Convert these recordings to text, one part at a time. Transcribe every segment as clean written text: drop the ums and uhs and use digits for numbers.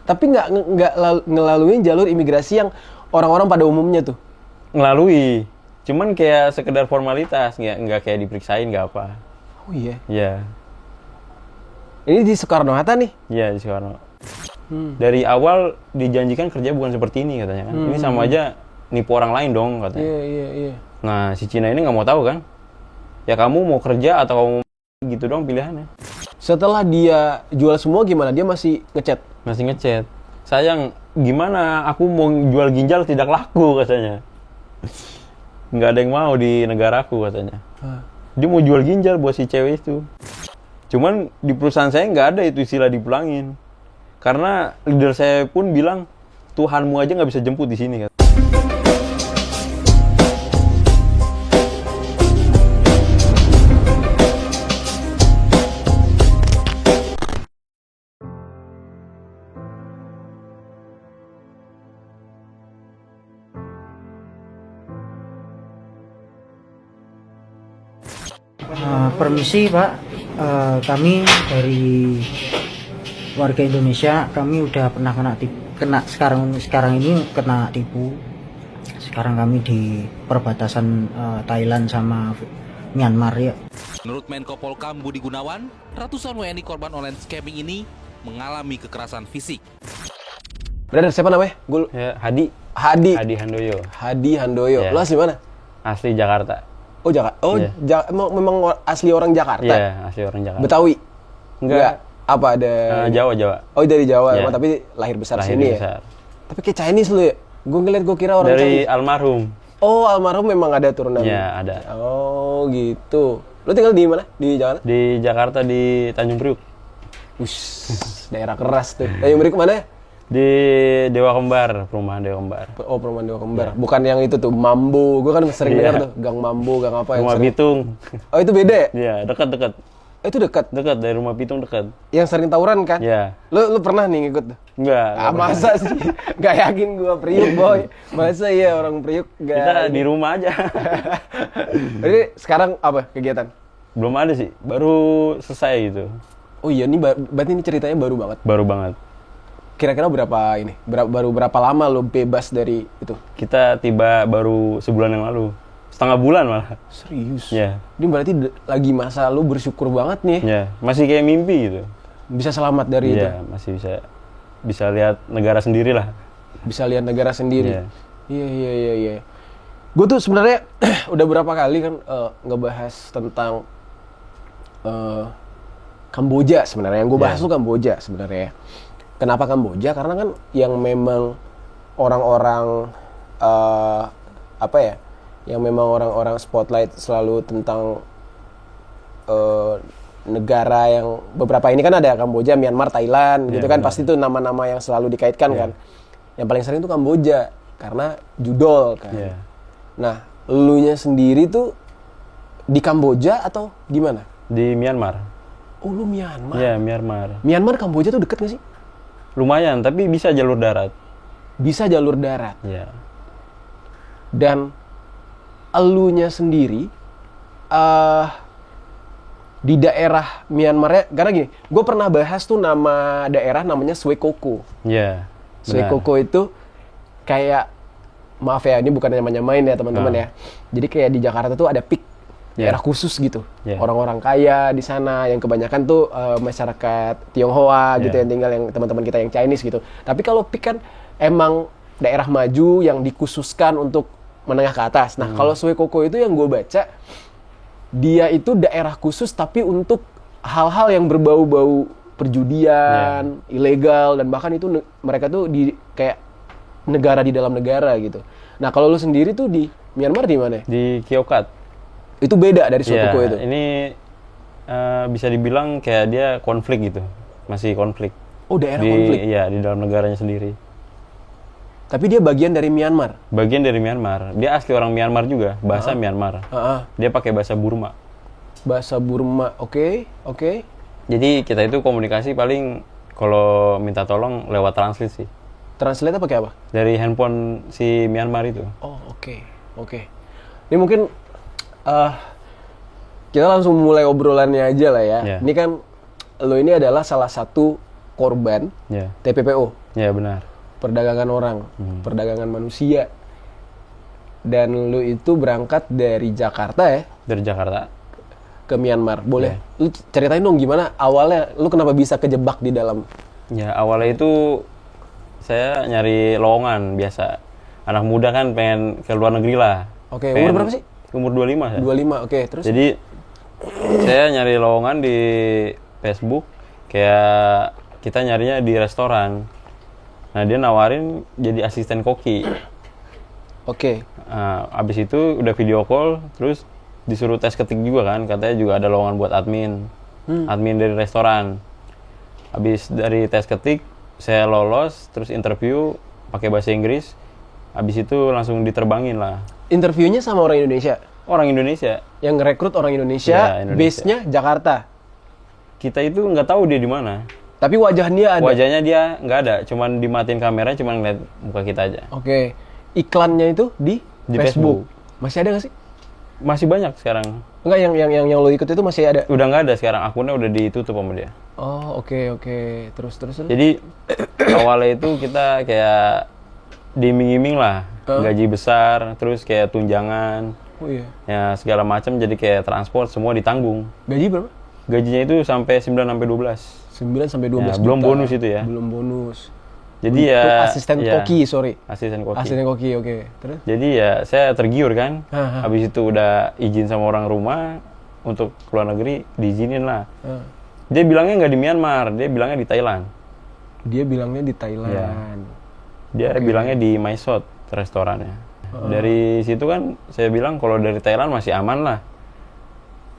Tapi nggak ngelaluin jalur imigrasi yang orang-orang pada umumnya tuh. Ngelalui. Cuman kayak sekedar formalitas, nggak kayak diperiksain, nggak apa. Oh iya. Iya. Ini di Soekarno-Hatta nih. Iya, di Soekarno. Dari awal dijanjikan kerja bukan seperti ini katanya kan. Ini sama aja nipu orang lain dong katanya. Iya. Nah, si Cina ini nggak mau tahu kan. Ya kamu mau kerja atau kamu gitu dong pilihannya. Setelah dia jual semua gimana? Dia masih ngechat? Masih ngechat. Sayang, gimana aku mau jual ginjal tidak laku katanya. Nggak ada yang mau di negaraku katanya. Dia mau jual ginjal buat si cewek itu. Cuman di perusahaan saya nggak ada itu istilah dipulangin. Karena leader saya pun bilang, Tuhanmu aja nggak bisa jemput di sini kan. Permisi Pak, kami dari warga Indonesia, kami udah pernah kena sekarang ini kena tipu. Sekarang kami di perbatasan Thailand sama Myanmar ya. Menurut Menko Polkam Budi Gunawan, ratusan WNI korban online scamming ini mengalami kekerasan fisik. Brother, siapa namanya? Ya, Hadi Handoyo. Hadi Handoyo. Yeah. Lu asli mana? Asli Jakarta. Oh, Jakarta. Oh, Yeah. Memang asli orang Jakarta? Iya, asli orang Jakarta. Betawi? Enggak. Apa ada? Jawa. Oh, dari Jawa. Yeah. Emang, tapi lahir besar Lahir sini besar. ya? Tapi kayak Chinese lu ya? Gue kira orang Dari Chinese. almarhum. Oh, almarhum memang ada turunan? Iya, ada. Oh, gitu. Lu tinggal di mana? Di Jakarta? Di Jakarta di Tanjung Priuk. Ush, daerah keras tuh. Yang berikut mana? Di Dewa Kembar, perumahan Dewa Kembar. Oh, perumahan Dewa Kembar. Bukan yang itu tuh, Mambo. Gue kan sering Iya. dengar tuh, Gang Mambo, Gang apa yang Rumah sering. Pitung. Oh, itu beda ya? Iya, dekat. Itu dekat. Dekat dari Rumah Pitung dekat. Yang sering tawuran kan? Iya. Lu pernah nih ngikut tuh? Enggak. Ah, masa sih? Gak yakin gua Priuk, boy. Masa iya orang Priuk gak... Kita di rumah aja. Jadi sekarang apa kegiatan? Belum ada sih, baru selesai gitu. Oh iya, ini berarti ini ceritanya baru banget. Baru banget. Kira-kira baru berapa lama lo bebas dari itu? Kita tiba baru sebulan yang lalu. Setengah bulan malah. Serius? Ya. Ini berarti lagi masa lo bersyukur banget nih. Ya, masih kayak mimpi gitu. Bisa selamat dari itu. Iya, masih bisa lihat negara sendiri lah. Bisa lihat negara sendiri. Iya. Iya. Gue tuh sebenarnya udah berapa kali kan ngebahas tentang Kamboja sebenarnya. Yang gue bahas tuh Kamboja sebenarnya. Kenapa Kamboja? Karena kan yang memang orang-orang yang memang orang-orang spotlight selalu tentang negara yang beberapa ini kan ada Kamboja, Myanmar, Thailand gitu kan, pasti tuh nama-nama yang selalu dikaitkan kan. Yang paling sering tuh Kamboja karena judol kan. Nah, elunya sendiri tuh di Kamboja atau gimana? Di Myanmar. Oh, lu Myanmar. Iya, Myanmar. Myanmar Kamboja tuh deket gak sih? Lumayan, tapi bisa jalur darat. Bisa jalur darat. Iya. Dan elunya sendiri di daerah Myanmar, karena gini, gue pernah bahas tuh nama daerah namanya Swekoko. Iya. Swekoko itu kayak, maaf ya, ini bukan nyamain ya teman-teman ya. Jadi kayak di Jakarta tuh ada PIK, daerah khusus gitu. Orang-orang kaya di sana yang kebanyakan tuh masyarakat Tionghoa gitu yang tinggal, yang teman-teman kita yang Chinese gitu. Tapi kalau PIK kan emang daerah maju yang dikhususkan untuk menengah ke atas. Nah, kalau Swekoko itu yang gue baca, dia itu daerah khusus tapi untuk hal-hal yang berbau-bau perjudian, ilegal, dan bahkan itu mereka tuh di kayak negara di dalam negara gitu. Nah, kalau lu sendiri tuh di Myanmar di mana? Di Kyokat. Itu beda dari Swekoko itu? Ini bisa dibilang kayak dia konflik gitu. Masih konflik. Oh, daerah konflik? Iya, di dalam negaranya sendiri. Tapi dia bagian dari Myanmar? Bagian dari Myanmar. Dia asli orang Myanmar juga, bahasa Myanmar. Dia pakai bahasa Burma. Bahasa Burma, oke. Jadi kita itu komunikasi paling kalau minta tolong lewat translate sih. Translate pakai apa? Dari handphone si Myanmar itu. Oh, oke. Ini mungkin kita langsung mulai obrolannya aja lah ya. Ini kan lo ini adalah salah satu korban Ya. TPPO, Ya benar. perdagangan orang, perdagangan manusia. Dan lu itu berangkat dari Jakarta ya Dari Jakarta. ke Myanmar. Boleh lu ceritain dong gimana awalnya lu kenapa bisa kejebak di dalam? Ya awalnya itu saya nyari lowongan biasa. Anak muda kan pengen ke luar negeri lah. Oke, Pengen- umur berapa sih? Umur 25 saya. 25. Oke, terus Jadi saya nyari lowongan di Facebook, kayak kita nyarinya di restoran. Nah dia nawarin jadi asisten koki. oke. Nah, abis itu udah video call, terus disuruh tes ketik juga kan, katanya juga ada lowongan buat admin, admin dari restoran. Abis dari tes ketik, saya lolos, terus interview pakai bahasa Inggris. Abis itu langsung diterbangin lah. Interviewnya sama orang Indonesia. Orang Indonesia. Yang ngerekrut orang Indonesia, Iya, Indonesia. base-nya Jakarta. Kita itu nggak tahu dia di mana. Tapi wajahnya ada. Wajahnya dia nggak ada, cuman dimatiin kamera, cuman ngeliat muka kita aja. Oke. Iklannya itu di Facebook. Masih ada nggak sih? Masih banyak sekarang. Enggak, yang lo ikut itu masih ada. Udah nggak ada sekarang, akunnya udah ditutup sama dia. Oh, oke. Terus. Jadi awalnya itu kita kayak diiming-iming lah, gaji besar, terus kayak tunjangan, Oh iya. ya segala macam, jadi kayak transport semua ditanggung. Gaji berapa? Gajinya itu sampai 9 sampai 12. 9 sampai 12 Ya, belum juta. bonus itu ya. Belum bonus. Jadi Untuk ya asisten ya, koki, sorry. Asisten koki. Asisten koki, oke. Terus? Jadi ya saya tergiur kan. Hah. Habis itu udah izin sama orang rumah untuk keluar negeri, diizinin lah. Ah. Dia bilangnya nggak di Myanmar, dia bilangnya di Thailand. Dia bilangnya di Thailand. Iya. Dia bilangnya di Mysot restorannya. Dari situ kan saya bilang kalau dari Thailand masih aman lah.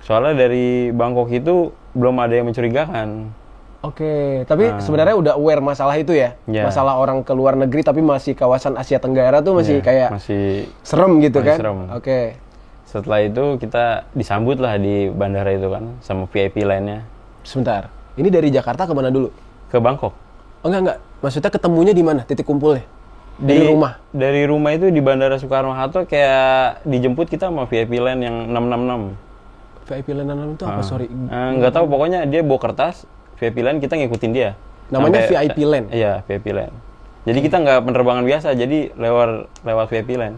Soalnya dari Bangkok itu belum ada yang mencurigakan. Oke, tapi sebenarnya udah aware masalah itu ya? Ya. Masalah orang ke luar negeri tapi masih kawasan Asia Tenggara tuh masih Ya, kayak masih serem gitu masih kan? serem. Oke. Setelah itu kita disambut lah di bandara itu kan sama VIP lainnya Sebentar. Ini dari Jakarta kemana dulu? ke Bangkok. Oh enggak. Maksudnya ketemunya di mana? Titik kumpulnya? Dari rumah? Dari rumah itu di Bandara Soekarno-Hatta kayak dijemput kita sama VIP line yang 666. VIP Line itu apa? Sorry. Nggak tahu, pokoknya dia bawa kertas VIP line, kita ngikutin dia. Namanya VIP line? Iya, VIP line. Jadi kita nggak penerbangan biasa, jadi lewat VIP line.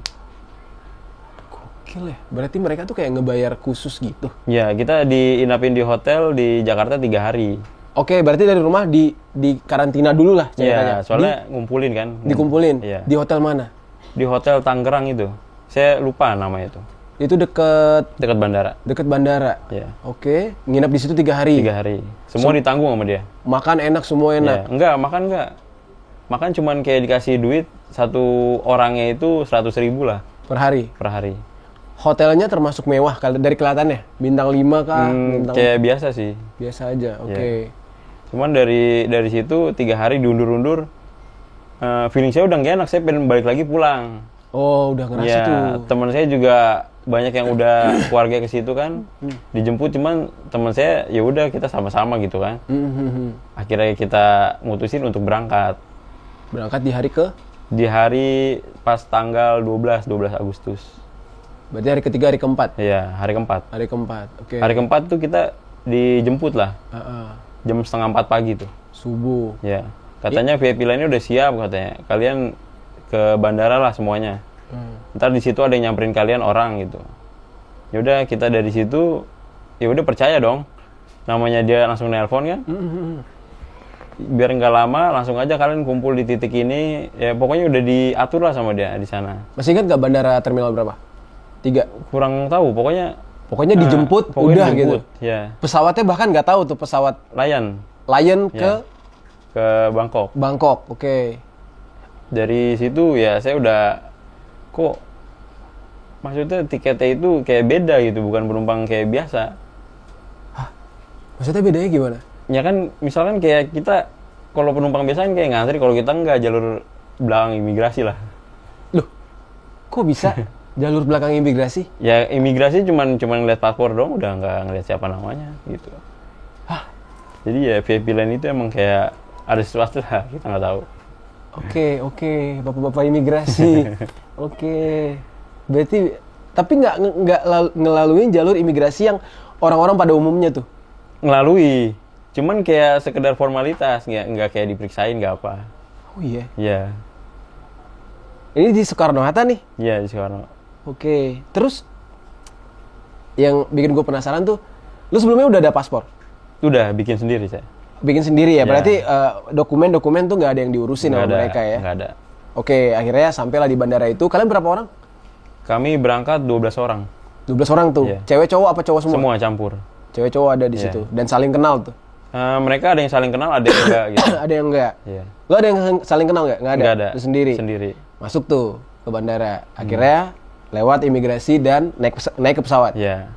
Gokil ya. Berarti mereka tuh kayak ngebayar khusus gitu. Ya, kita diinapin di hotel di Jakarta 3 hari. Oke, berarti dari rumah di karantina dulu lah Iya, ceritanya. soalnya ngumpulin kan. Dikumpulin? Iya. Di hotel mana? Di hotel Tangerang itu. Saya lupa namanya itu. Itu deket Dekat bandara. bandara? Iya. Oke, nginap di situ 3 hari? 3 hari. Semua ditanggung sama dia. Makan enak, semua enak? Iya. Makan enggak. Makan cuman kayak dikasih duit, satu orangnya itu 100.000 lah Per hari? per hari. Hotelnya termasuk mewah dari kelihatannya? Bintang 5 kah? Bintang Kayak biasa sih. biasa aja, oke. Cuman dari situ 3 hari diundur-undur, feeling saya udah nggak enak, saya pengen balik lagi pulang. Oh, udah ngerasa Ya, tuh. teman saya juga banyak yang udah keluarga ke situ kan, dijemput, cuman teman saya ya udah kita sama-sama gitu kan. Akhirnya kita mutusin untuk berangkat Berangkat di hari ke? di hari pas tanggal 12 Agustus. Berarti hari ketiga, hari keempat? Iya, hari keempat. Hari keempat, oke. Hari keempat tuh kita dijemput lah, jam 3:30 pagi tuh. Subuh. Ya, katanya VIP lainnya udah siap katanya. Kalian ke bandara lah semuanya. Ntar di situ ada yang nyamperin kalian orang gitu. Ya udah kita dari situ, ya udah percaya dong. Namanya dia langsung nelpon kan. Biar nggak lama, langsung aja kalian kumpul di titik ini. Ya pokoknya udah diatur lah sama dia di sana. Masih ingat nggak bandara terminal berapa? 3. Kurang tahu, pokoknya Dijemput, pokoknya udah dijemput, gitu. Ya, Pesawatnya bahkan nggak tahu tuh pesawat Lion Lion Ya. ke Bangkok. Bangkok, oke. Dari situ ya saya udah kok maksudnya tiketnya itu kayak beda gitu, bukan penumpang kayak biasa. Maksudnya bedanya gimana? Ya kan misalkan kayak kita kalau penumpang biasa kan kayak ngantri, kalau kita nggak, jalur belakang imigrasi lah. Loh, kok bisa jalur belakang imigrasi? Ya imigrasi cuman ngeliat paspor dong, udah nggak ngeliat siapa namanya gitu. Jadi ya VIP line itu emang kayak ada sesuatu lah, kita nggak tahu. Oke, bapak-bapak imigrasi. Oke, berarti tapi nggak ngelaluin jalur imigrasi yang orang-orang pada umumnya tuh. Ngelalui, Cuman kayak sekedar formalitas, nggak kayak diperiksain, nggak apa. Oh iya. Iya. Ini di Soekarno-Hatta nih? Iya, di Soekarno. Oke. Terus, yang bikin gue penasaran tuh, lu sebelumnya udah ada paspor? Udah, bikin sendiri saya. Bikin sendiri ya? Iya. Berarti dokumen-dokumen tuh nggak ada yang diurusin sama mereka ya? Nggak ada. Oke, akhirnya sampailah di bandara itu. Kalian berapa orang? Kami berangkat 12 orang. 12 orang tuh? Iya. Cewek cowok apa cowok semua? Semua campur. Cewek cowok ada di Iya. situ? Dan saling kenal tuh? Mereka ada yang saling kenal, ada yang enggak gitu. Ada yang enggak? Iya. Lo ada yang saling kenal nggak? Nggak ada? Nggak ada. Lu sendiri? Sendiri. Masuk tuh ke bandara. Akhirnya lewat imigrasi dan naik ke pesawat. Iya.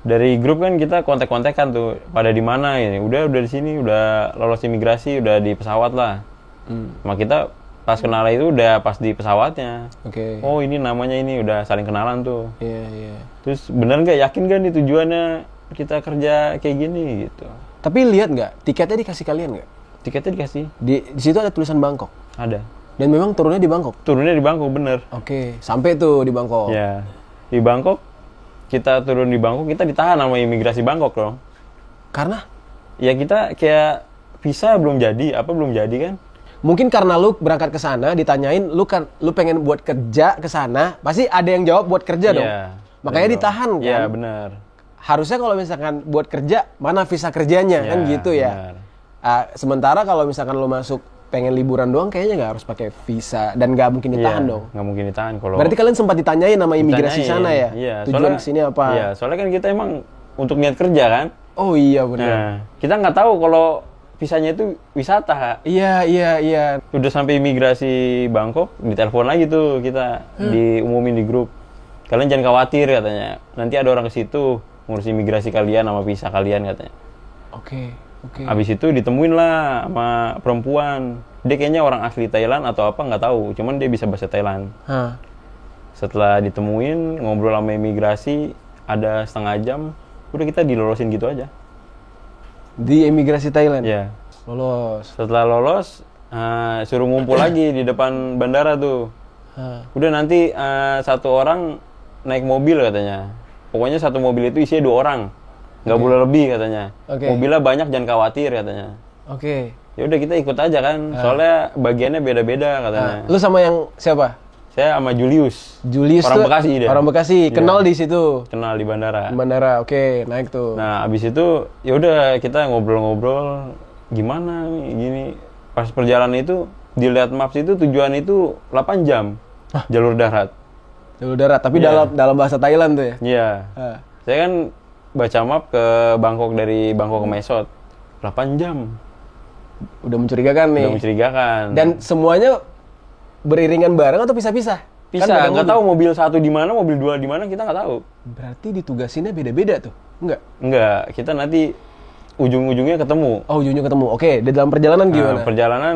Dari grup kan kita kontak-kontakan tuh, pada di mana ini. Udah di sini, udah lolos imigrasi, udah di pesawat lah. Sama kita pas kenalan itu udah pas di pesawatnya. Oke. Oh ini namanya ini, udah saling kenalan tuh. Iya, iya. Terus bener nggak, yakin gak nih tujuannya kita kerja kayak gini gitu. Tapi lihat nggak, tiketnya dikasih kalian nggak? Tiketnya dikasih? Di situ ada tulisan Bangkok. Ada. Dan memang turunnya di Bangkok. Turunnya di Bangkok, bener. Oke, sampai tuh di Bangkok. Ya, di Bangkok, kita turun di Bangkok, kita ditahan sama imigrasi Bangkok dong. Karena? Ya kita kayak visa belum jadi, apa belum jadi kan? Mungkin karena lu berangkat ke sana, ditanyain lu pengen buat kerja ke sana, pasti ada yang jawab buat kerja dong. Iya, Makanya bener. ditahan kan? Iya, benar. Harusnya kalau misalkan buat kerja, mana visa kerjanya Iya, kan gitu ya. benar. Sementara kalau misalkan lu masuk pengen liburan doang, kayaknya nggak harus pakai visa dan nggak mungkin ditahan Iya, dong. nggak mungkin ditahan kalau. Berarti kalian sempat ditanyain sama imigrasi Ditanyain. sana ya? Iya, Tujuan kesini apa? Iya, soalnya kan kita emang untuk niat kerja kan. Oh iya benar. Nah, kita nggak tahu kalau visanya itu wisata. Iya, iya, iya. Udah sampai imigrasi Bangkok, ditelepon lagi tuh kita, diumumin di grup. Kalian jangan khawatir katanya. Nanti ada orang ke situ ngurus imigrasi kalian sama visa kalian katanya. Oke, oke. Abis itu ditemuin lah sama perempuan. Dia kayaknya orang asli Thailand atau apa nggak tahu. Cuman dia bisa bahasa Thailand. Hah. Setelah ditemuin, ngobrol sama imigrasi, ada setengah jam. Udah kita dilolosin gitu aja. Di imigrasi Thailand? Ya. Lolos. Setelah lolos, suruh ngumpul lagi di depan bandara tuh. Udah nanti satu orang naik mobil katanya. Pokoknya satu mobil itu isinya 2 orang. Nggak boleh lebih katanya. Oke. Mobilnya banyak, jangan khawatir katanya. Oke. Ya udah kita ikut aja kan. Soalnya bagiannya beda-beda katanya. Lu sama yang siapa? Saya sama Julius. Julius Orang tuh Bekasi dia. Orang Bekasi, Iya. kenal di situ. Kenal di bandara. Bandara, oke, naik tuh. Nah, abis itu ya udah kita ngobrol-ngobrol gimana nih gini. Pas perjalanan itu dilihat maps itu tujuan itu 8 jam. Jalur darat. Jalur darat, tapi Iya. dalam bahasa Thailand tuh ya. Iya. Ah. Saya kan baca map ke Bangkok, dari Bangkok ke Mesot. 8 jam. Udah mencurigakan nih. Udah mencurigakan. Dan semuanya beriringan bareng atau pisah-pisah? Kan bisa, beda nggak mobil. tahu mobil 1 di mana, mobil 2 di mana, kita nggak tahu. Berarti ditugasinnya beda-beda tuh? Enggak? Enggak, kita nanti ujung-ujungnya ketemu. Oh, ujungnya ketemu. Oke, di dalam perjalanan Nah, gimana? perjalanan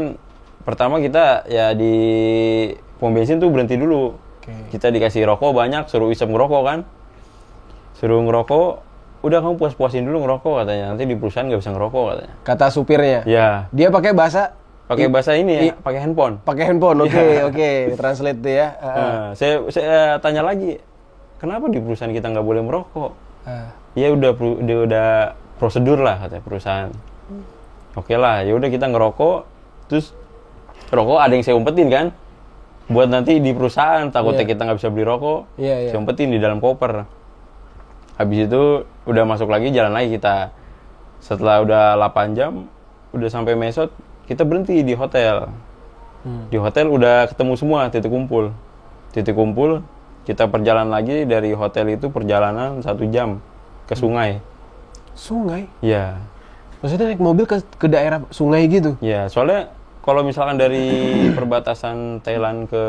pertama kita ya di pom bensin tuh berhenti dulu. Oke. Kita dikasih rokok banyak, suruh isep ngerokok kan. Suruh ngerokok, udah kamu puas-puasin dulu ngerokok katanya. Nanti di perusahaan nggak bisa ngerokok katanya. Kata supirnya. Ya, Dia pakai bahasa pakai bahasa ini ya, pakai handphone. pakai handphone. Oke, oke, translate tuh ya. Nah, saya tanya lagi, kenapa di perusahaan kita nggak boleh merokok? Ya udah prosedur lah kata perusahaan. Oke lah, ya udah kita ngerokok, terus rokok ada yang saya umpetin kan, buat nanti di perusahaan takutnya Iya. kita nggak bisa beli rokok, Iya, iya. saya umpetin di dalam koper. Habis itu udah masuk lagi, jalan lagi kita. Setelah udah 8 jam, udah sampai Mesot, kita berhenti di hotel. Di hotel udah ketemu semua titik kumpul. Titik kumpul, kita perjalanan lagi dari hotel itu perjalanan 1 jam ke sungai. Sungai? Ya, Maksudnya naik mobil ke daerah sungai gitu? ya. Soalnya kalau misalkan dari perbatasan Thailand ke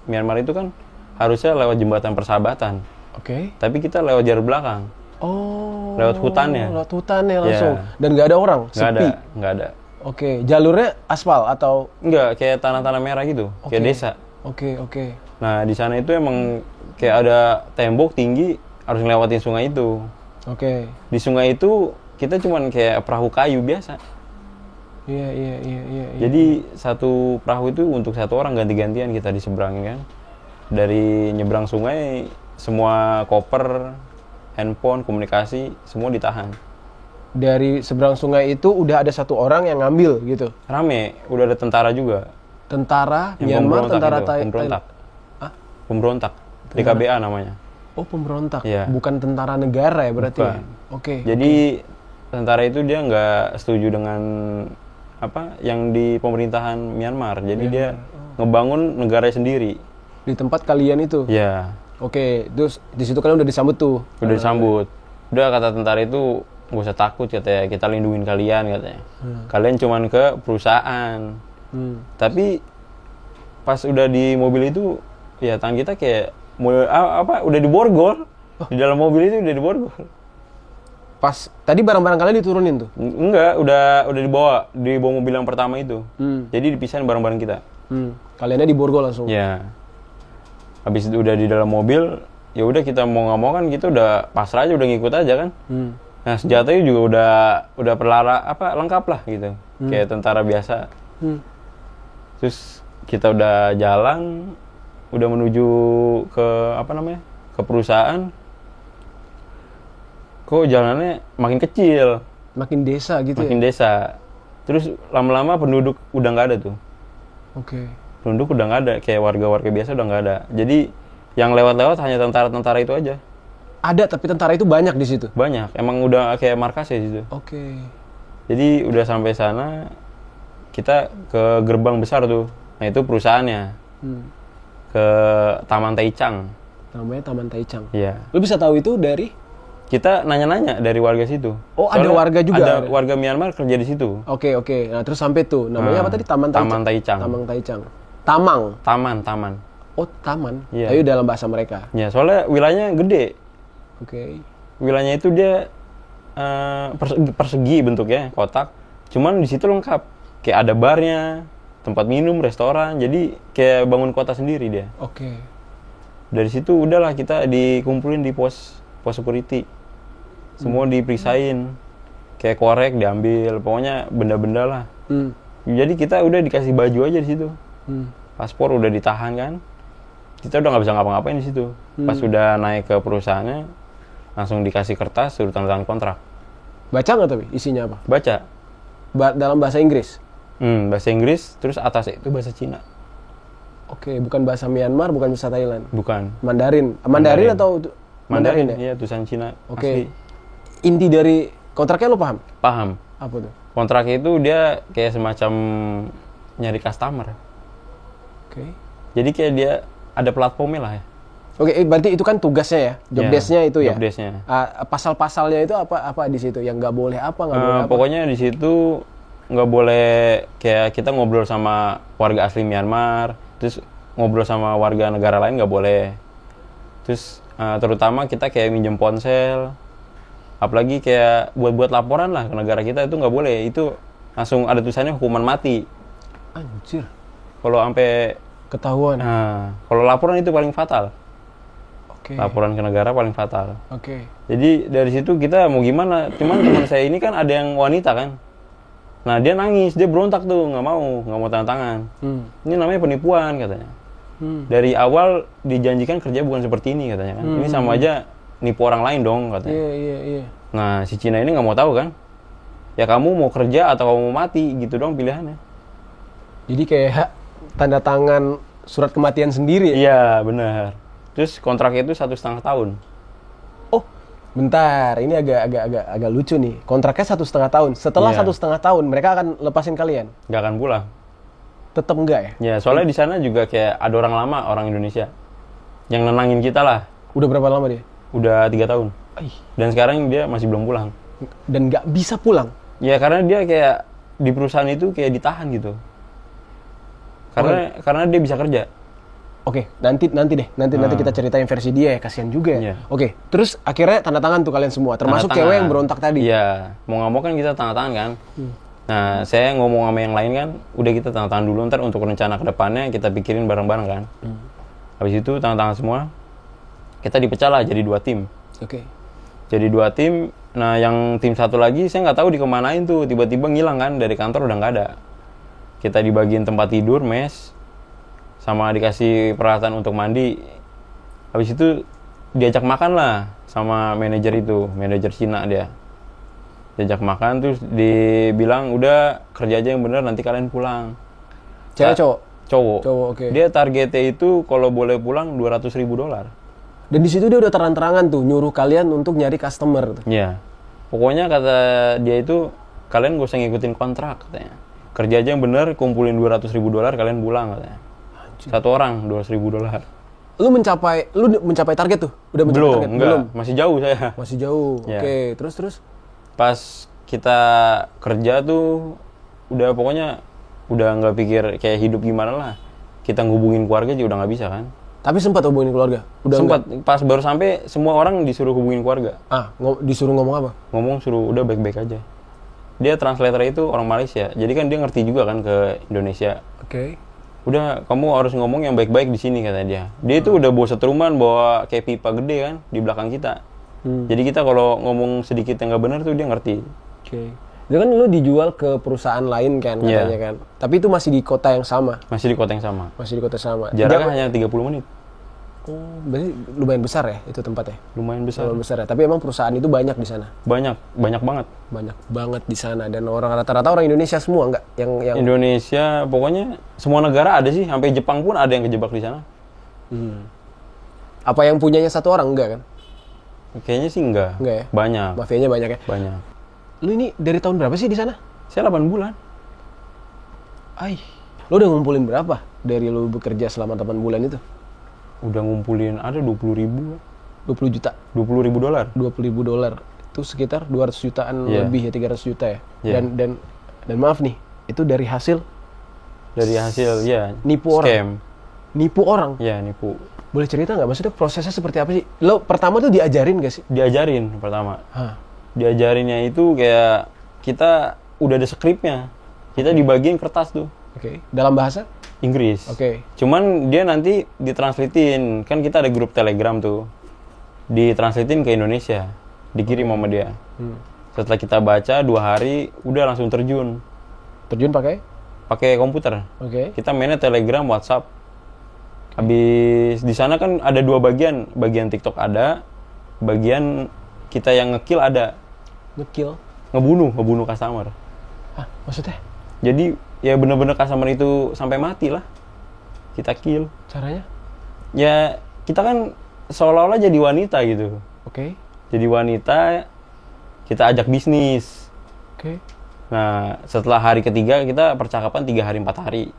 Myanmar itu kan harusnya lewat jembatan persahabatan. Oke. Tapi kita lewat jalur belakang. Oh. Lewat hutannya. Lewat hutannya langsung. Iya. Dan nggak ada orang? Nggak ada, Sepi? nggak ada. Oke. Jalurnya aspal atau? Enggak, kayak tanah-tanah merah gitu, kayak Oke. desa. Oke, oke. Nah, di sana itu emang kayak ada tembok tinggi, harus ngelewatin sungai itu. Oke. Di sungai itu kita cuman kayak perahu kayu biasa. Iya, iya, iya, iya. iya. Jadi satu perahu itu untuk satu orang, ganti-gantian kita diseberangin kan. Dari nyebrang sungai, semua koper, handphone, komunikasi, semua ditahan. dari seberang sungai itu udah ada satu orang yang ngambil gitu. Rame, udah ada tentara juga. Tentara Yang Myanmar, pemberontak tentara itu, pemberontak. Hah? Pemberontak. Di KBA namanya. Oh, pemberontak. Iya. Bukan tentara negara ya berarti. Bukan. Oke. Jadi tentara itu dia nggak setuju dengan apa yang di pemerintahan Myanmar. Jadi dia ngebangun negara sendiri. Di tempat kalian itu. Ya, Oke, terus di situ kalian udah disambut tuh. udah disambut. Udah kata tentara itu nggak usah takut katanya, kita lindungin kalian katanya. Kalian cuman ke perusahaan. Tapi pas udah di mobil itu, ya tangan kita kayak udah diborgol. Di dalam mobil itu udah diborgol. Pas tadi barang-barang kalian diturunin tuh. Enggak, udah dibawa mobil yang pertama itu. Jadi dipisahin barang-barang kita. Kaliannya diborgol langsung. Ya. Habis itu udah di dalam mobil, ya udah kita mau nggak mau kan kita udah pasrah aja, udah ngikut aja kan. Nah, senjatanya juga udah lengkap lah gitu. Kayak tentara biasa. Terus kita udah jalan, udah menuju ke ke perusahaan. Kok jalannya makin kecil, Makin desa gitu makin ya. desa. Terus lama-lama penduduk udah nggak ada tuh. Oke. Penduduk udah nggak ada, kayak warga-warga biasa udah nggak ada. Jadi yang lewat-lewat hanya tentara-tentara itu aja. Ada tapi tentara itu banyak di situ. Banyak, emang udah kayak markas ya situ. Oke. Jadi udah sampai sana, kita ke gerbang besar tuh. Nah itu perusahaannya, ke Taman Taicang. Namanya Taman Taicang. Iya. Lu bisa tahu itu dari? Kita nanya-nanya dari warga situ. Oh, ada warga juga? Ada warga Myanmar kerja di situ. Oke. Nah, terus sampai tuh. Namanya apa tadi? Taman Taicang. Taman Taicang. Taman Taicang. Tamang. Taman. Oh, taman. Iya. Tapi dalam bahasa mereka. Ya, soalnya wilayahnya gede. Oke. Wilayahnya itu dia persegi bentuknya, kotak. Cuman di situ lengkap. Kayak ada barnya, tempat minum, restoran. Jadi kayak bangun kota sendiri dia. Oke. Dari situ udahlah kita dikumpulin di pos security. Semua diperiksain. Kayak korek diambil, pokoknya benda-benda lah. Jadi kita udah dikasih baju aja di situ. Paspor udah ditahan kan. Kita udah nggak bisa ngapa-ngapain di situ. Pas udah naik ke perusahaannya, langsung dikasih kertas suruh tanda tangan kontrak. Baca nggak tapi isinya apa? Baca. Dalam bahasa Inggris. Bahasa Inggris, terus atasnya itu bahasa Cina. Oke, bukan bahasa Myanmar, bukan bahasa Thailand. Bukan. Mandarin. Mandarin atau Mandarin ya? Iya, tulisan Cina. Oke. Asli. Inti dari kontraknya lo paham? Paham. Apa tuh? Kontraknya itu dia kayak semacam nyari customer. Oke. Jadi kayak dia ada platformnya lah ya. Oke, berarti itu kan tugasnya ya, job desk-nya itu ya. Job desk-nya. Pasal-pasalnya itu apa di situ? Yang nggak boleh apa, nggak boleh apa? Pokoknya di situ nggak boleh kayak kita ngobrol sama warga asli Myanmar, terus ngobrol sama warga negara lain nggak boleh. Terus terutama kita kayak minjem ponsel, apalagi kayak buat laporan lah ke negara kita itu nggak boleh. Itu langsung ada tulisannya hukuman mati. Anjir. Kalau sampai Ketahuan. kalau laporan itu paling fatal. Oke. Laporan ke negara paling fatal. Oke. Jadi dari situ kita mau gimana? Cuman teman saya ini kan ada yang wanita kan. Nah dia nangis, dia berontak tuh, nggak mau tanda tangan. Ini namanya penipuan katanya. Dari awal dijanjikan kerja bukan seperti ini katanya kan. Ini sama aja nipu orang lain dong katanya. Iya. Nah si Cina ini nggak mau tahu kan. Ya kamu mau kerja atau kamu mau mati gitu dong pilihannya. Jadi kayak tanda tangan surat kematian sendiri ya? Iya benar. Terus kontraknya itu 1,5 tahun. Oh, bentar. Ini agak lucu nih. Kontraknya 1,5 tahun. Setelah Iya. 1,5 tahun, mereka akan lepasin kalian? Nggak akan pulang. Tetap enggak ya? Ya soalnya di sana juga kayak ada orang lama, orang Indonesia yang nenangin kita lah. Udah berapa lama dia? Udah 3 tahun. Ih. Dan sekarang dia masih belum pulang. Dan nggak bisa pulang? Ya karena dia kayak di perusahaan itu kayak ditahan gitu. Karena dia bisa kerja. Oke, nanti deh. Nanti kita ceritain versi dia ya. Kasihan juga ya. Iya. Oke, terus akhirnya tanda tangan tuh kalian semua. Termasuk Tanda cewek tangan. yang berontak tadi. Iya, mau nggak mau kan kita tanda tangan kan. Nah, saya ngomong sama yang lain kan, udah kita tanda tangan dulu, ntar untuk rencana ke depannya kita pikirin bareng-bareng kan. Habis itu tanda tangan semua, kita dipecah lah jadi 2 tim. Oke. Jadi 2 tim, nah yang tim satu lagi saya nggak tahu dikemanain tuh, tiba-tiba ngilang kan, dari kantor udah nggak ada. Kita dibagiin tempat tidur, mes, sama dikasih peralatan untuk mandi. Habis itu diajak makan lah sama manajer itu, manajer Cina dia. Diajak makan terus dibilang udah kerja aja yang bener nanti kalian pulang. Cewek cowok? Cowok. Cowok, oke. Dia targetnya itu kalau boleh pulang $200.000. Dan di situ dia udah terang-terangan tuh nyuruh kalian untuk nyari customer tuh. Iya. Pokoknya kata dia itu kalian gak usah ngikutin kontrak katanya. Kerja aja yang bener, kumpulin $200.000 kalian pulang katanya. Satu orang $200.000. Lu mencapai target tuh? Udah mencapai Belum, target? enggak. Belum. Masih jauh saya. Masih jauh. Ya. Oke, terus. Pas kita kerja tuh udah pokoknya udah nggak pikir kayak hidup gimana lah. Kita ngehubungin keluarga juga udah nggak bisa kan. Tapi sempat hubungin keluarga? Udah Sempat, enggak? pas baru sampai semua orang disuruh hubungin keluarga. Disuruh ngomong apa? Ngomong suruh udah baik-baik aja. Dia translator itu orang Malaysia, jadi kan dia ngerti juga kan ke Indonesia. Oke. Udah kamu harus ngomong yang baik-baik di sini kata dia. Dia itu udah bawa setruman, bawa kayak pipa gede kan di belakang kita. Jadi kita kalau ngomong sedikit yang nggak benar tuh dia ngerti. Oke. Itu kan lu dijual ke perusahaan lain kan katanya kan. Tapi itu masih di kota yang sama. Masih di kota yang sama. Masih di kota sama. Jaraknya hanya 30 menit. Oh, berarti lumayan besar ya itu tempatnya. Lumayan besar. Lumayan besar ya. Tapi emang perusahaan itu banyak di sana. Banyak banget. Banyak banget di sana dan rata-rata orang Indonesia semua enggak yang Indonesia pokoknya semua negara ada sih, sampai Jepang pun ada yang kejebak di sana. Apa yang punyanya satu orang enggak kan? Kayaknya sih enggak. Enggak ya? Banyak. Mafianya banyak ya. Banyak. Lu ini dari tahun berapa sih di sana? Saya 8 bulan. Lu udah ngumpulin berapa dari lu bekerja selama 8 bulan itu? Udah ngumpulin ada 20.000. 20 juta. $20.000. $20.000 itu sekitar 200 jutaan Iya. lebih ya, 300 juta ya. Iya. Dan maaf nih, itu dari hasil Dari hasil ya nipu scam. orang. Nipu orang. Ya, nipu. Boleh cerita nggak? Maksudnya prosesnya seperti apa sih? Lo pertama tuh diajarin gak sih? Diajarin pertama. Hah. Diajarinnya itu kayak kita udah ada skripnya. Kita dibagiin kertas tuh. Oke. Dalam bahasa? Inggris. Oke. Cuman dia nanti ditranslatein. Kan kita ada grup Telegram tuh. Ditranslatein ke Indonesia. Dikirim sama dia. Setelah kita baca 2 hari udah langsung terjun. Terjun Pakai komputer. Oke. Kita mainnya Telegram, WhatsApp. Habis di sana kan ada 2 bagian. Bagian TikTok ada, bagian kita yang ngekill ada. Ngekill. Ngebunuh customer. Hah, maksudnya? Jadi ya bener-bener customer itu sampai mati lah. Kita kill. Caranya? Ya kita kan seolah-olah jadi wanita gitu. Oke. Jadi wanita, kita ajak bisnis. Oke. Nah, setelah hari ketiga kita percakapan 3 hari 4 hari.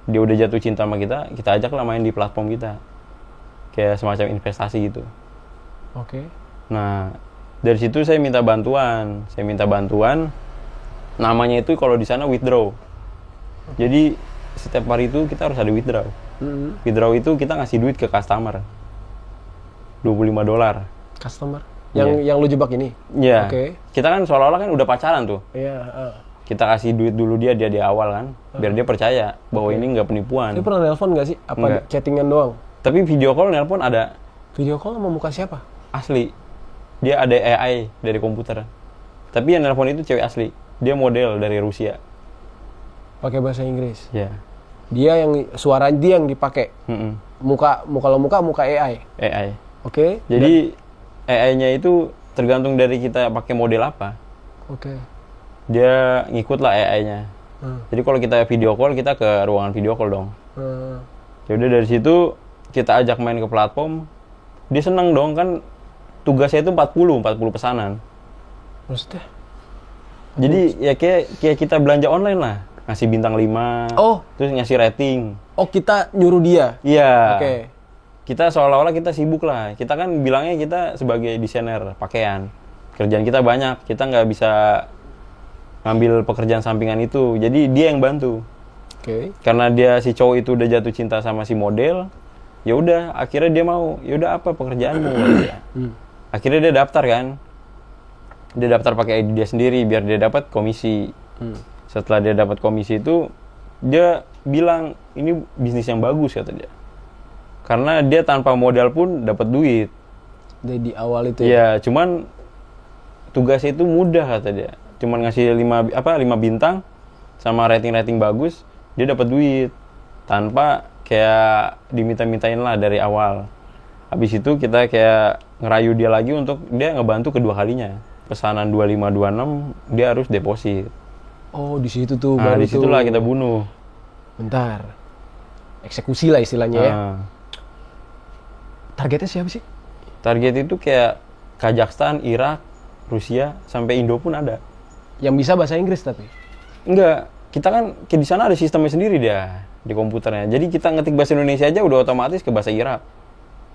Dia udah jatuh cinta sama kita ajak lah main di platform kita. Kayak semacam investasi gitu. Oke. Nah, dari situ saya minta bantuan. Namanya itu kalau di sana withdraw. Jadi setiap hari itu kita harus ada withdraw. Withdraw itu kita ngasih duit ke customer. $25. Customer. Yang lu jebak ini? Iya. Oke. Kita kan seolah-olah kan udah pacaran tuh. Iya. Kita kasih duit dulu dia di awal kan, biar dia percaya bahwa ini nggak penipuan. Lu pernah nelpon nggak sih? Apa Nggak. chattingan doang? Tapi video call nelpon ada Video call sama muka siapa? asli. Dia ada AI dari komputer. Tapi yang nelpon itu cewek asli. Dia model dari Rusia. Pakai bahasa Inggris. Ya. Dia suara dia yang dipakai. Mm-mm. Muka AI. AI. Oke. Jadi AI-nya itu tergantung dari kita pakai model apa. Oke. Dia ngikut lah AI-nya. Jadi kalau kita video call, kita ke ruangan video call dong. Ya udah dari situ kita ajak main ke platform. Dia seneng dong kan, tugasnya itu 40 pesanan. Maksudnya? Jadi ya kayak kita belanja online lah. Ngasih bintang 5, Oh. terus ngasih rating. Oh, kita nyuruh dia. Iya. Oke. Kita seolah-olah kita sibuk lah. Kita kan bilangnya kita sebagai desainer pakaian. Kerjaan kita banyak, kita nggak bisa ngambil pekerjaan sampingan itu. Jadi dia yang bantu. Oke. Karena si cowok itu udah jatuh cinta sama si model, ya udah akhirnya dia mau, ya udah apa pekerjaanmu kata dia. Akhirnya dia daftar kan. Dia daftar pakai ID dia sendiri biar dia dapat komisi. Setelah dia dapat komisi itu, dia bilang ini bisnis yang bagus kata dia. Karena dia tanpa modal pun dapat duit. Dari di awal itu Ya, cuman tugasnya itu mudah kata dia. Cuman ngasih 5 bintang sama rating bagus, dia dapat duit tanpa kayak diminta-mintain lah dari awal. Habis itu kita kayak ngerayu dia lagi untuk dia ngebantu kedua kalinya. pesanan 2526 dia harus deposit. Oh, di situ tuh Nah, baru disitulah tuh. kita bunuh. Bentar. Eksekusi lah istilahnya ya. Nah, Targetnya siapa sih? target itu kayak Kazakhstan, Irak, Rusia, sampai Indo pun ada. Yang bisa bahasa Inggris tapi. Enggak, kita kan di sana ada sistemnya sendiri dia di komputernya. Jadi kita ngetik bahasa Indonesia aja udah otomatis ke bahasa Irak.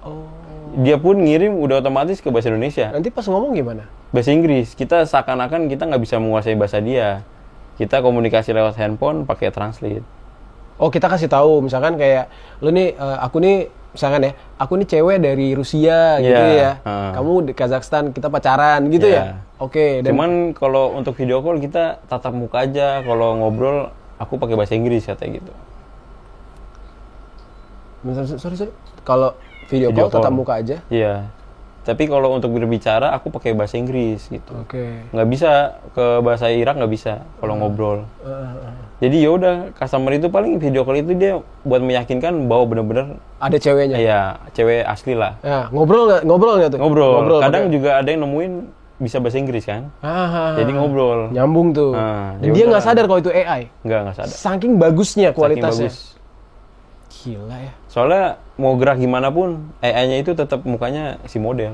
Oh. Dia pun ngirim udah otomatis ke bahasa Indonesia. Nanti pas ngomong gimana? Bahasa Inggris, kita seakan-akan kita nggak bisa menguasai bahasa dia. Kita komunikasi lewat handphone pakai translate. Oh, kita kasih tahu misalkan kayak lu nih aku nih misalkan ya, aku nih cewek dari Rusia gitu Iya, ya. Kamu di Kazakhstan, kita pacaran gitu Iya. ya. Oke, dan Cuman kalau untuk video call kita tatap muka aja. Kalau ngobrol aku pakai bahasa Inggris katanya gitu. sorry. Kalau video Video call tatap call. muka aja. Iya. Tapi kalau untuk berbicara aku pakai bahasa Inggris gitu. Oke. Nggak bisa ke bahasa Irak, nggak bisa kalau ngobrol. Jadi ya udah, customer itu paling video call itu dia buat meyakinkan bahwa benar-benar Ada ceweknya. ya cewek asli lah. Ya, ngobrol nggak tuh? Ngobrol. Kadang pakai- juga ada yang nemuin bisa bahasa Inggris kan. Jadi ngobrol. nyambung tuh. Nah, Dan ya dia udah. nggak sadar kalau itu AI. Nggak sadar. Saking bagusnya Saking kualitasnya. bagus. Gila ya. Soalnya mau gerak gimana pun, AI-nya itu tetap mukanya si model.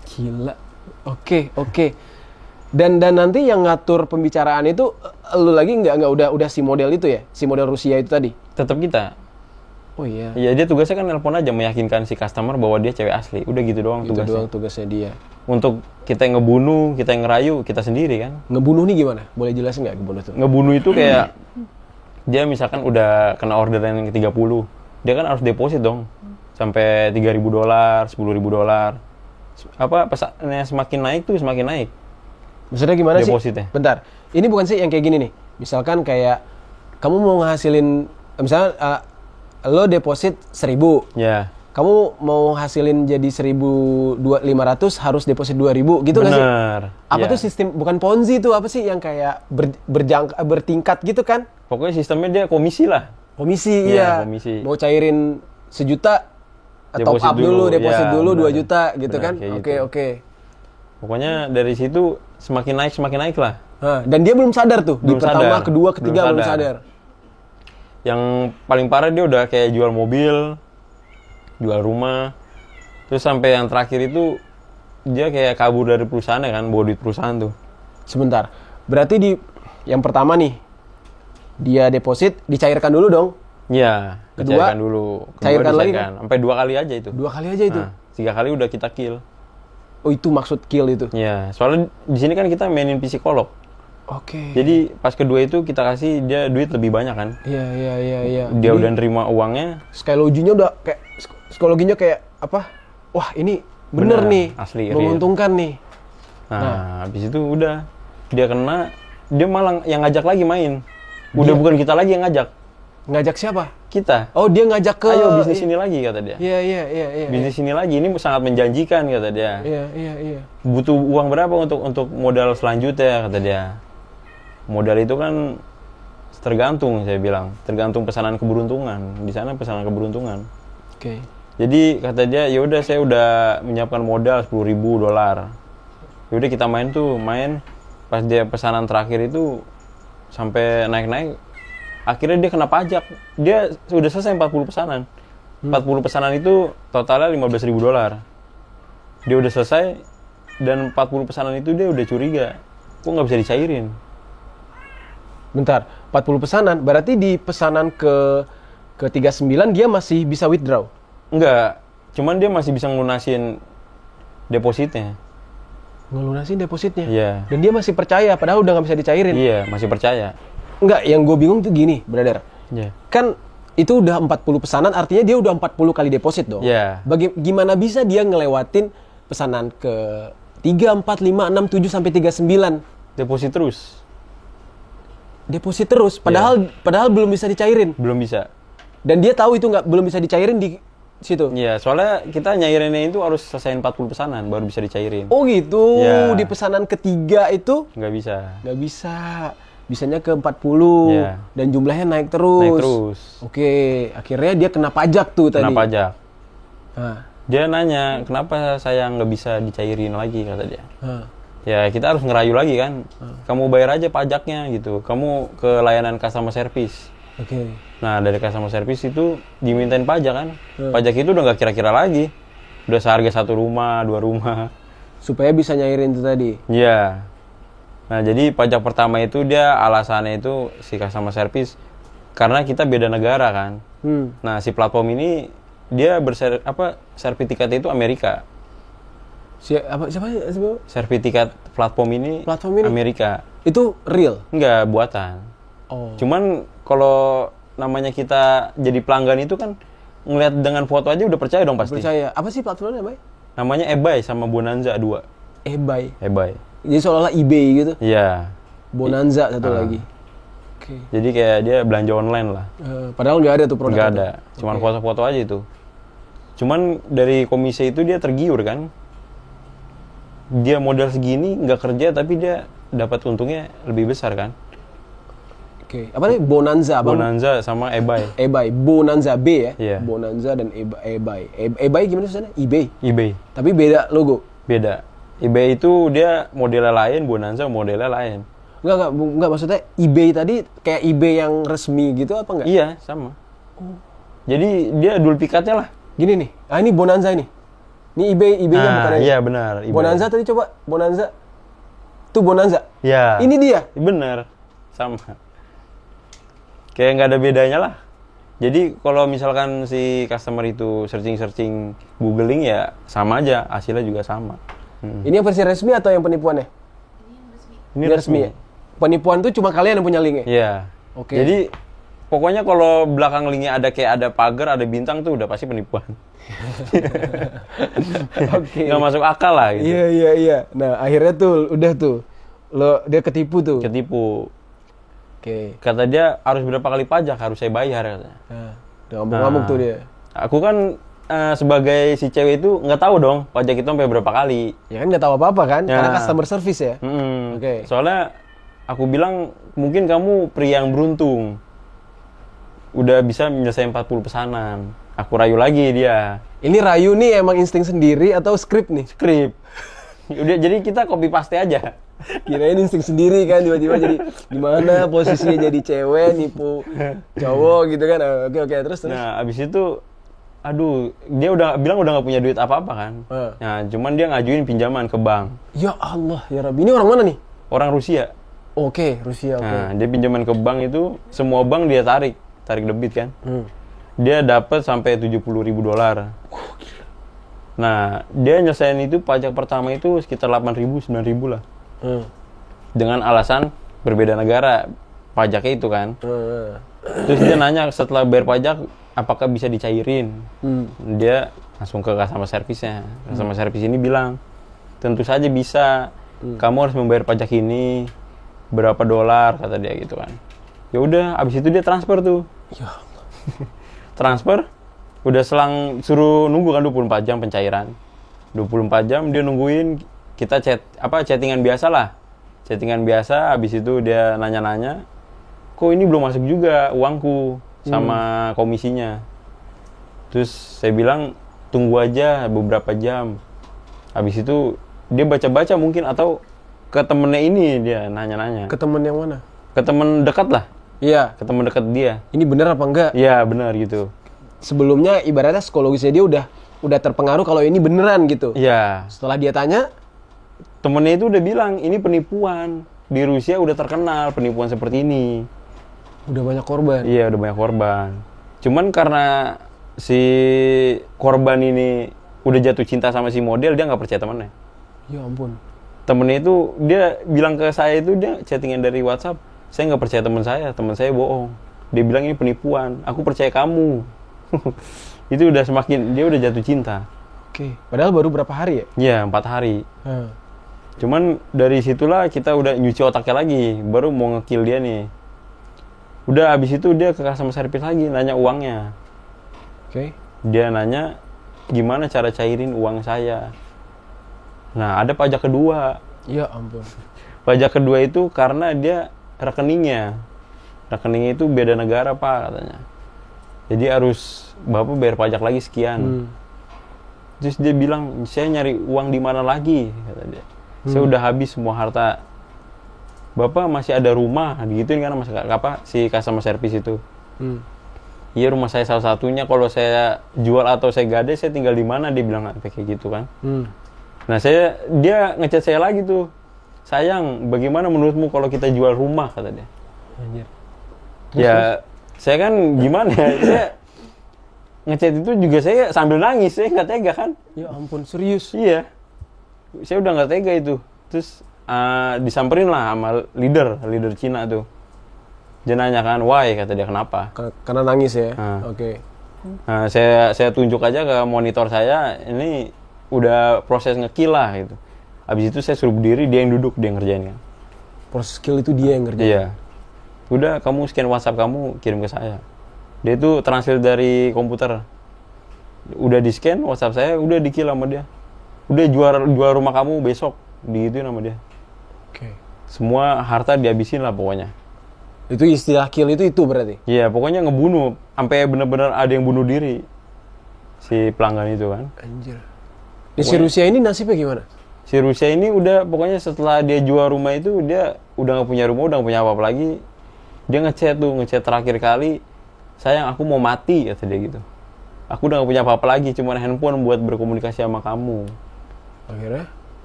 Gila. Oke. Dan nanti yang ngatur pembicaraan itu lu lagi nggak udah si model itu ya, si model Rusia itu tadi. Tetap kita. Oh iya. Ya dia tugasnya kan nelpon aja meyakinkan si customer bahwa dia cewek asli. Udah gitu doang Itu tugasnya. doang tugasnya dia. Untuk kita yang ngebunuh, kita yang ngerayu, kita sendiri kan. Ngebunuh nih gimana? Boleh jelasin nggak ngebunuh tuh? Ngebunuh itu kayak dia misalkan udah kena order yang ke-30, dia kan harus deposit dong. Sampai $3.000, $10.000. Apa pesannya semakin naik tuh semakin naik. Maksudnya gimana Depositnya. sih? Bentar. Ini bukan sih yang kayak gini nih. Misalkan kayak kamu mau ngehasilin misalnya lo deposit 1.000. Ya. Kamu mau hasilin jadi 1.500 harus deposit 2.000 gitu nggak sih? Bener. Apa Ya. tuh sistem bukan Ponzi tuh apa sih yang kayak bertingkat gitu kan? Pokoknya sistemnya dia komisi lah. Komisi Iya, iya. komisi. Mau cairin 1 juta top Deposit up dulu, dulu. deposit Ya, dulu 2 benar. juta gitu Benar, kan? kayak Oke, gitu. oke. Pokoknya dari situ semakin naik lah. Nah, dan dia belum sadar tuh di Belum pertama, sadar. kedua, ketiga Belum belum sadar. sadar. Yang paling parah dia udah kayak jual mobil, jual rumah. Terus sampai yang terakhir itu dia kayak kabur dari perusahaannya kan, bawa duit perusahaan tuh. Sebentar. Berarti di yang pertama nih dia deposit dicairkan dulu dong. Iya, Kedua, dicairkan dulu. cairkan lagi dicairkan. Sampai 2 kali aja itu. 2 kali aja itu. Nah, 3 kali udah kita kill. Oh, itu maksud kill itu. Iya, soalnya di sini kan kita mainin psikolog. Oke. Jadi pas kedua itu kita kasih dia duit lebih banyak kan. Iya. Dia Jadi, udah nerima uangnya. psikologinya udah kayak psikologinya kayak apa? Wah, ini bener Bener, nih. asli, real. Menguntungkan nih. Nah, habis itu udah dia kena, dia malah yang ngajak lagi main. Udah bukan kita lagi yang ngajak, Ngajak siapa? kita. Oh, dia ngajak ke Ayo bisnis ini lagi kata dia. Iya. Bisnis ini lagi, ini sangat menjanjikan kata dia. Iya. Butuh uang berapa untuk modal selanjutnya kata dia. Modal itu kan tergantung, saya bilang, tergantung pesanan keberuntungan. Di sana pesanan keberuntungan. Oke. Jadi kata dia, ya udah saya udah menyiapkan modal $10.000. Ya udah kita main. Pas dia pesanan terakhir itu sampai naik. Akhirnya dia kena pajak. Dia sudah selesai 40 pesanan. 40 pesanan itu totalnya $15.000. Dia udah selesai dan 40 pesanan itu dia udah curiga. Kok nggak bisa dicairin? Bentar, 40 pesanan. Berarti di pesanan ke 39 dia masih bisa withdraw. Enggak. Cuman dia masih bisa ngelunasin depositnya. Ngelunasin depositnya. Iya. Dan dia masih percaya padahal udah nggak bisa dicairin. Iya, masih percaya. Enggak, yang gue bingung tuh gini, brother. Iya. Kan itu udah 40 pesanan, artinya dia udah 40 kali deposit dong. Iya. Gimana bisa dia ngelewatin pesanan ke 3, 4, 5, 6, 7, sampai 39? Deposit terus. Deposit terus, padahal belum bisa dicairin. Belum bisa. Dan dia tahu itu belum bisa dicairin di situ. Iya, soalnya kita nyairinnya itu harus selesaiin 40 pesanan baru bisa dicairin. Oh gitu, Iya. di pesanan ketiga itu Nggak bisa. nggak bisa. Bisanya ke 40 Iya. dan jumlahnya naik terus. Naik terus. Oke, akhirnya dia kena pajak tuh tadi. Kena pajak. Nah, Dia nanya, kenapa saya nggak bisa dicairin lagi, kata dia. Hah. Ya kita harus ngerayu lagi kan. Kamu bayar aja pajaknya gitu. Kamu ke layanan customer service. Oke. Nah dari customer service itu dimintain pajak kan. Pajak itu udah nggak kira-kira lagi. Udah seharga 1 rumah, 2 rumah. Supaya bisa nyairin itu tadi. Iya. Nah jadi pajak pertama itu dia alasannya itu si customer service karena kita beda negara kan. Nah si platform ini dia sertifikat itu Amerika. Siapa? Sertifikat platform ini Amerika. Itu real? Enggak, buatan. Oh. Cuman kalau namanya kita jadi pelanggan itu kan ngeliat dengan foto aja udah percaya dong pasti. Percaya. Apa sih platformnya namanya? Namanya eBay sama Bonanza 2. eBay. Jadi seolah-olah eBay gitu. Iya. Bonanza satu lagi. Oke. Jadi kayak dia belanja online lah. Padahal nggak ada tuh produk. Nggak ada. Cuman foto-foto aja itu. Cuman dari komisi itu dia tergiur kan. Dia modal segini nggak kerja tapi dia dapat untungnya lebih besar kan. Oke. Apa nih? Bonanza. Bonanza sama eBay. eBay. Bonanza B ya. Iya. Bonanza dan eBay. eBay gimana susahnya? eBay. Tapi beda logo. Beda. eBay itu dia modelnya lain, Bonanza modelnya lain. Enggak maksudnya eBay tadi kayak eBay yang resmi gitu apa enggak? Iya, sama. Jadi dia duplikatnya lah. Gini nih. Ini Bonanza ini. Ini eBay-nya bukan ini. Iya benar. Bonanza tadi coba. Bonanza. Tuh Bonanza. Iya. Ini dia. Benar. Sama. Kayak nggak ada bedanya lah. Jadi kalau misalkan si customer itu searching googling ya sama aja, hasilnya juga sama. Ini yang versi resmi atau yang penipuannya? Ini resmi. Penipuan tuh cuma kalian yang punya linknya? Iya. Oke. Jadi pokoknya kalau belakang linknya ada kayak ada pagar, ada bintang tuh udah pasti penipuan. Oke. Nggak masuk akal lah gitu. Iya. Nah akhirnya tuh udah tuh dia ketipu tuh. Ketipu. Oke. Kata dia harus berapa kali pajak harus saya bayar katanya. Udah ngamuk-ngamuk tuh dia. Aku kan sebagai si cewek itu nggak tahu dong pajak itu sampai berapa kali. Ya kan nggak tahu apa-apa kan, Ya. karena customer service ya. Oke. Soalnya aku bilang mungkin kamu pria yang beruntung. Udah bisa menyelesaikan 40 pesanan. Aku rayu lagi dia. Ini rayu nih emang insting sendiri atau skrip nih? Skrip. Udah jadi kita copy paste aja. Kirain insting sendiri kan, tiba-tiba jadi gimana posisinya jadi cewek nipu cowok gitu kan. Oke terus. Nah abis itu aduh dia udah bilang udah nggak punya duit apa-apa kan. Nah cuman dia ngajuin pinjaman ke bank. Ya Allah ya Rabbi, ini orang mana nih? Orang Rusia. Oke, Rusia. Nah dia pinjaman ke bank itu semua bank dia tarik debit kan. Dia dapat sampai $70.000. Nah dia nyelesain itu pajak pertama itu sekitar 8.000 9.000 lah. Dengan alasan berbeda negara pajaknya itu kan. Terus dia nanya setelah bayar pajak apakah bisa dicairin. Dia langsung ke customer service-nya. Customer service ini bilang tentu saja bisa. Kamu harus membayar pajak ini berapa dolar kata dia gitu kan. Ya udah abis itu dia transfer tuh. Ya. Transfer udah selang suruh nunggu kan 24 jam pencairan. 24 jam dia nungguin, kita chattingan biasa lah. Chattingan biasa, habis itu dia nanya-nanya, kok ini belum masuk juga uangku sama komisinya. Terus saya bilang, tunggu aja beberapa jam. Habis itu dia baca-baca mungkin atau ke temennya ini dia nanya-nanya. Ke temen yang mana? Ke temen dekat lah. Iya. Ke temen dekat dia. Ini benar apa enggak? Iya benar gitu. Sebelumnya ibaratnya psikologisnya dia udah terpengaruh kalau ini beneran gitu. Iya. Setelah dia tanya, temennya itu udah bilang ini penipuan. Di Rusia udah terkenal penipuan seperti ini. udah banyak korban. Iya udah banyak korban. Cuman karena si korban ini udah jatuh cinta sama si model, dia nggak percaya temennya. Ya ampun. Temennya itu dia bilang ke saya itu dia chattingan dari WhatsApp. Saya nggak percaya teman saya bohong. Dia bilang ini penipuan. Aku percaya kamu. Itu udah semakin dia udah jatuh cinta. Oke. Padahal baru berapa hari ya? Iya 4 hari. Cuman dari situlah kita udah nyuci otaknya lagi. Baru mau nge-kill dia nih. Udah abis itu dia ke customer service lagi nanya uangnya. Oke. Dia nanya gimana cara cairin uang saya. Nah ada pajak kedua. Ya ampun. Pajak kedua itu karena dia rekeningnya itu beda negara pak katanya. Jadi harus bapak bayar pajak lagi sekian. Terus dia bilang, saya nyari uang di mana lagi, kata dia. Saya udah habis semua harta. Bapak masih ada rumah, digituin kan mas si customer service itu. Iya, rumah saya salah satunya. Kalau saya jual atau saya gade, saya tinggal di mana? Dia bilang kayak gitu kan. Nah dia ngechat saya lagi tuh. Sayang, bagaimana menurutmu kalau kita jual rumah, kata dia. Anjir. Ya, saya kan gimana ya? Saya ngechat itu juga saya sambil nangis, saya nggak tega kan. Ya ampun, serius? Iya, saya udah nggak tega itu. Terus disamperin lah sama leader Cina tuh. Dia nanya kan, why, kata dia, kenapa? Karena nangis ya? Oke. Nah, saya tunjuk aja ke monitor saya, ini udah proses nge-kill lah gitu. Habis itu saya suruh berdiri, dia yang duduk, dia yang ngerjain kan. Proses kill itu dia yang ngerjain? Iya. Udah, kamu scan WhatsApp kamu, kirim ke saya. Dia itu translate dari komputer. Udah di scan WhatsApp saya, udah di kill sama dia. Udah jual rumah kamu besok, digituin sama dia. Oke. Semua harta dihabisin lah pokoknya. Itu istilah kill itu berarti? Iya, pokoknya ngebunuh. Sampai bener-bener ada yang bunuh diri. Si pelanggan itu kan. Anjir. Si Rusia ini nasibnya gimana? Si Rusia ini udah, pokoknya setelah dia jual rumah itu, dia udah gak punya rumah, udah gak punya apa-apa lagi. Dia ngechat terakhir kali, sayang aku mau mati, kata dia gitu. Aku udah gak punya apa-apa lagi, cuma handphone buat berkomunikasi sama kamu.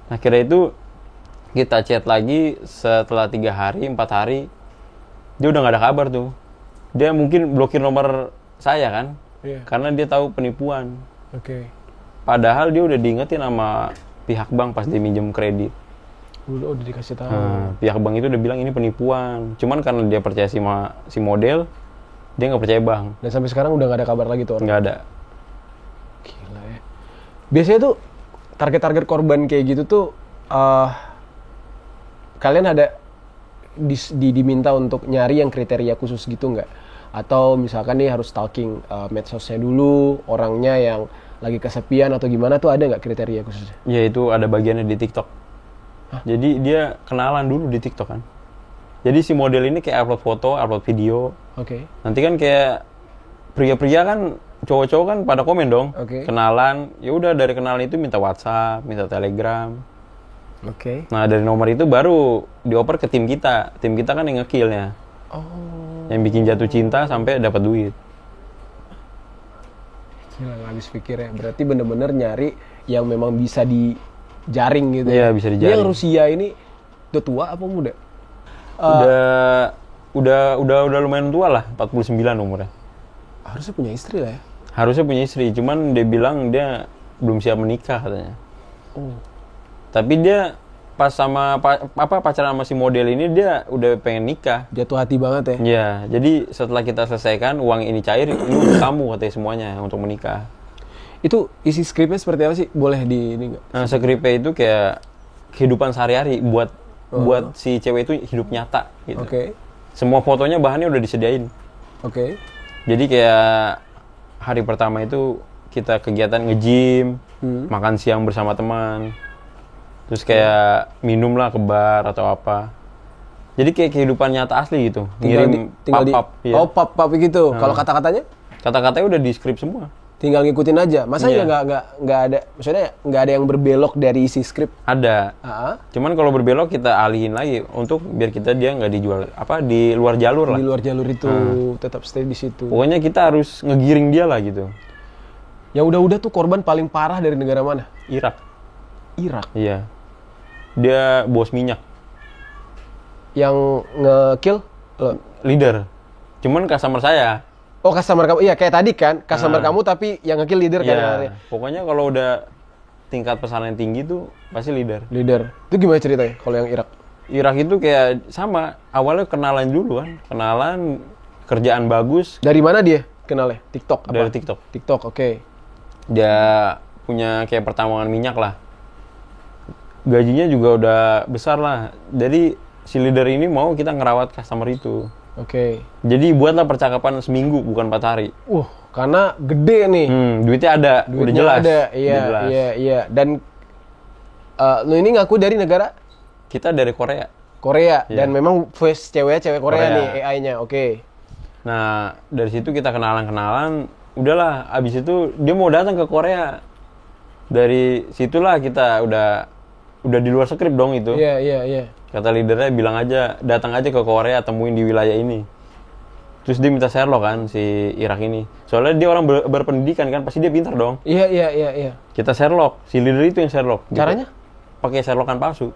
Akhirnya itu kita chat lagi setelah 3 hari, 4 hari, dia udah gak ada kabar tuh. Dia mungkin blokir nomor saya kan, karena dia tahu penipuan. Padahal dia udah diingetin sama pihak bank pas dia minjem kredit. Udah dikasih tahu. Pihak bank itu udah bilang ini penipuan. Cuman karena dia percaya si model, dia nggak percaya bank. Dan sampai sekarang udah nggak ada kabar lagi tuh orang? Nggak ada. Gila ya. Biasanya tuh target-target korban kayak gitu tuh, kalian ada diminta untuk nyari yang kriteria khusus gitu nggak? Atau misalkan nih harus stalking medsosnya dulu, orangnya yang lagi kesepian atau gimana tuh, ada nggak kriteria khususnya? Ya itu ada bagiannya di TikTok. Jadi dia kenalan dulu di TikTok kan. Jadi si model ini kayak upload foto, upload video. Nanti kan kayak pria-pria kan, cowok-cowok kan pada komen dong. Kenalan, ya udah dari kenalan itu minta WhatsApp, minta Telegram. Nah dari nomor itu baru dioper ke tim kita. Tim kita kan yang nge-killnya. Yang bikin jatuh cinta sampai dapat duit. Gila, nggak habis pikir ya. Berarti bener-bener nyari yang memang bisa dijaring gitu. Iya, bisa dijaring. Yang Rusia ini udah tua apa muda? Udah lumayan tua lah, 49 umurnya. Harusnya punya istri lah ya. Harusnya punya istri, cuman dia bilang dia belum siap menikah katanya. Tapi dia pas pacaran sama si model ini, dia udah pengen nikah. Jatuh hati banget ya. Iya, jadi setelah kita selesaikan uang ini cair, ini untuk kamu katanya semuanya untuk menikah. Itu isi skripnya seperti apa sih? Boleh ini nggak? Nah, skripnya itu kayak kehidupan sehari-hari buat si cewek itu hidup nyata gitu. Semua fotonya bahannya udah disediain. Jadi kayak hari pertama itu kita kegiatan nge-gym, makan siang bersama teman. Terus kayak minum lah ke bar atau apa. Jadi kayak kehidupan nyata asli gitu. Ngirim pap-pap. Oh, pap-pap gitu. Kalau kata-katanya? Kata-katanya udah di skrip semua. Tinggal ngikutin aja. Masa ya nggak ada, maksudnya nggak ada yang berbelok dari isi skrip? Ada. Cuman kalau berbelok kita alihin lagi untuk biar dia nggak dijual di luar jalur lah. Di luar jalur itu tetap stay di situ. Pokoknya kita harus ngegiring dia lah gitu. Yang udah tuh korban paling parah dari negara mana? Irak. Iya. Dia bos minyak. Yang nge-kill? Leader. Cuman customer saya. Oh, customer kamu. Iya, kayak tadi kan. Customer kamu tapi yang nge-kill leader kan? Iya. Pokoknya kalau udah tingkat pesanan yang tinggi tuh pasti leader. Itu gimana ceritanya kalau yang Irak? Irak itu kayak sama. Awalnya kenalan dulu kan. Kenalan, kerjaan bagus. Dari mana dia kenalnya? TikTok? Dari TikTok. TikTok, Dia punya kayak pertambangan minyak lah. Gajinya juga udah besar lah. Jadi si leader ini mau kita ngerawat customer itu. Jadi buatlah percakapan seminggu bukan 4 hari. Karena gede nih. Duitnya ada, udah jelas. Ada, iya. Dan lu ini ngaku dari negara? Kita dari Korea. Dan memang voice cewek Korea nih AI-nya. Nah dari situ kita kenalan. Udahlah, abis itu dia mau datang ke Korea. Dari situlah kita udah di luar skrip dong itu. Iya. Kata leadernya bilang aja, datang aja ke Korea, temuin di wilayah ini. Terus dia minta Sherlock kan, si Irak ini. Soalnya dia orang berpendidikan kan, pasti dia pintar dong. Iya. Kita Sherlock, si leader itu yang Sherlock. Caranya? Gitu. Pakai Sherlockan palsu.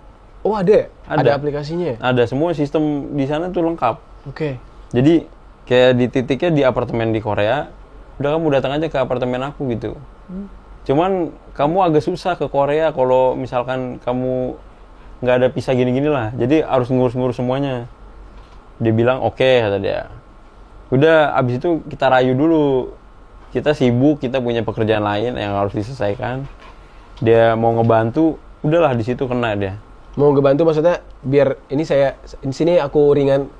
Oh ada? Ada aplikasinya? Ada, semua sistem di sana tuh lengkap. Oke. Jadi kayak di titiknya di apartemen di Korea, udah kamu datang aja ke apartemen aku gitu. Cuman kamu agak susah ke Korea kalau misalkan kamu nggak ada visa gini-gini lah. Jadi harus ngurus-ngurus semuanya. Dia bilang oke, kata dia. Udah, abis itu kita rayu dulu. Kita sibuk, kita punya pekerjaan lain yang harus diselesaikan. Dia mau ngebantu, udahlah di situ kena dia. Mau ngebantu maksudnya biar ini di sini aku ringan,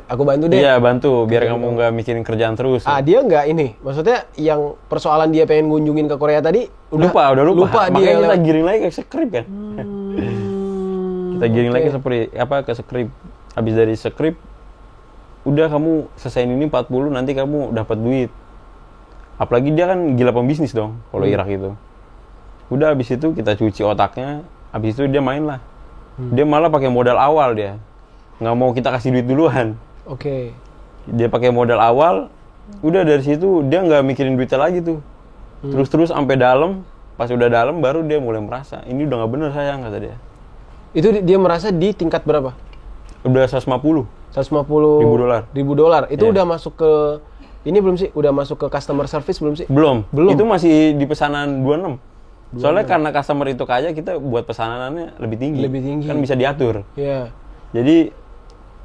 aku bantu deh. Iya, bantu biar kamu nggak mikirin kerjaan terus. Dia nggak ini, maksudnya yang persoalan dia pengen ngunjungin ke Korea tadi udah lupa dia. Makanya kita giring lagi ke skrip kan. Kita giring lagi ke skrip. Habis dari skrip, udah kamu selesaiin ini 40, nanti kamu dapat duit. Apalagi dia kan gila pembisnis dong kalau Irak itu. Udah habis itu kita cuci otaknya, habis itu dia main lah. Dia malah pakai modal awal dia. Nggak mau kita kasih duit duluan. Oke. Dia pakai modal awal, udah dari situ dia nggak mikirin duitnya lagi tuh. Terus sampai dalam, pas udah dalam baru dia mulai merasa, ini udah nggak bener sayang, kata dia. Itu dia merasa di tingkat berapa? Udah 150 ribu dolar. Itu Iya. udah masuk ke ini belum sih? Udah masuk ke customer service belum sih? Belum. Belum. Itu masih di pesanan 26. Soalnya karena customer itu kaya, kita buat pesanannya lebih tinggi. Kan bisa diatur. Iya. Jadi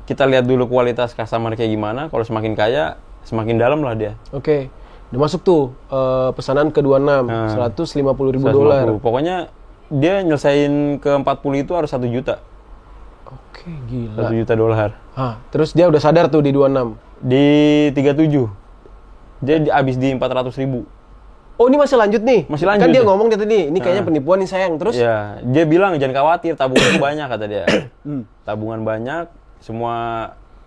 kita lihat dulu kualitas customer kayak gimana. Kalau semakin kaya, semakin dalam lah dia. Oke. Udah masuk tuh pesanan ke 26, 150 ribu 150. dolar. Pokoknya dia nyelesain ke 40 itu harus 1 juta. Oke, gila. 1 juta dolar. Terus dia udah sadar tuh di 26. Di 37. Dia habis di 400 ribu. Oh, ini masih lanjut nih? Masih lanjut. Kan dia ngomong dia tadi, ini kayaknya penipuan nih sayang. Terus? Ya, dia bilang jangan khawatir, tabungan banyak, kata dia. Tabungan banyak, semua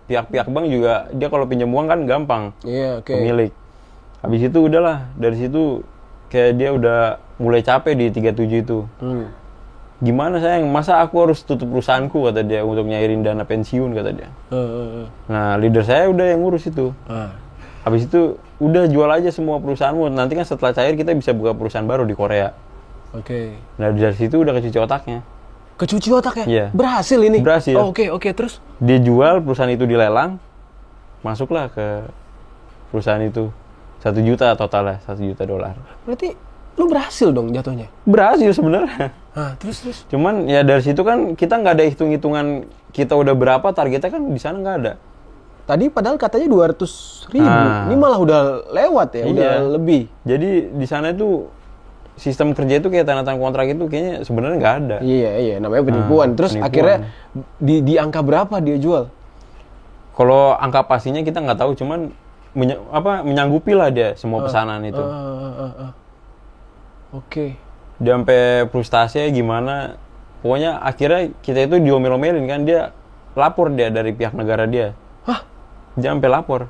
pihak-pihak bank juga, dia kalau pinjam uang kan gampang. Iya, oke. Pemilik. Habis itu udahlah, dari situ kayak dia udah mulai capek di 37 itu. Gimana sayang, masa aku harus tutup perusahaanku, kata dia, untuk nyairin dana pensiun, kata dia. Nah, leader saya udah yang ngurus itu. Habis itu udah jual aja semua perusahaanmu, nanti kan setelah cair kita bisa buka perusahaan baru di Korea. Oke. Nah, dari situ udah kecuci otaknya. Kecuci otaknya? Iya. Berhasil ini? Berhasil. Oh, oke, terus? Dia jual perusahaan itu, dilelang, masuklah ke perusahaan itu. 1 juta totalnya, 1 juta dolar. Berarti lu berhasil dong jatuhnya? Berhasil sebenarnya. Terus? Cuman ya dari situ kan kita nggak ada hitung-hitungan kita udah berapa, targetnya kan di sana nggak ada. Tadi padahal katanya 200 ribu, ini malah udah lewat ya, udah lebih. Jadi di sana itu sistem kerja itu kayak tanda tangan kontrak itu kayaknya sebenarnya nggak ada. Iya, namanya penipuan. Terus penipuan. akhirnya di angka berapa dia jual? Kalau angka pastinya kita nggak tahu, cuman menyanggupi lah dia semua pesanan itu. Oke. Dia sampai frustasi gimana. Pokoknya akhirnya kita itu diomel-omelin kan, dia lapor dia dari pihak negara dia. Dia sampai lapor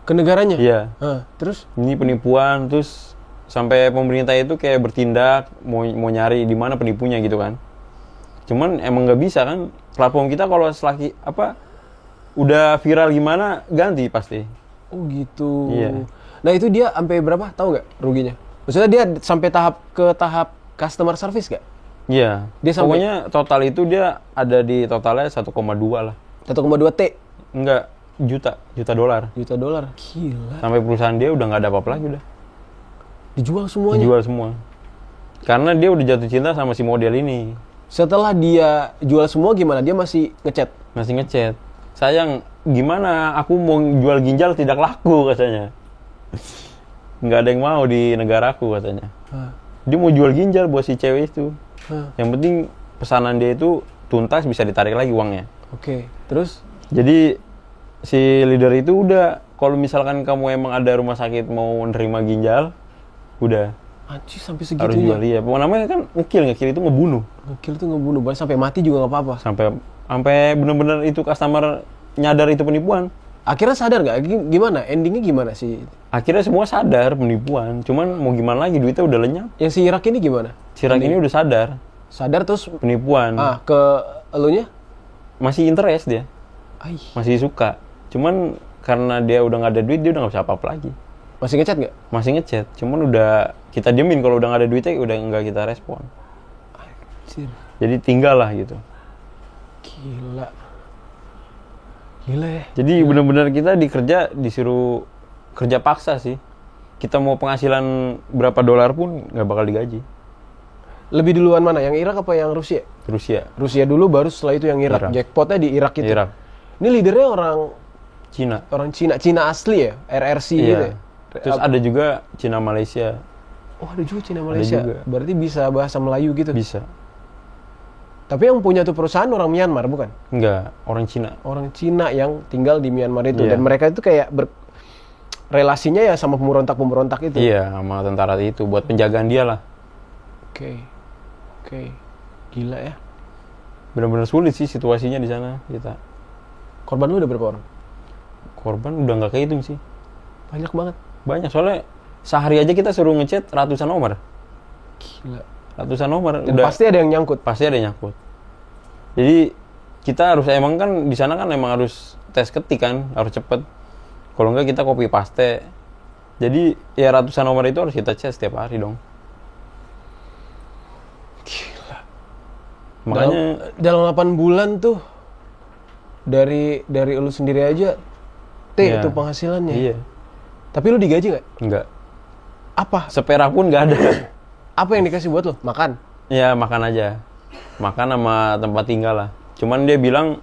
ke negaranya? Iya. Terus? Ini penipuan, terus sampai pemerintah itu kayak bertindak mau nyari di mana penipunya gitu kan. Cuman emang nggak bisa kan, platform kita kalau udah viral gimana ganti pasti. Oh gitu. Iya. Nah itu dia sampai berapa? Tahu nggak ruginya? Maksudnya dia sampai tahap customer service nggak? Iya. Dia pokoknya total itu dia ada di totalnya 1,2 lah. 1,2 T? Enggak, juta dolar. Juta dolar. Gila. Sampai perusahaan dia udah nggak ada apa-apa lagi udah. Dijual semuanya? Dijual semua. Karena dia udah jatuh cinta sama si model ini. Setelah dia jual semua gimana? Dia masih ngechat? Masih ngechat. Sayang, gimana aku mau jual ginjal tidak laku, katanya. Nggak ada yang mau di negaraku, katanya. Dia mau jual ginjal buat si cewek itu. Yang penting pesanan dia itu tuntas, bisa ditarik lagi uangnya. Oke, terus? Jadi si leader itu udah, kalau misalkan kamu emang ada rumah sakit mau nerima ginjal, udah. Anjir, sampai Harus segitunya? jual, iya. Pokoknya namanya kan ngekil itu ngebunuh. Ngekil itu ngebunuh, bahkan sampai mati juga nggak apa-apa? Sampai bener-bener itu customer nyadar itu penipuan. Akhirnya sadar nggak? Gimana? Endingnya gimana sih? Akhirnya semua sadar penipuan. Cuman mau gimana lagi, duitnya udah lenyap. Yang si Irak ini gimana? Si Irak ini udah sadar Sadar terus penipuan. ke elunya? Masih interest dia. Ai. Masih suka. Cuman karena dia udah nggak ada duit, dia udah nggak bisa apa-apa lagi. Masih ngechat nggak? Masih ngechat. Cuman udah kita diemin kalau udah nggak ada duitnya, udah nggak kita respon. Anjir. Jadi tinggal lah gitu. Gila. Gila ya. Jadi benar-benar kita disuruh kerja paksa sih. Kita mau penghasilan berapa dolar pun nggak bakal digaji. Lebih duluan mana? Yang Irak apa yang Rusia? Rusia. Rusia dulu, baru setelah itu yang Irak. Irak. Jackpotnya di Irak itu. Irak. Ini leadernya orang Cina. Cina asli ya? RRC gitu ya? Terus ada juga Cina Malaysia. Oh, ada juga Cina Malaysia. juga. Berarti bisa bahasa Melayu gitu. Bisa. Tapi yang punya tuh perusahaan orang Myanmar bukan? Enggak, orang Cina. Orang Cina yang tinggal di Myanmar itu. Iya. Dan mereka itu kayak relasinya ya sama pemberontak-pemberontak itu. Iya, sama tentara itu buat penjagaan dia lah. Oke. Gila ya. Benar-benar sulit sih situasinya di sana kita. Korban lu udah berapa orang? Korban udah nggak kehitung sih. Banyak banget. Banyak, soalnya sehari aja kita suruh ngechat ratusan nomor. Gila. Ratusan nomor. Dan pasti ada yang nyangkut. Pasti ada yang nyangkut. Jadi kita harus, emang kan di sana kan emang harus tes ketik kan, harus cepet. Kalau enggak kita copy paste. Jadi ya ratusan nomor itu harus kita chat setiap hari dong. Gila. Makanya dalam 8 bulan tuh dari lu sendiri aja Iya. itu penghasilannya. Iya. Tapi lu digaji nggak? Enggak. Apa? Seperak pun nggak ada. Apa yang dikasih buat lo? Makan? Ya makan aja. Makan sama tempat tinggal lah. Cuman dia bilang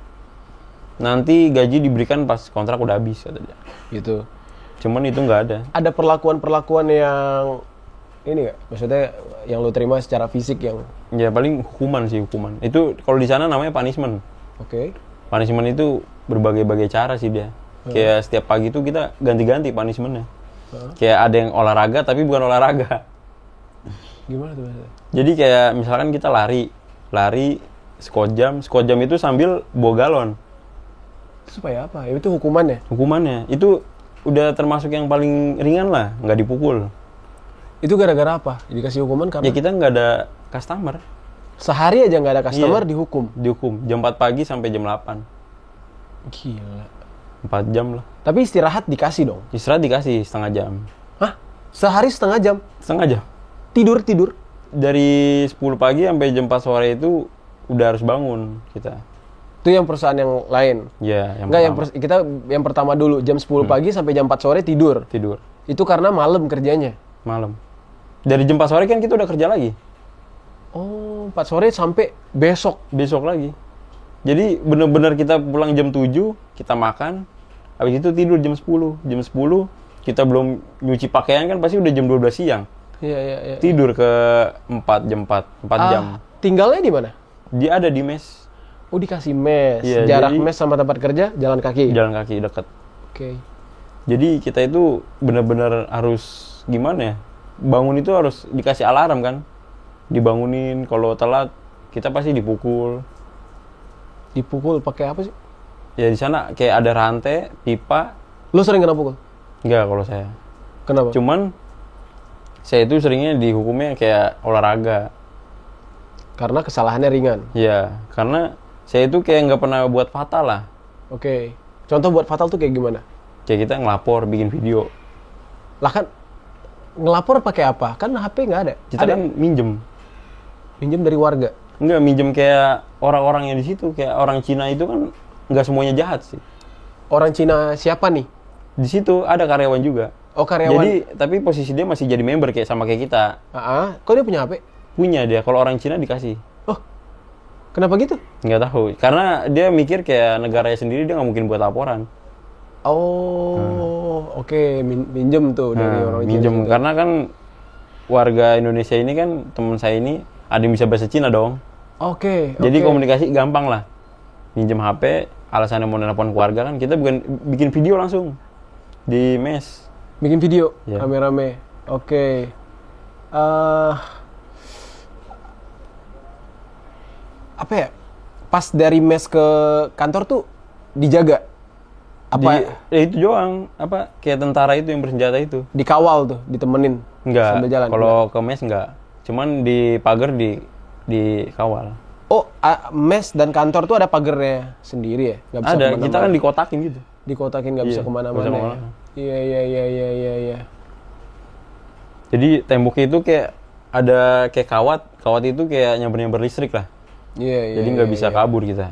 nanti gaji diberikan pas kontrak udah habis kata dia. Gitu. Cuman itu nggak ada. Ada perlakuan-perlakuan yang ini nggak? Maksudnya yang lu terima secara fisik yang Ya paling hukuman sih, hukuman. Itu kalau di sana namanya punishment. oke. Punishment itu berbagai-bagai cara sih dia. Kayak setiap pagi tuh kita ganti-ganti punishmentnya. Kayak ada yang olahraga tapi bukan olahraga. Gimana tuh maksudnya? Jadi kayak misalkan kita lari sekojam itu sambil bawa galon. Supaya apa? Ya, itu hukumannya. Hukumannya itu udah termasuk yang paling ringan lah, nggak dipukul. Itu gara-gara apa? Dikasih hukuman karena Ya kita nggak ada customer. sehari aja nggak ada customer Iya. dihukum. Dihukum jam 4 pagi sampai jam 8. Gila. 4 jam lah. Tapi istirahat dikasih dong. Istirahat dikasih setengah jam. Hah? Sehari setengah jam? Setengah jam. Tidur? Dari 10 pagi sampai jam 4 sore itu udah harus bangun kita. Itu yang perusahaan yang lain? Ya, yang Enggak, pertama. kita yang pertama dulu. Jam 10 pagi sampai jam 4 sore tidur. Tidur. Itu karena malam kerjanya? Malam. Dari jam 4 sore kan kita udah kerja lagi. Oh, 4 sore sampai besok? Besok lagi. Jadi bener-bener kita pulang jam 7, kita makan. Habis itu tidur jam 10. Jam 10 kita belum nyuci pakaian kan pasti udah jam 12 siang. Iya. Tidur ke 4 jam. Tinggalnya di mana? Dia ada di mes. Oh, dikasih mes. Iya, Jarak jadi- mes sama tempat kerja jalan kaki. Jalan kaki deket. Oke. Jadi kita itu benar-benar harus gimana ya? Bangun itu harus dikasih alarm kan? Dibangunin, kalau telat kita pasti dipukul. Dipukul pakai apa sih? Ya di sana kayak ada rantai, pipa. Lu sering kena pukul? Enggak kalau saya. Kenapa? Cuman saya itu seringnya dihukumnya kayak olahraga. Karena kesalahannya ringan. Ya, karena saya itu kayak nggak pernah buat fatal lah. Oke. Contoh buat fatal tuh kayak gimana? Kayak kita ngelapor, bikin video. Lah kan ngelapor pakai apa? Kan HP nggak ada. Kita Ada. kan minjem. Pinjam dari warga. Enggak, minjem kayak orang-orang yang di situ. Kayak orang Cina itu kan nggak semuanya jahat sih. Orang Cina siapa nih? Di situ ada karyawan juga. Oh, karyawan. Jadi, tapi posisi dia masih jadi member kayak sama kayak kita. Kok dia punya HP? Punya dia, kalau orang Cina dikasih. Oh, kenapa gitu? Nggak tahu. Karena dia mikir kayak negaranya sendiri dia nggak mungkin buat laporan. Oh, oke. Minjem tuh dari Nah, orang Cina. minjem. juga. Karena kan warga Indonesia ini kan teman saya ini ada yang bisa bahasa Cina dong. Oke. Jadi oke. komunikasi gampang lah. Minjem HP, alasannya mau nelpon keluarga kan, kita bikin video langsung di mes. Bikin video Iya. rame-rame. Oke. Apa ya? Pas dari mes ke kantor tuh dijaga Apa? Itu doang, kayak tentara itu yang bersenjata itu. Dikawal tuh, ditemenin Enggak. sambil jalan. Kalau ke mes enggak. Cuman di pagar dikawal. Oh, mes dan kantor tuh ada pagernya sendiri ya? Nggak bisa Ada, kemana-mana. kita kan dikotakin gitu. Dikotakin nggak bisa Iya, kemana-mana. nggak bisa Ya? kemana-mana. Iya. Jadi temboknya itu kayak ada kayak kawat itu kayak nyamber listrik lah. Iya. Jadi nggak bisa kabur kita.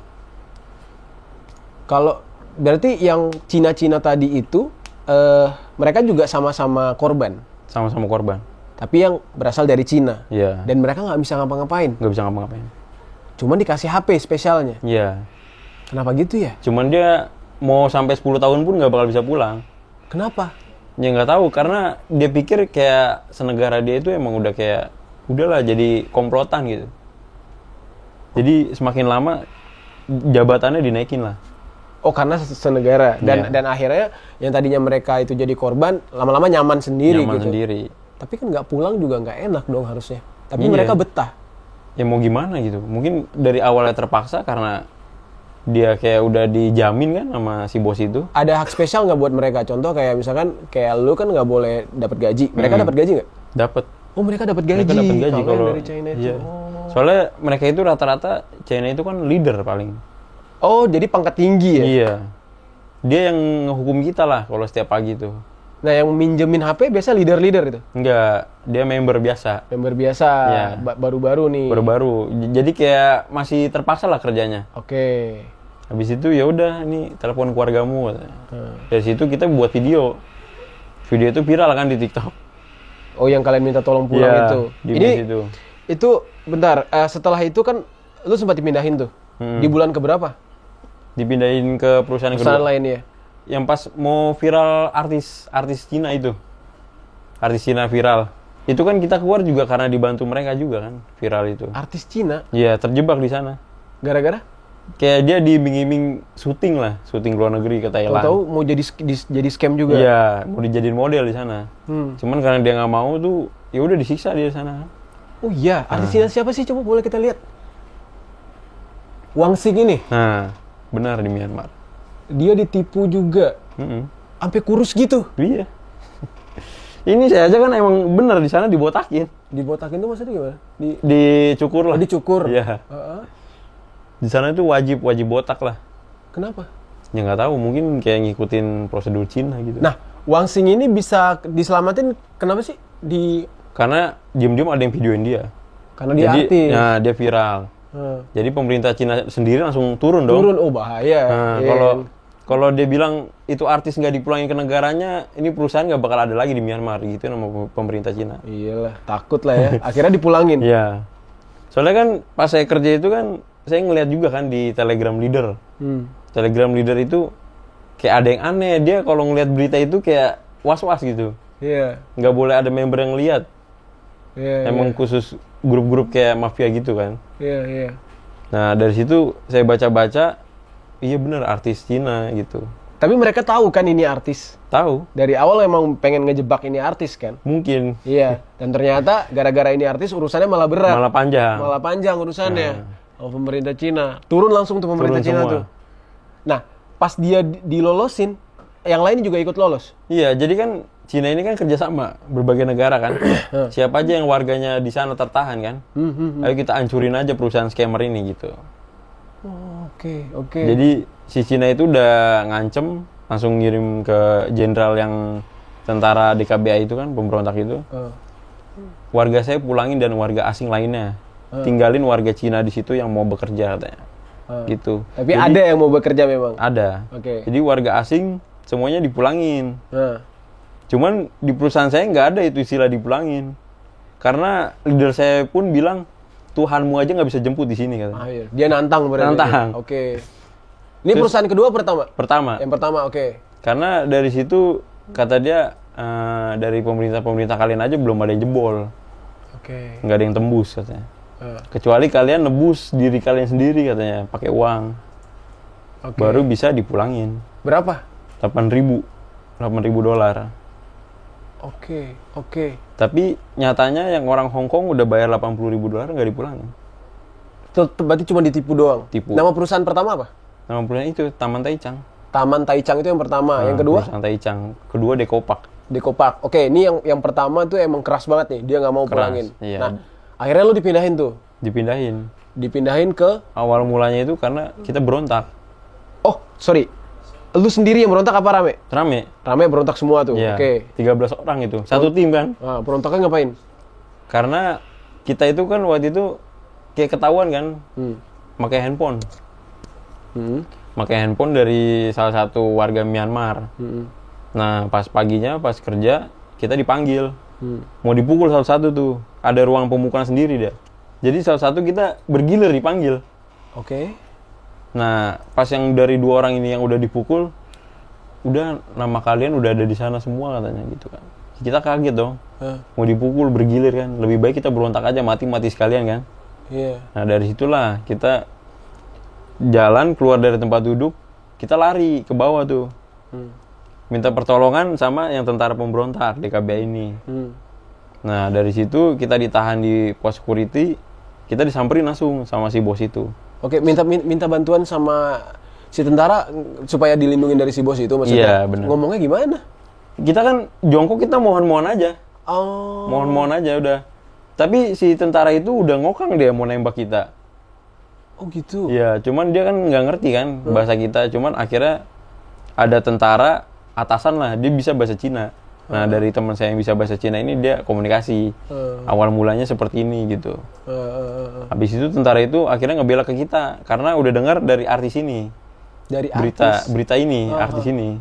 Kalau berarti yang Cina-Cina tadi itu mereka juga sama-sama korban, Sama-sama korban. tapi yang berasal dari Cina. Iya. Dan mereka nggak bisa ngapa-ngapain. Nggak bisa ngapa-ngapain. Cuman dikasih HP spesialnya. Iya. Kenapa gitu ya? Cuman dia mau sampai 10 tahun pun nggak bakal bisa pulang. Kenapa? Ya nggak tahu, karena dia pikir kayak senegara dia itu emang udah kayak udahlah jadi komplotan gitu. Jadi semakin lama jabatannya dinaikin lah. Oh, karena senegara dan Iya. akhirnya yang tadinya mereka itu jadi korban lama-lama nyaman sendiri Nyaman gitu. sendiri. Tapi kan nggak pulang juga nggak enak dong harusnya. Tapi Iya. mereka betah. Ya mau gimana gitu. Mungkin dari awalnya terpaksa karena dia kayak udah dijamin kan sama si bos itu. Ada hak spesial nggak buat mereka? Contoh kayak misalkan kayak lu kan nggak boleh dapat gaji. Mereka dapat gaji nggak? Dapat. Oh, mereka dapat gaji. Mereka dapat gaji yang kalau dari China itu. iya. Soalnya mereka itu rata-rata China itu kan leader paling. Oh, jadi pangkat tinggi ya? Iya. Dia yang ngehukum kita lah kalau setiap pagi tuh. Nah, yang minjemin HP biasa leader-leader itu? Enggak, dia member biasa. Member biasa, Iya. baru-baru nih. Baru-baru. Jadi kayak masih terpaksa lah kerjanya. Oke. Habis itu ya udah nih telepon keluargamu katanya. Dari situ kita buat video. Video itu viral kan di TikTok. Oh, yang kalian minta tolong pulang Iya, itu. di Ini mes itu. itu bentar, setelah itu kan lu sempat dipindahin tuh. Di bulan keberapa? Dipindahin ke perusahaan Perusahaan kedua. lain ya. Yang pas mau viral artis Cina itu. Artis Cina viral. Itu kan kita keluar juga karena dibantu mereka juga kan, viral itu. Artis Cina Iya, terjebak di sana. gara-gara Kayak dia diiming-iming syuting lah, syuting luar negeri ke Thailand. tahu mau jadi scam juga. Iya, mau dijadiin model di sana. Hmm. Cuman karena dia nggak mau tuh, ya udah disiksa dia di sana. Oh iya, artis Cina siapa sih? Coba boleh kita lihat. Wang Xing ini, Nah, benar di Myanmar. dia ditipu juga. Mm-mm. Sampai kurus gitu. Iya. Ini saya aja kan emang bener di sana dibotakin, Dibotakin tuh maksudnya gimana? dicukur lah. Dicukur. Iya. Heeh. Di sana itu wajib botak lah. Kenapa? Ya nggak tahu, mungkin kayak ngikutin prosedur Cina gitu. Nah, Wang Xing ini bisa diselamatin kenapa sih? Karena diem-diem ada yang videoin dia. Karena dia Jadi, artis. nah dia viral. Heeh. Jadi pemerintah Cina sendiri langsung turun dong. Turun, oh bahaya. Nah, Iya. kalau dia bilang itu artis nggak dipulangin ke negaranya, ini perusahaan nggak bakal ada lagi di Myanmar gitu nama pemerintah Cina. Iyalah, takut lah ya. Akhirnya dipulangin. Iya. Soalnya kan pas saya kerja itu kan saya ngeliat juga kan di Telegram Leader. Hmm. Telegram Leader itu kayak ada yang aneh, dia kalau ngeliat berita itu kayak was-was gitu. Iya. Nggak boleh ada member yang lihat. Iya. Emang khusus grup-grup kayak mafia gitu kan. Iya. Nah dari situ saya baca-baca, iya bener artis Cina gitu. Tapi mereka tahu kan ini artis. Tahu? Dari awal emang pengen ngejebak ini artis kan. Mungkin. Iya. Dan ternyata gara-gara ini artis urusannya malah berat. Malah panjang. Malah panjang urusannya. Oh, pemerintah Cina. Turun langsung tuh pemerintah Turun Cina semua. tuh. Nah, pas dia dilolosin, yang lain juga ikut lolos. Iya, jadi kan Cina ini kan kerjasama berbagai negara kan. Siapa aja yang warganya di sana tertahan kan. Ayo kita hancurin aja perusahaan scammer ini gitu. Oh, oke. Jadi si Cina itu udah ngancem, langsung ngirim ke jenderal yang tentara DKBA itu kan, pemberontak itu. Warga saya pulangin dan warga asing lainnya. Tinggalin warga Cina di situ yang mau bekerja katanya. Gitu. Tapi Jadi, ada yang mau bekerja memang. ada. Oke. Jadi warga asing semuanya dipulangin. Nah, Cuman di perusahaan saya nggak ada itu istilah dipulangin. Karena leader saya pun bilang, Tuhanmu aja nggak bisa jemput di sini katanya. akhir. Dia nantang berarti. Nantang. Oke. Ini perusahaan kedua pertama? Pertama, Yang pertama, oke. karena dari situ kata dia dari pemerintah kalian aja belum ada yang jebol, Oke. nggak ada yang tembus katanya. Kecuali kalian nebus diri kalian sendiri katanya, pakai uang, Oke. baru bisa dipulangin. Berapa? 8.000 dolar. Oke. Tapi nyatanya yang orang Hong Kong udah bayar 80.000 dolar nggak dipulangin. Berarti cuma ditipu doang. Tipu. Nama perusahaan pertama apa? Nama perusahaan itu Taman Taicang. Taman Taicang itu yang pertama. Yang kedua? Perusahaan Taicang. Kedua Dekopak. Dekopak. Oke, ini yang pertama tuh emang keras banget nih. Dia nggak mau Keras, pulangin. iya. Nah, akhirnya lu dipindahin tuh. Dipindahin ke... Awal mulanya itu karena kita berontak. Oh, sorry. Lu sendiri yang berontak apa rame? Rame. Rame berontak semua tuh. Iya. Oke. 13 orang itu. Satu tim kan. Nah, berontaknya ngapain? Karena kita itu kan waktu itu kayak ketahuan kan. Pakai handphone. Pakai handphone dari salah satu warga Myanmar. Nah, pas paginya, pas kerja, kita dipanggil. Mau dipukul satu-satu tuh. Ada ruang pemukulan sendiri dia. Jadi salah satu kita bergilir dipanggil. Oke. Nah, pas yang dari 2 orang ini yang udah dipukul, udah nama kalian udah ada di sana semua katanya gitu kan. Kita kaget dong. Mau dipukul bergilir kan. Lebih baik kita berontak aja, mati-mati sekalian kan. Iya. Nah, dari situlah kita jalan keluar dari tempat duduk, kita lari ke bawah tuh. Minta pertolongan sama yang tentara pemberontak DKBA ini. Nah, dari situ kita ditahan di pos security, kita disamperin langsung sama si bos itu. Oke, minta bantuan sama si tentara supaya dilindungi dari si bos itu maksudnya. Iya, benar. Ngomongnya gimana? Kita kan jongkok, kita mohon-mohon aja. Oh. Mohon-mohon aja udah. Tapi si tentara itu udah ngokang dia mau nembak kita. Oh gitu. Iya, cuman dia kan nggak ngerti kan bahasa kita. Cuman akhirnya ada tentara atasan lah, dia bisa bahasa Cina. Nah, dari teman saya yang bisa bahasa Cina ini dia komunikasi. Awal mulanya seperti ini gitu. Habis itu tentara itu akhirnya ngebela ke kita karena udah dengar dari artis ini. Dari Berita ini, artis ini.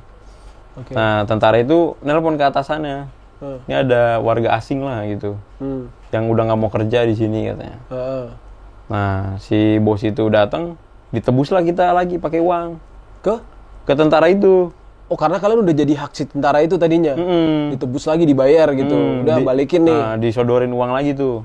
Oke. Nah, tentara itu nelpon ke atasannya. Ini ada warga asing lah gitu. Yang udah nggak mau kerja di sini katanya. Nah, si bos itu datang, ditebuslah kita lagi pakai uang ke tentara itu. Oh, karena kalian udah jadi hak si tentara itu tadinya. Ditebus lagi, dibayar gitu. Udah balikin nih. Nah, disodorin uang lagi tuh.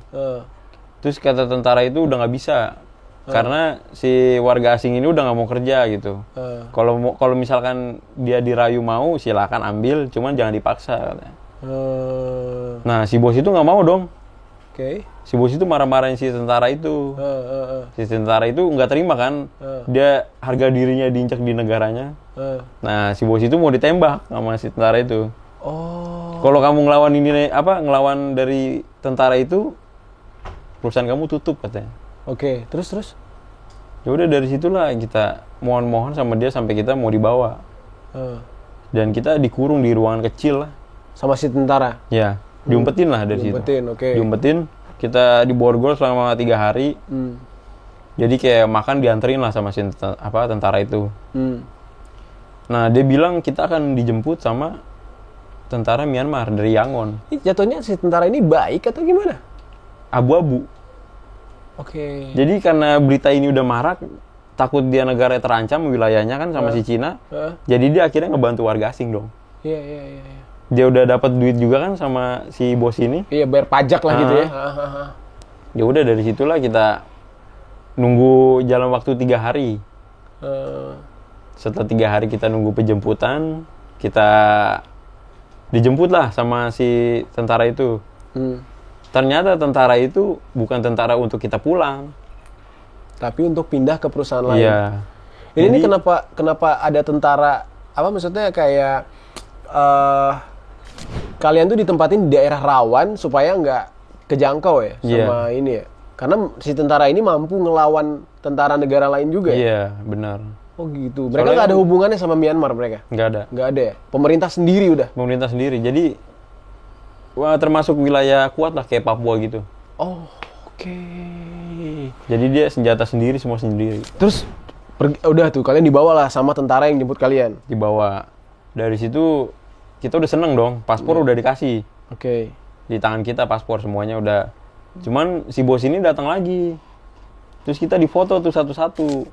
Terus kata tentara itu udah nggak bisa. Karena si warga asing ini udah nggak mau kerja gitu. Kalau misalkan dia dirayu mau, silakan ambil, cuman jangan dipaksa katanya. Nah, si bos itu nggak mau dong. Oke. Si bos itu marah-marahin si tentara itu. Si tentara itu nggak terima kan. Dia harga dirinya diinjak di negaranya. Nah, si bos itu mau ditembak sama si tentara itu. Oh. Kalau kamu ngelawan dari tentara itu, perusahaan kamu tutup katanya. Oke, terus? Ya udah dari situlah kita mohon-mohon sama dia sampai kita mau dibawa. Dan kita dikurung di ruangan kecil lah. Sama si tentara? Ya, diumpetin lah dari situ. Oke. Diumpetin, kita diborgol selama 3 hari. Jadi kayak makan dianterin lah sama si tentara itu. Nah, dia bilang kita akan dijemput sama tentara Myanmar dari Yangon. Jatuhnya si tentara ini baik atau gimana? Abu-abu. Oke. Jadi karena berita ini udah marak, takut dia negara terancam wilayahnya kan sama si Cina. Jadi dia akhirnya ngebantu warga asing dong. Iya. Dia udah dapat duit juga kan sama si bos ini. Iya, bayar pajak lah gitu ya. Ya udah dari situlah kita nunggu jalan waktu 3 hari. Setelah 3 hari kita nunggu penjemputan, kita dijemput lah sama si tentara itu. Ternyata tentara itu bukan tentara untuk kita pulang, tapi untuk pindah ke perusahaan lain. Iya. Ini kenapa ada tentara? Apa maksudnya kayak kalian tuh ditempatin di daerah rawan supaya nggak kejangkau ya sama ini ya? Karena si tentara ini mampu ngelawan tentara negara lain juga ya? Iya, benar. Oh gitu. Mereka nggak ada hubungannya sama Myanmar mereka? Nggak ada. Nggak ada ya? Pemerintah sendiri udah? Pemerintah sendiri. Jadi termasuk wilayah kuat lah kayak Papua gitu. Oh, oke. Jadi dia senjata sendiri, semua sendiri. Terus udah tuh kalian dibawa lah sama tentara yang jemput kalian? Dibawa. Dari situ kita udah seneng dong. Paspor udah dikasih. Oke. Di tangan kita paspor semuanya udah. Cuman si bos ini datang lagi. Terus kita difoto tuh satu-satu.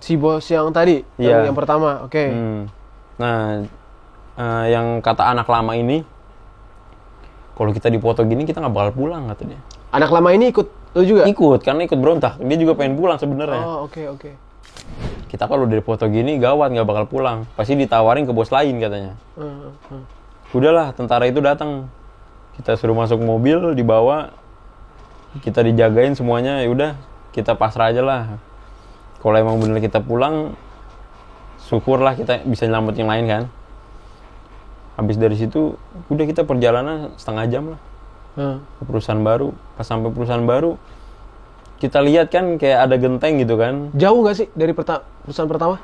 Si bos yang tadi? Iya. Yang pertama, oke. Nah, yang kata anak lama ini, kalau kita dipoto gini kita nggak bakal pulang katanya. Anak lama ini ikut lu juga? Ikut, karena ikut berontak. Dia juga pengen pulang sebenarnya. Oh, oke. Kita kalau dari foto gini gawat, nggak bakal pulang. Pasti ditawarin ke bos lain katanya. Udahlah, tentara itu datang. Kita suruh masuk mobil, dibawa. Kita dijagain semuanya. Ya udah, kita pasrah aja lah. Kalau emang bener kita pulang, syukurlah kita bisa nyelamat yang lain kan. Habis dari situ udah kita perjalanan setengah jam lah ke perusahaan baru. Pas sampai perusahaan baru kita lihat kan kayak ada genteng gitu kan. Jauh nggak sih dari perusahaan pertama?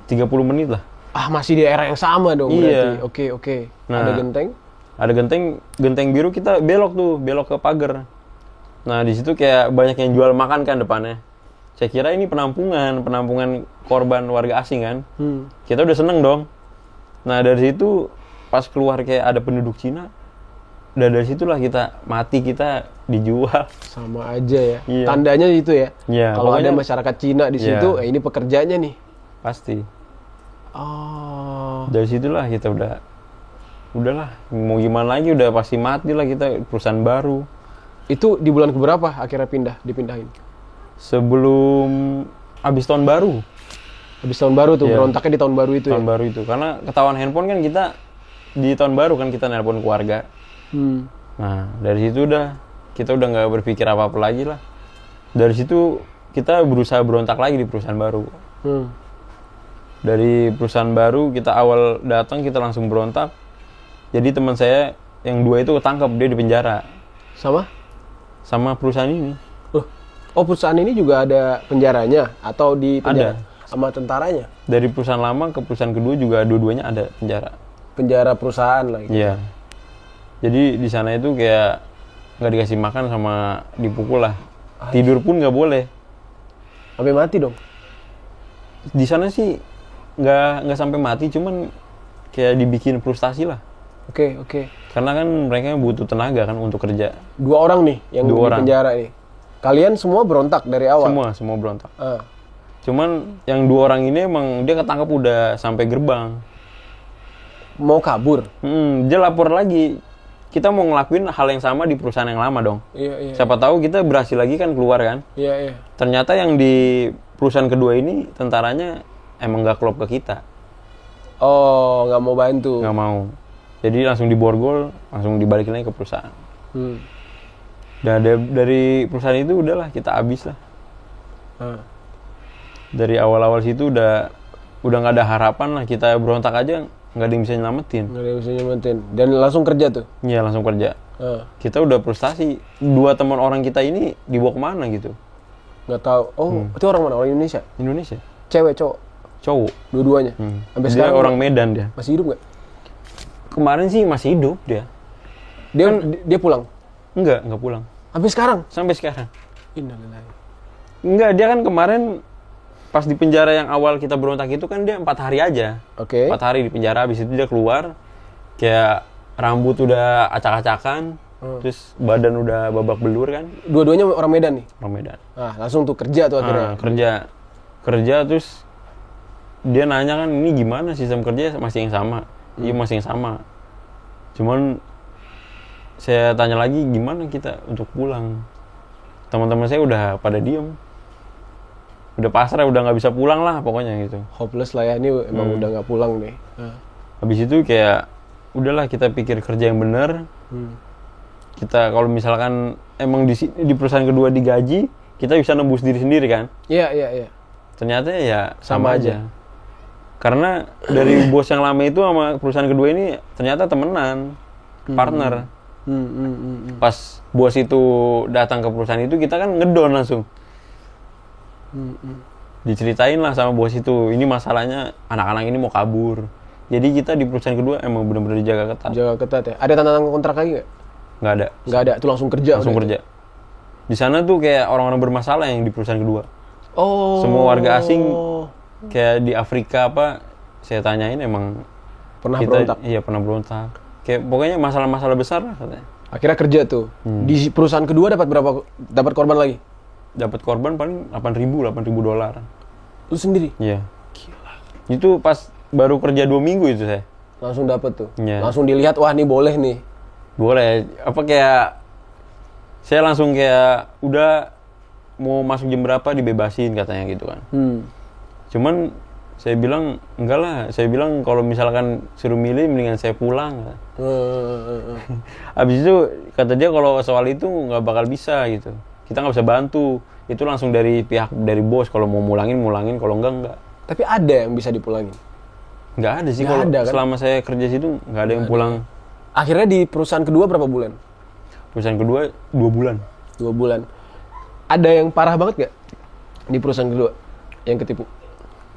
30 menit lah. Ah, masih di era yang sama dong Iya. berarti. Oke. Nah, Ada genteng. Ada genteng biru, kita belok ke pagar. Nah di situ kayak banyak yang jual makan kan depannya. Saya kira ini penampungan korban warga asing kan. Kita udah seneng dong. Nah dari situ pas keluar kayak ada penduduk Cina. Dan dari situlah kita mati, kita dijual. Sama aja ya. Iya. Tandanya itu ya. Iya, Kalau ada pokoknya- masyarakat Cina di situ, ini pekerjanya nih. Pasti. Oh. Dari situlah kita udahlah mau gimana lagi, udah pasti mati lah kita, perusahaan baru. Itu di bulan keberapa akhirnya dipindahin? Sebelum habis tahun baru. Habis tahun baru tuh, Iya. berontaknya di tahun baru itu Tahun ya? baru itu. Karena ketahuan handphone kan kita di tahun baru kan kita nelpon keluarga. Nah dari situ kita udah nggak berpikir apa-apa lagi lah. Dari situ kita berusaha berontak lagi di perusahaan baru. Dari perusahaan baru kita awal datang kita langsung berontak. Jadi teman saya yang 2 itu ketangkep, dia di penjara sama perusahaan ini. Loh, oh perusahaan ini juga ada penjaranya atau di penjara Ada. sama tentaranya? Dari perusahaan lama ke perusahaan kedua juga dua-duanya ada penjara. Penjara perusahaan lah. Gitu. Iya. Jadi di sana itu kayak nggak dikasih makan sama dipukul lah. Tidur pun nggak boleh. Sampai mati dong. Di sana sih nggak sampai mati, cuman kayak dibikin frustasi lah. Oke. Karena kan mereka butuh tenaga kan untuk kerja. 2 orang nih yang 2 di orang. penjara nih. Kalian semua berontak dari awal? Semua berontak. Ah. Cuman yang 2 orang ini emang dia ketangkep udah sampai gerbang. Mau kabur? Dia lapor lagi. Kita mau ngelakuin hal yang sama di perusahaan yang lama dong. Iya. Siapa tahu kita berhasil lagi kan keluar kan. Iya. Ternyata yang di perusahaan kedua ini tentaranya emang nggak klop ke kita. Oh, nggak mau bantu. Nggak mau. Jadi langsung diborgol, langsung dibalikin lagi ke perusahaan. Dan dari perusahaan itu udahlah kita habis lah. Dari awal-awal situ udah nggak ada harapan lah, kita berontak aja nggak ada yang bisa nyelamatin. Nggak ada yang bisa nyelamatin. Dan langsung kerja tuh? Iya langsung kerja. Kita udah frustasi. 2 teman orang kita ini dibawa kemana gitu? Nggak tahu. Oh, itu orang mana? Orang Indonesia? Indonesia. Cewek, cowok? Cowok. Dua-duanya? Sampai Dia sekarang orang Medan dia. masih hidup nggak? Kemarin sih masih hidup dia. Dia pulang? Nggak pulang. Sampai sekarang? Sampai sekarang. Innalillahi. Enggak, dia kan kemarin pas di penjara yang awal kita berontak itu kan dia 4 hari aja. Oke. 4 hari di penjara, habis itu dia keluar. Kayak rambut udah acak-acakan, terus badan udah babak belur kan. Dua-duanya orang Medan nih? Orang Medan. Ah, langsung tuh kerja tuh akhirnya? Kerja terus dia nanya kan, ini gimana sistem kerja masih yang sama? Iya masih yang sama. Cuman saya tanya lagi gimana kita untuk pulang. Teman-teman saya udah pada diem. Udah pasrah, udah nggak bisa pulang lah pokoknya gitu. Hopeless lah ya, ini emang udah nggak pulang nih. Habis itu kayak udahlah kita pikir kerja yang bener. Kita kalau misalkan emang di perusahaan kedua digaji, kita bisa nembus diri sendiri kan. Iya. Ternyata ya Sama sama aja. Karena dari bos yang lama itu sama perusahaan kedua ini ternyata temenan, partner. Pas bos itu datang ke perusahaan itu, kita kan ngedon langsung. Diceritain lah sama bos itu, ini masalahnya anak-anak ini mau kabur. Jadi kita di perusahaan kedua emang benar-benar dijaga ketat. Jaga ketat ya. Ada tanda tangan kontrak lagi nggak? Nggak ada. Nggak ada, tuh langsung kerja. Langsung udah. kerja. Di sana tuh kayak orang-orang bermasalah yang di perusahaan kedua. Oh. Semua warga asing kayak di Afrika apa, saya tanyain emang Pernah kita, berontak? Iya pernah berontak. Kayak pokoknya masalah-masalah besar lah katanya. Akhirnya kerja tuh. Di perusahaan kedua dapat berapa? Dapat korban lagi? Dapat korban paling $8.000 Lu sendiri? Iya. Gila. Itu pas baru kerja 2 minggu itu saya. Langsung dapat tuh. Iya. Langsung dilihat, wah nih boleh nih. Boleh. Apa kayak saya langsung kayak udah mau masuk jam berapa dibebasin katanya gitu kan. Cuman saya bilang enggak lah. Saya bilang kalau misalkan suruh milih mendingan saya pulang. Habis itu kata dia kalau soal itu nggak bakal bisa gitu. Kita nggak bisa bantu. Itu langsung dari pihak dari bos. Kalau mau mulangin, kalau enggak. Tapi ada yang bisa dipulangin? Nggak ada sih Nggak kalau ada, kan? selama saya kerja situ nggak ada yang pulang. Akhirnya di perusahaan kedua berapa bulan? Perusahaan kedua 2 bulan. 2 bulan. Ada yang parah banget gak di perusahaan kedua yang ketipu?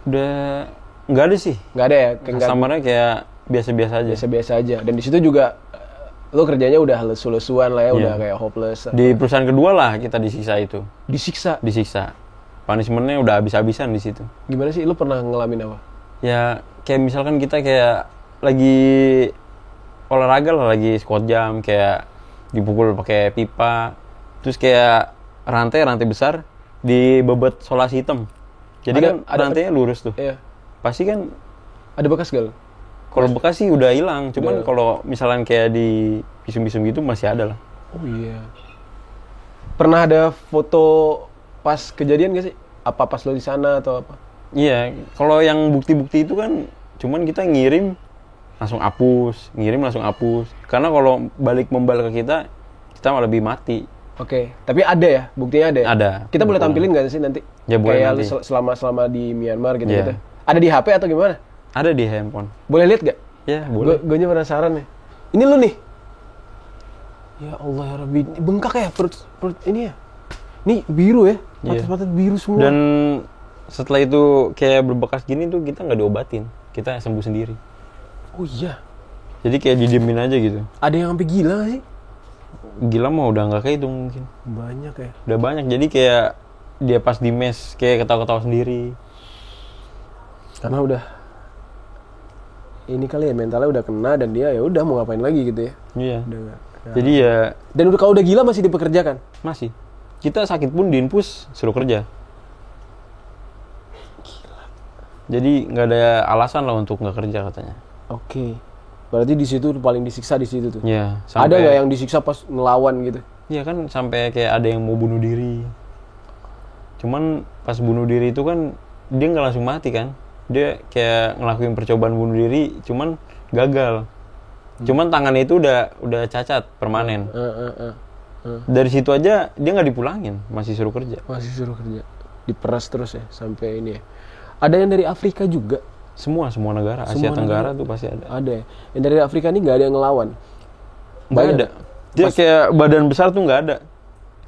Udah nggak ada sih. Nggak ada ya? Kayak nggak- Customer-nya kayak biasa-biasa aja. biasa-biasa aja. Dan di situ juga lo kerjanya udah lesu-lesuan lah ya, Iya. udah kayak hopeless. Di perusahaan kedua lah kita disiksa itu. Disiksa. Disiksa. Punishment-nya udah habis-habisan di situ. Gimana sih? Lo pernah ngalamin apa? Ya kayak misalkan kita kayak lagi olahraga lah, lagi squat jam, kayak dipukul pakai pipa, terus kayak rantai besar dibebet solas hitam. Jadi kan rantainya lurus tuh. Iya. Pasti kan Ada bekas gak lo? kalau bekas sih udah hilang, cuman kalau misalkan kayak di pisum-pisum gitu masih ada lah. Oh iya. Pernah ada foto pas kejadian gak sih? Apa pas lo di sana atau apa? Iya, kalau yang bukti-bukti itu kan cuman kita ngirim langsung hapus, Karena kalau balik membal ke kita malah lebih mati. Oke, tapi ada ya? Buktinya ada ya? Ada. Kita boleh tampilin gak sih nanti? Ya, boleh Kayak nanti. selama di Myanmar gitu-gitu. Iya. Ada di HP atau gimana? Ada di handphone. Boleh lihat gak? Ya, boleh. Gue penasaran nih. Ini lu nih. Ya Allah ya Rabbi, bengkak ya perut ini ya. Ini biru ya, Iya. patat-patat biru semua. Dan setelah itu kayak berbekas gini tuh kita nggak diobatin, kita sembuh sendiri. Oh iya. Jadi kayak didiemin aja gitu. Ada yang sampai gila gak sih? Gila mah udah nggak kayak itu mungkin. Banyak ya. Udah banyak. Jadi kayak dia pas di mes kayak ketawa-ketawa sendiri. Karena udah ini kali ya, mentalnya udah kena dan dia ya udah mau ngapain lagi gitu ya. Iya. Udah nggak. Jadi ya Dan udah kalau udah gila masih dipekerjakan. masih. Kita sakit pun di infus suruh kerja. Jadi nggak ada alasan lah untuk nggak kerja katanya. Oke. Berarti di situ paling disiksa di situ tuh. Iya. Ada nggak yang disiksa pas ngelawan gitu? Iya kan sampai kayak ada yang mau bunuh diri. Cuman pas bunuh diri itu kan dia nggak langsung mati kan. Dia kayak ngelakuin percobaan bunuh diri, cuman gagal. Cuman tangannya itu udah cacat permanen. Dari situ aja dia nggak dipulangin, masih suruh kerja. Masih suruh kerja. Diperas terus ya sampai ini ya. Ada yang dari Afrika juga. Semua negara, Asia Tenggara tuh pasti ada. Ada ya. Yang dari Afrika ini nggak ada yang ngelawan. Nggak Banyak. ada. Dia kayak badan besar tuh nggak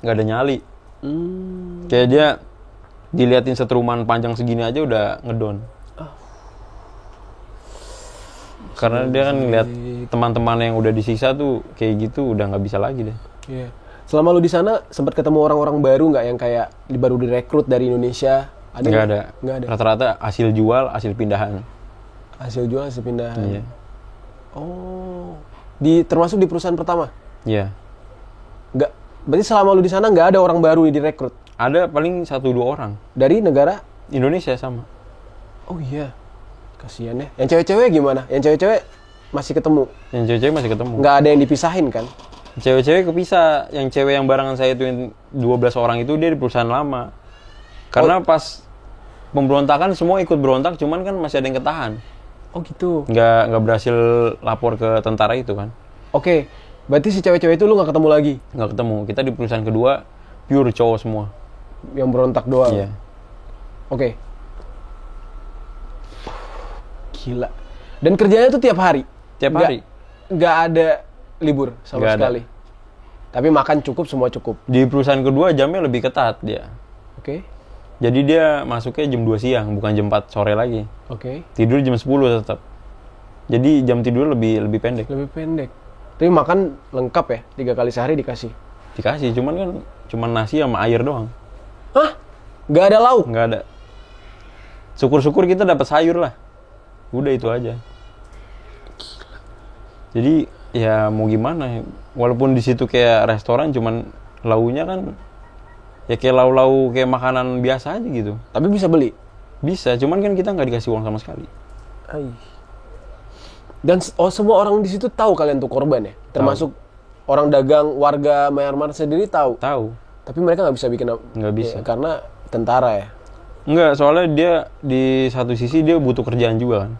ada nyali. Kayak dia diliatin seteruman panjang segini aja udah ngedon. Karena dia kan ngeliat teman-teman yang udah disiksa tuh kayak gitu udah nggak bisa lagi deh. Iya. Selama lu di sana sempat ketemu orang-orang baru nggak yang kayak baru direkrut dari Indonesia? Nggak ada. Nggak ada. Rata-rata hasil jual, hasil pindahan. Hasil jual, hasil pindahan. Iya. Oh. Termasuk di perusahaan pertama? Iya. Nggak. Berarti selama lu di sana nggak ada orang baru yang direkrut? Ada paling 1-2 orang. Dari negara? Indonesia sama. Oh iya. Kasian ya. Yang cewek-cewek gimana? Yang cewek-cewek masih ketemu? Yang cewek-cewek masih ketemu. Nggak ada yang dipisahin kan? Cewek-cewek kepisah. Yang cewek yang barengan saya itu yang 12 orang itu dia di perusahaan lama. Karena pas pemberontakan semua ikut berontak, cuman kan masih ada yang ketahan. Oh gitu. Nggak berhasil lapor ke tentara itu kan. Oke. Berarti si cewek-cewek itu lu nggak ketemu lagi? Nggak ketemu. Kita di perusahaan kedua pure cowok semua. Yang berontak doang? Iya. Oke. Gila. Dan kerjanya tuh tiap hari? Tiap hari. Nggak ada libur sama Nggak ada. sekali? Tapi makan cukup, semua cukup? Di perusahaan kedua jamnya lebih ketat dia. Oke. Jadi dia masuknya jam 2 siang, bukan jam 4 sore lagi. Oke. Tidur jam 10 tetap. Jadi jam tidur lebih pendek. Lebih pendek. Tapi makan lengkap ya? 3 kali sehari dikasih? Dikasih, cuman nasi sama air doang. Hah? Nggak ada lauk? Nggak ada. Syukur-syukur kita dapat sayur lah. Udah itu aja. Jadi ya mau gimana? Walaupun di situ kayak restoran, cuman launya kan ya kayak lau-lau kayak makanan biasa aja gitu. Tapi bisa beli? Bisa, cuman kan kita nggak dikasih uang sama sekali. Ai. Dan semua orang di situ tahu kalian tuh korban ya? Termasuk orang dagang, warga Myanmar sendiri tahu? Tahu. Tapi mereka nggak bisa bikin Nggak bisa. Ya, karena tentara ya? Enggak, soalnya dia di satu sisi dia butuh kerjaan juga kan.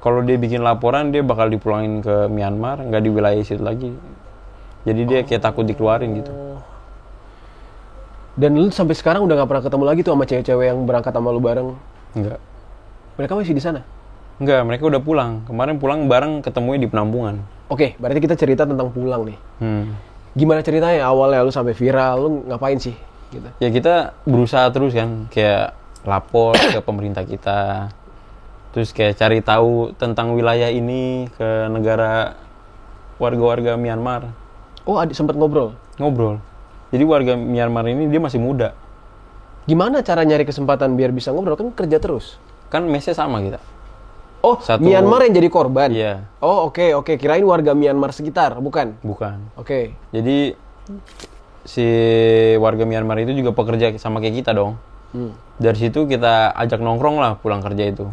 Kalau dia bikin laporan, dia bakal dipulangin ke Myanmar, nggak di wilayah situ lagi. Jadi dia kayak takut dikeluarin gitu. Dan lu sampai sekarang udah nggak pernah ketemu lagi tuh sama cewek-cewek yang berangkat sama lu bareng? Enggak. Mereka masih di sana? Enggak, mereka udah pulang. Kemarin pulang bareng ketemunya di penampungan. Oke, berarti kita cerita tentang pulang nih. Hmm. Gimana ceritanya awalnya lu sampai viral, lu ngapain sih? Gitu. Ya kita berusaha terus kan, kayak lapor ke pemerintah kita. Terus kayak cari tahu tentang wilayah ini ke negara warga-warga Myanmar. Oh, sempat ngobrol. Ngobrol. Jadi warga Myanmar ini dia masih muda. Gimana cara nyari kesempatan biar bisa ngobrol? Kan kerja terus. Kan mesnya sama kita. Oh, Myanmar yang jadi korban? Iya. Oh, oke. Kirain warga Myanmar sekitar, bukan? Bukan. Oke. Jadi si warga Myanmar itu juga pekerja sama kayak kita dong. Dari situ kita ajak nongkrong lah pulang kerja itu.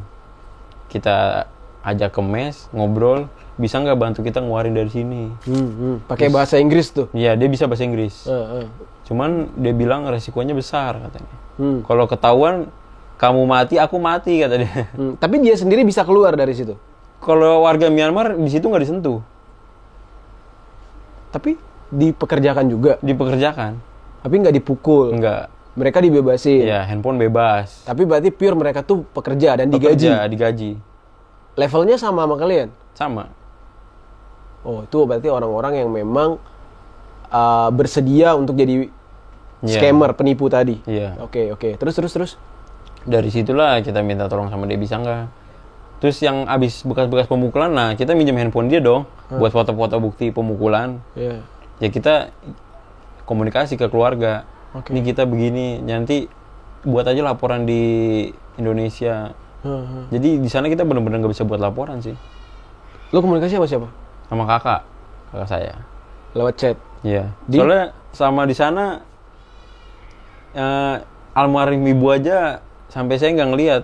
Kita ajak ke mes, ngobrol, bisa nggak bantu kita ngeluarin dari sini? Pakai bahasa Inggris tuh? Iya, dia bisa bahasa Inggris. Cuman dia bilang resikonya besar katanya. Kalau ketahuan kamu mati, aku mati kata dia. Tapi dia sendiri bisa keluar dari situ? Kalau warga Myanmar di situ nggak disentuh. Tapi dipekerjakan juga? Dipekerjakan. Tapi nggak dipukul? Enggak. Mereka dibebasin? Iya, handphone bebas. Tapi berarti pure mereka tuh pekerja dan digaji? Digaji. Levelnya sama kalian? Sama. Oh, itu berarti orang-orang yang memang bersedia untuk jadi scammer, penipu tadi? Iya. Oke. Terus? Dari situlah kita minta tolong sama dia, bisa nggak? Terus yang abis bekas-bekas pemukulan, nah kita minjem handphone dia dong, buat foto-foto bukti pemukulan. Yeah. Ya kita komunikasi ke keluarga. Ini kita begini, nanti buat aja laporan di Indonesia. Jadi di sana kita benar-benar nggak bisa buat laporan sih. Lo komunikasi sama siapa? Sama kakak saya. Lewat chat? Iya. Soalnya sama di sana almarhum ibu aja sampai saya nggak ngelihat.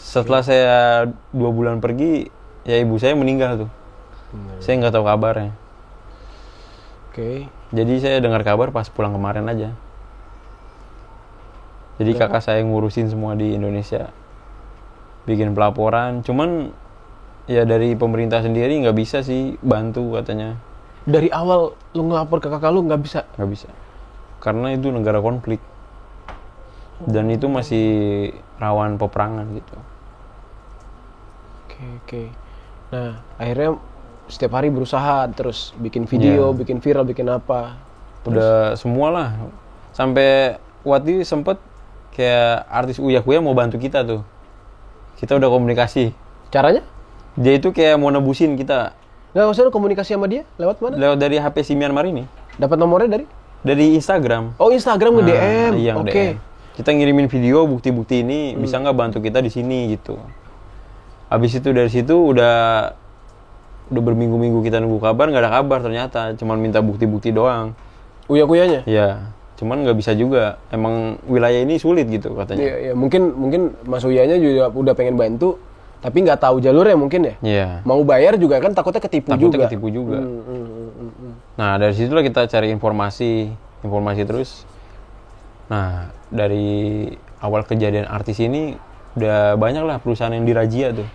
Setelah saya 2 bulan pergi, ya ibu saya meninggal tuh. Saya nggak tahu kabarnya. Oke. Jadi saya dengar kabar pas pulang kemarin aja. Jadi kakak saya ngurusin semua di Indonesia, bikin pelaporan. Cuman ya dari pemerintah sendiri nggak bisa sih bantu katanya. Dari awal lu ngelapor ke kakak lu nggak bisa? Nggak bisa. Karena itu negara konflik. Dan itu masih rawan peperangan gitu. Oke. Nah, akhirnya setiap hari berusaha terus bikin video, bikin viral, bikin apa. Udah semua lah. Sampai waktu itu sempet kayak artis Uya Kuya mau bantu kita tuh. Kita udah komunikasi. Caranya? Dia itu kayak mau nebusin kita. Nggak, maksudnya komunikasi sama dia lewat mana? Lewat dari HP si Myanmar ini. Dapat nomornya dari? Dari Instagram. Oh, Instagram nge-DM. Iya, Oke. Kita ngirimin video bukti-bukti ini, bisa nggak bantu kita di sini gitu. Habis itu dari situ udah berminggu-minggu kita nunggu kabar, nggak ada kabar ternyata. Cuman minta bukti-bukti doang. Uya-kuyanya? Iya. Cuman nggak bisa juga. Emang wilayah ini sulit gitu katanya. Iya. Mungkin Mas Uyanya juga udah pengen bantu, tapi nggak tahu jalurnya mungkin ya. Iya. Mau bayar juga kan takutnya ketipu juga. Nah dari situlah kita cari informasi terus. Nah dari awal kejadian artis ini udah banyak lah perusahaan yang dirazia tuh.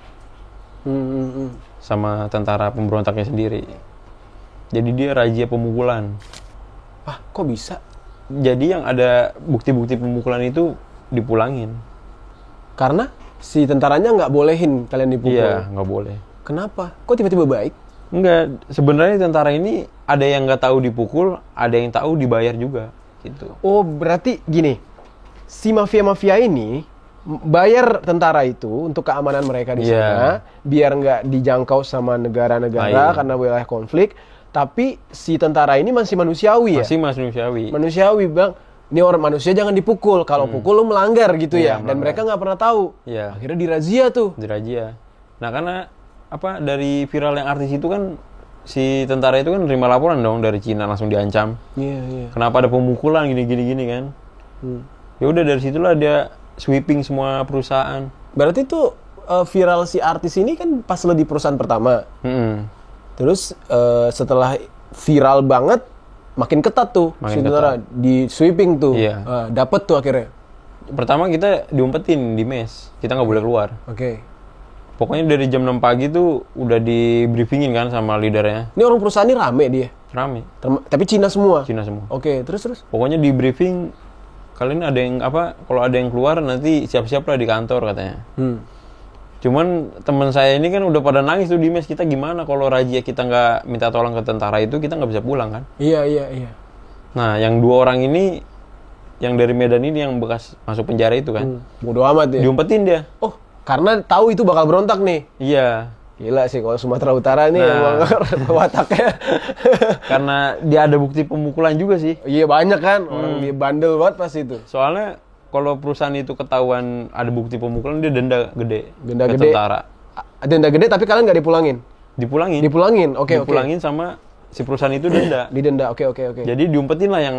Sama tentara pemberontaknya sendiri. Jadi dia razia pemukulan. Ah, kok bisa? Jadi yang ada bukti-bukti pemukulan itu dipulangin. Karena si tentaranya nggak bolehin kalian dipukul? Iya, nggak boleh. Kenapa? Kok tiba-tiba baik? Enggak, sebenarnya tentara ini ada yang nggak tahu dipukul, ada yang tahu dibayar juga, gitu. Oh, berarti gini, si mafia-mafia ini bayar tentara itu untuk keamanan mereka di sana, biar nggak dijangkau sama negara-negara karena wilayah konflik. Tapi si tentara ini masih manusiawi ya? Masih manusiawi. Manusiawi, Bang. Ini orang manusia jangan dipukul. Kalau pukul lu melanggar gitu ya. Dan mereka nggak pernah tahu. Iya. Akhirnya dirazia tuh. Dirazia. Nah karena dari viral yang artis itu kan si tentara itu kan nerima laporan dong dari Cina langsung diancam. Iya. Kenapa ada pemukulan gini kan? Ya udah dari situlah dia sweeping semua perusahaan. Berarti tuh viral si artis ini kan pas lo di perusahaan pertama. Terus setelah viral banget, makin ketat tuh, sebenarnya di sweeping tuh, dapet tuh akhirnya. Pertama kita diumpetin di mes, kita nggak boleh keluar. Oke. Pokoknya dari jam 6 pagi tuh udah di briefingin kan sama leadernya. Ini orang perusahaan ini rame dia? Rame. Tapi Cina semua? Cina semua. Oke, terus? Pokoknya di briefing kalian ada yang apa? Kalau ada yang keluar nanti siap-siap lah di kantor katanya. Cuman teman saya ini kan udah pada nangis tuh di mes, kita gimana kalau razia kita nggak minta tolong ke tentara itu kita nggak bisa pulang kan? Iya. Nah, yang 2 orang ini, yang dari Medan ini yang bekas masuk penjara itu kan, Bodo amat ya. diumpetin dia. Oh, karena tahu itu bakal berontak nih. Iya, Gila sih kalau Sumatera Utara nih Nah. emang wataknya. karena dia ada bukti pemukulan juga sih. Iya banyak kan, orang dia bandel banget pas itu. Soalnya kalau perusahaan itu ketahuan ada bukti pemukulan, dia denda gede Denda ke gede. tentara. Denda gede tapi kalian nggak dipulangin? Dipulangin. Dipulangin, oke. Dipulangin sama si perusahaan itu denda. Didenda, oke. Jadi diumpetin lah yang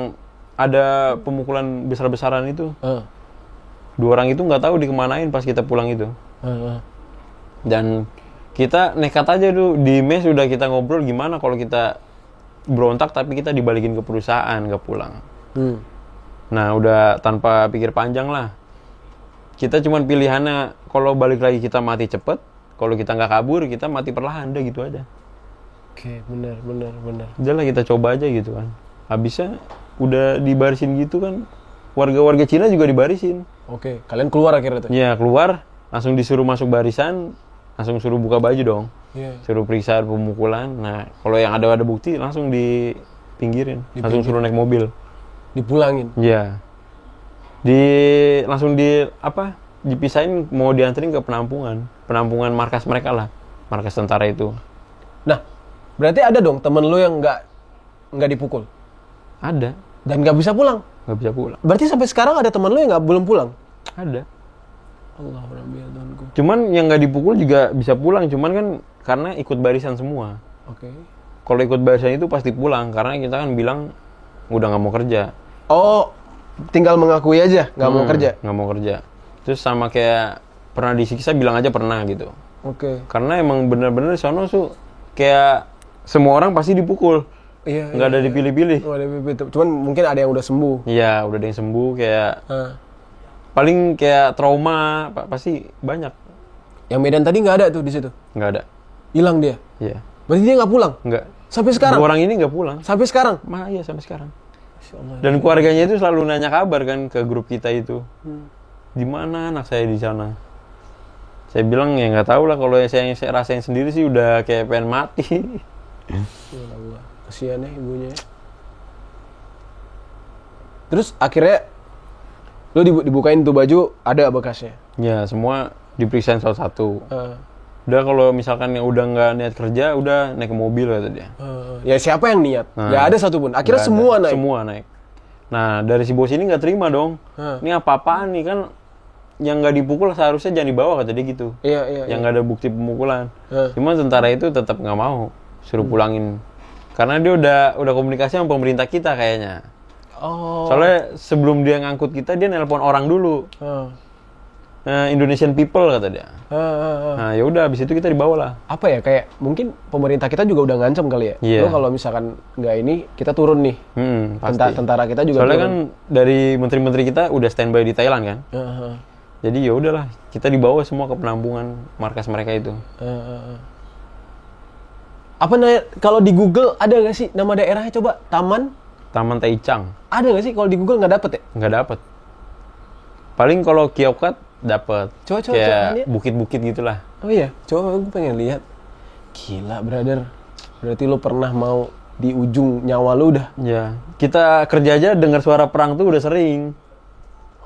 ada pemukulan besar-besaran itu. 2 orang itu nggak tahu dikemanain pas kita pulang itu. Dan kita nekat aja tuh di mes, udah kita ngobrol gimana kalau kita berontak tapi kita dibalikin ke perusahaan, nggak pulang. Nah udah tanpa pikir panjang lah. Kita cuman pilihannya kalau balik lagi kita mati cepet, kalau kita nggak kabur kita mati perlahan, udah gitu aja. Oke, benar. Udah lah kita coba aja gitu kan. Habisnya udah dibarisin gitu kan, warga-warga Cina juga dibarisin. Oke, kalian keluar akhirnya tuh? Ya keluar, langsung disuruh masuk barisan, langsung suruh buka baju dong. Iya. Suruh periksa pemukulan. Nah kalau yang ada bukti langsung dipinggirin, langsung suruh naik mobil. Dipulangin? Iya. Langsung dipisahin, mau dianterin ke penampungan markas mereka lah, markas tentara itu. Nah, berarti ada dong temen lu yang nggak dipukul? Ada, Dan nggak bisa pulang? nggak bisa pulang. Berarti sampai sekarang ada temen lu yang belum pulang? Ada. Allah Rabbi ya Tuhanku. Cuman yang nggak dipukul juga bisa pulang, cuman kan karena ikut barisan semua. Oke. Kalau ikut barisan itu pasti pulang, karena kita kan bilang udah nggak mau kerja. Oh, tinggal mengakui aja nggak mau kerja? Nggak mau kerja. Terus sama kayak pernah disiksa, bilang aja pernah gitu. Oke. Karena emang bener-bener di sono tuh kayak semua orang pasti dipukul. Iya. Nggak ada dipilih-pilih. Oh, ada pipit. Cuman mungkin ada yang udah sembuh. Iya, udah ada yang sembuh, kayak Hah. paling kayak trauma pasti banyak. Yang Medan tadi nggak ada tuh di situ? Nggak ada. Hilang dia? Iya. Berarti dia nggak pulang? Nggak. Sampai sekarang? 2 orang ini nggak pulang. Sampai sekarang? Iya, sampai sekarang. Masya Allah. Dan keluarganya itu selalu nanya kabar kan ke grup kita itu. Di mana anak saya di sana? Saya bilang ya nggak tahu lah, kalau saya rasain sendiri sih udah kayak pengen mati. Ya Allah. Kasihan ya ibunya. Terus akhirnya lu dibukain tuh baju, ada bekasnya? Ya, semua diperiksain satu-satu. Heeh. Udah kalau misalkan yang udah nggak niat kerja, udah naik ke mobil kata dia. Ya siapa yang niat? Nah. Nggak ada satupun. Akhirnya Nggak ada. semua naik? Semua naik. Nah, dari si bos ini nggak terima dong. Ini apa-apaan nih kan, yang nggak dipukul seharusnya jangan dibawa kata dia gitu. Iya. Yang nggak ada bukti pemukulan. Hah. Cuma tentara itu tetap nggak mau, suruh pulangin. Karena dia udah komunikasi sama pemerintah kita kayaknya. Oh. Soalnya sebelum dia ngangkut kita, dia nelpon orang dulu. Indonesian people kata dia. Nah, ya udah habis itu kita dibawa lah. Apa ya, kayak mungkin pemerintah kita juga udah ngancam kali ya. Iya. Lo kalau misalkan nggak ini, kita turun nih. Pasti. Tentara kita juga Soalnya turun. kan dari menteri-menteri kita udah standby di Thailand kan. Jadi ya udahlah, kita dibawa semua ke penampungan markas mereka itu. Apa kalau di Google ada nggak sih nama daerahnya, coba? Taman Taichang. Ada nggak sih? Kalau di Google nggak dapet ya? Nggak dapet. Paling kalau Kyokat dapet. Coba, Kayak lihat. bukit-bukit gitulah. Oh iya, coba gue pengen lihat. Gila, brother. Berarti lo pernah mau di ujung nyawa lo udah. Ya, kita kerja aja dengar suara perang tuh udah sering.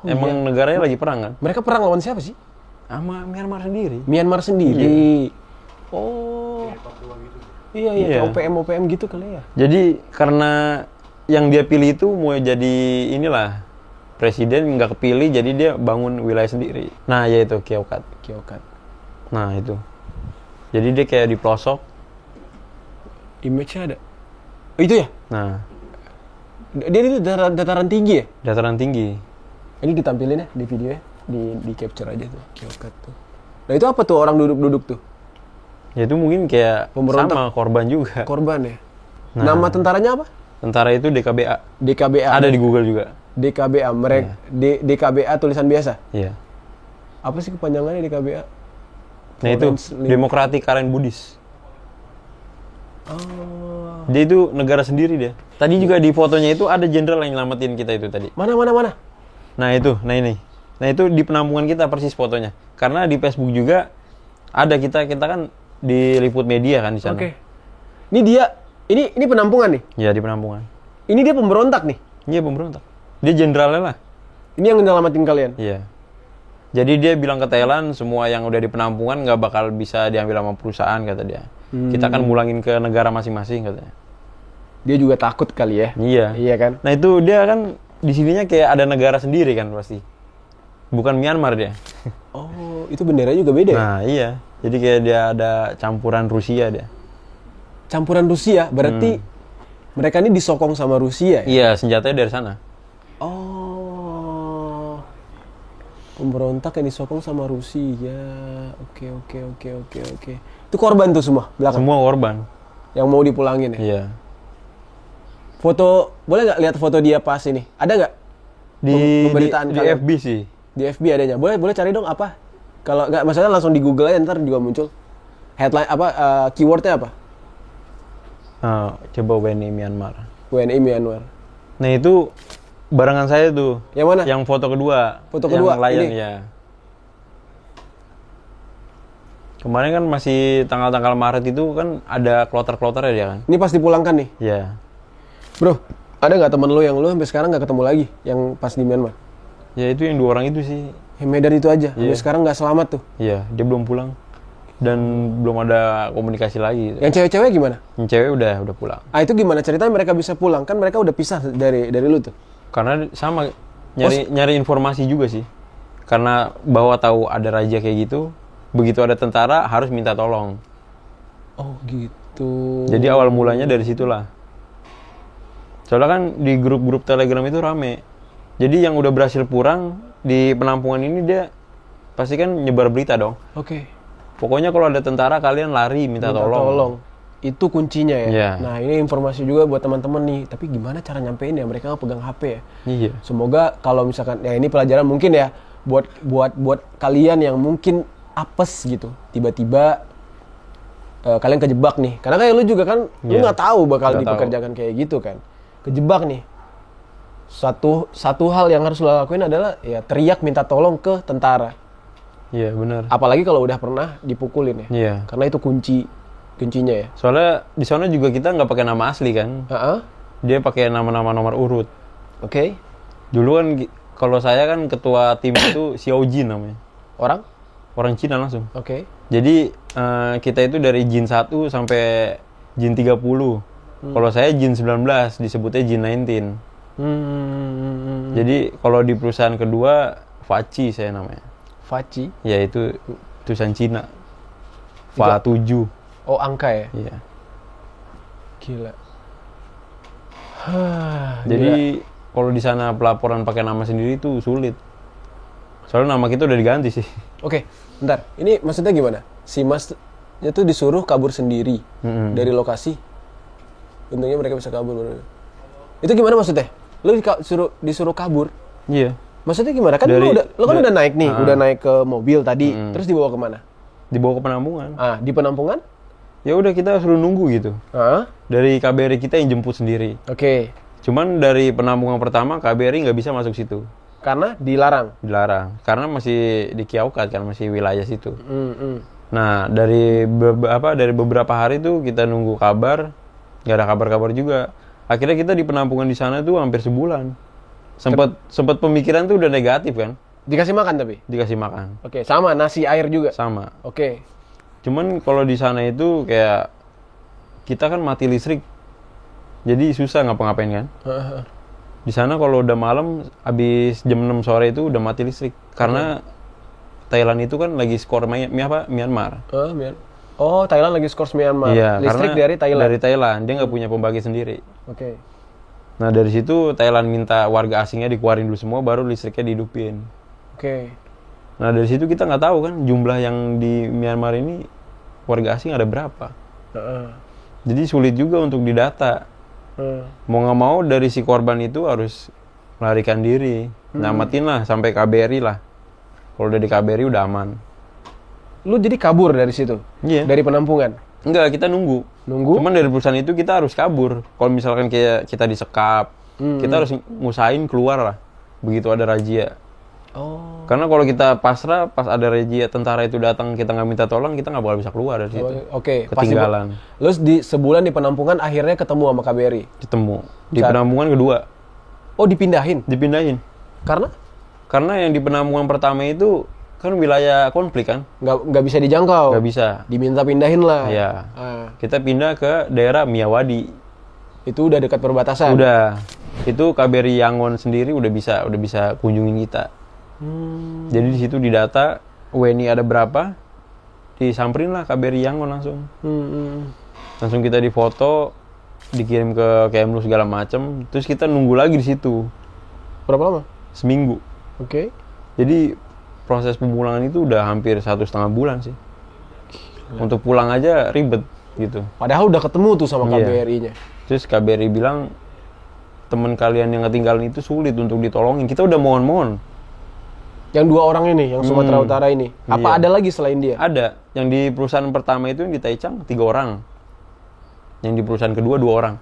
Emang negaranya lagi perang kan? Mereka perang lawan siapa sih? Sama Myanmar sendiri. Myanmar sendiri. Oh. Iya, Iya. OPM gitu kali ya. Jadi karena yang dia pilih itu mau jadi inilah presiden, nggak kepilih, jadi dia bangun wilayah sendiri. Nah, yaitu Kyokat. Nah, itu. Jadi dia kayak di pelosok. Image-nya ada. Oh, itu ya? Nah, Dia itu dataran tinggi ya? dataran tinggi. Ini ditampilin ya di video ya, di capture aja tuh, Kyokat tuh. Nah itu apa tuh orang duduk-duduk tuh? Ya itu mungkin kayak Pemberontak. sama korban juga. Korban ya? Nah. Nama tentaranya apa? Tentara itu DKBA. DKBA. Ada di Google juga. DKBA, mereka DKBA tulisan biasa. Iya. Apa sih kepanjangannya DKBA? Nah itu Democratic Karen Buddhist. Dia itu negara sendiri dia. Tadi juga di fotonya itu ada jenderal yang nyelamatin kita itu tadi. Mana? Nah itu, nah itu di penampungan kita persis fotonya. Karena di Facebook juga ada kita kan diliput media kan di sana. Oke. Ini dia, ini penampungan nih? Ya di penampungan. Ini dia pemberontak nih? Iya pemberontak. Dia jenderalnya lah. Ini yang nyelamatin kalian? Iya. Jadi dia bilang ke Thailand semua yang udah di penampungan nggak bakal bisa diambil sama perusahaan kata dia. Kita kan mulangin ke negara masing-masing katanya. Dia juga takut kali ya? Iya. Iya kan? Nah itu dia kan di sininya kayak ada negara sendiri kan pasti. Bukan Myanmar dia. Oh, itu benderanya juga beda ya? Nah iya. Jadi kayak dia ada campuran Rusia dia. Campuran Rusia, berarti mereka ini disokong sama Rusia ya? Iya, senjatanya dari sana. Oh, pemberontak yang disokong sama Rusia. Oke. Itu korban tuh semua belakang? Semua korban. Yang mau dipulangin ya? Iya. Foto, boleh nggak lihat foto dia pas ini? Ada nggak? Di Pemberitaan di kalian? FB sih. Di FB adanya. Boleh cari dong apa? Kalau nggak, masalah langsung di Google aja ntar juga muncul. Headline apa? Keywordnya apa? Coba WNI Myanmar. WNI Myanmar. Nah itu barengan saya tuh. Yang mana? Yang foto kedua. Foto kedua, Yang Lion ini? ya. Kemarin kan masih tanggal-tanggal Maret itu kan ada kloter-kloter ya dia kan. Ini pas dipulangkan nih. Iya. Bro, ada nggak temen lu yang lu sampai sekarang nggak ketemu lagi yang pas di Myanmar? Ya itu yang 2 orang itu sih. Yang Medan itu aja, sampai Iya. sekarang nggak selamat tuh. Iya, dia belum pulang. Dan belum ada komunikasi lagi. Yang cewek-cewek gimana? Yang cewek udah pulang. Ah itu gimana ceritanya mereka bisa pulang? Kan mereka udah pisah dari lu tuh. Karena sama nyari informasi juga sih. Karena bahwa tahu ada raja kayak gitu, begitu ada tentara harus minta tolong. Oh gitu. Jadi awal mulanya dari situlah. Soalnya kan di grup-grup Telegram itu rame. Jadi yang udah berhasil pulang di penampungan ini dia pasti kan nyebar berita dong. Oke. Pokoknya kalau ada tentara kalian lari minta tolong. Itu kuncinya ya. Iya. Nah ini informasi juga buat teman-teman nih. Tapi gimana cara nyampein ya? Mereka nggak pegang HP ya. Iya. Semoga kalau misalkan ya ini pelajaran mungkin ya buat kalian yang mungkin apes gitu. Tiba-tiba kalian kejebak nih. Karena kayak lu juga kan lu nggak tahu bakal Nggak dipekerjakan kayak gitu kan. Kejebak nih. Satu hal yang harus lo lakuin adalah ya teriak minta tolong ke tentara. Iya benar. Apalagi kalau udah pernah dipukulin ya. Iya. Karena itu kuncinya ya. Soalnya di sana juga kita nggak pakai nama asli kan. Dia pakai nama-nama nomor urut. Oke. Dulu kan kalau saya kan ketua tim itu Xiao Jin namanya. Orang Cina langsung. Oke. Jadi kita itu dari Jin 1 sampai Jin 30. Kalau saya Jin 19 disebutnya Jin 19. Jadi kalau di perusahaan kedua Faci saya namanya. Faci. Ya itu tulisan Cina. Fa 7. Oh angka ya. Iya. Gila. Jadi kalau di sana pelaporan pakai nama sendiri itu sulit. Soalnya nama kita udah diganti sih. Oke, bentar. Ini maksudnya gimana? Si Mas itu disuruh kabur sendiri dari lokasi. Untungnya mereka bisa kabur. Itu gimana maksudnya? Lu disuruh kabur? Iya. Maksudnya gimana? Kan lu kan udah naik nih, udah naik ke mobil tadi, terus dibawa kemana? Dibawa ke penampungan. Di penampungan? Ya udah kita suruh nunggu gitu. Dari KBRI kita yang jemput sendiri. Oke. Cuman dari penampungan pertama KBRI nggak bisa masuk situ. Karena dilarang. Karena masih di Kiaukat kan, masih wilayah situ. Nah dari beberapa hari tuh kita nunggu kabar, nggak ada kabar-kabar juga. Akhirnya kita di penampungan di sana tuh hampir sebulan. Sempet pemikiran tuh udah negatif kan. Dikasih makan tapi? Dikasih makan. Oke, sama nasi air juga? Sama. Oke. Cuman kalau di sana itu kayak kita kan mati listrik. Jadi susah ngapa-ngapain kan. Di sana kalau udah malam habis jam 6 sore itu udah mati listrik karena Thailand itu kan lagi skor Myanmar. Oh, Thailand lagi skor Myanmar. Iya, listrik dari Thailand. Dari Thailand, dia nggak punya pembagi sendiri. Oke. Nah dari situ Thailand minta warga asingnya dikeluarin dulu semua, baru listriknya dihidupin. Oke. Nah dari situ kita nggak tahu kan jumlah yang di Myanmar ini warga asing ada berapa. Jadi sulit juga untuk didata. Mau nggak mau dari si korban itu harus melarikan diri, nyamatin lah sampai KBRI lah. Kalau udah di KBRI udah aman. Lu jadi kabur dari situ? Iya. Dari penampungan? Enggak, kita nunggu. Cuman dari perusahaan itu kita harus kabur. Kalau misalkan kayak kita disekap, kita harus ngusahain keluar lah. begitu ada razia. Oh. Karena kalau kita pasrah, pas ada razia tentara itu datang, kita nggak minta tolong, kita nggak bakal bisa keluar dari situ. Oke. Ketinggalan. Lu di sebulan di penampungan akhirnya ketemu sama KBRI. Ketemu di penampungan kedua. Oh, dipindahin. Karena Karena yang di penampungan pertama itu kan wilayah konflik kan, nggak bisa dijangkau. nggak bisa. Diminta pindahin lah. Iya. Kita pindah ke daerah Miyawadi. Itu udah dekat perbatasan. Udah. Itu KBRI Yangon sendiri udah bisa kunjungin kita. Jadi di situ didata WNI ada berapa, disamperin lah KBRI Yangon langsung. Langsung kita difoto, dikirim ke Kemlu segala macem. Terus kita nunggu lagi di situ. Berapa lama? Seminggu. Oke. Jadi proses pemulangan itu udah hampir 1,5 bulan sih. Untuk pulang aja ribet gitu. Padahal udah ketemu tuh sama Iya. KBRI-nya. Terus KBRI bilang teman kalian yang ketinggalan itu sulit untuk ditolongin. Kita udah mohon-mohon. Yang 2 orang ini, yang Sumatera Utara ini. Apa Iya. ada lagi selain dia? Ada. Yang di perusahaan pertama itu yang di Taicang 3 orang. Yang di perusahaan kedua 2 orang.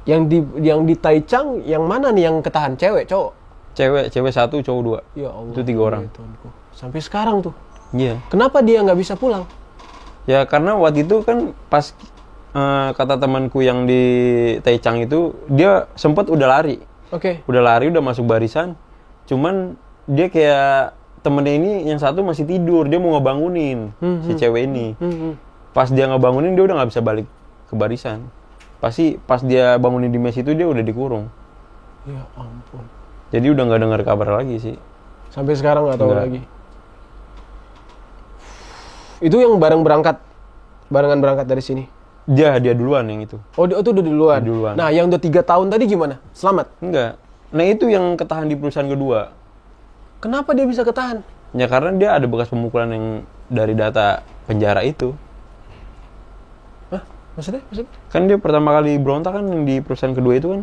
Yang di Taicang, yang mana nih yang ketahan? Cewek, cowok? Cewek 1, cowok 2. Ya Allah. Itu 3 orang. ya Tuhanku. Sampai sekarang tuh. Iya. Kenapa dia nggak bisa pulang? Ya karena waktu itu kan pas kata temanku yang di Taicang itu, dia sempat udah lari. Oke. Udah lari, udah masuk barisan. Cuman dia kayak temennya ini yang satu masih tidur, dia mau ngebangunin si cewek ini. Pas dia ngebangunin dia udah nggak bisa balik ke barisan. Pasti pas dia bangunin di mes itu dia udah dikurung. Ya ampun. Jadi udah nggak dengar kabar lagi sih. Sampai sekarang nggak tahu Nggak. lagi. Itu yang barengan berangkat dari sini. Dia duluan yang itu. Oh, itu udah duluan. Duluan. Nah, yang udah 3 tahun tadi gimana? Selamat. Enggak. Nah itu yang ketahan di perusahaan kedua. Kenapa dia bisa ketahan? Ya karena dia ada bekas pemukulan yang dari data penjara itu. Hah? Maksudnya? Kan dia pertama kali berontak kan yang di perusahaan kedua itu kan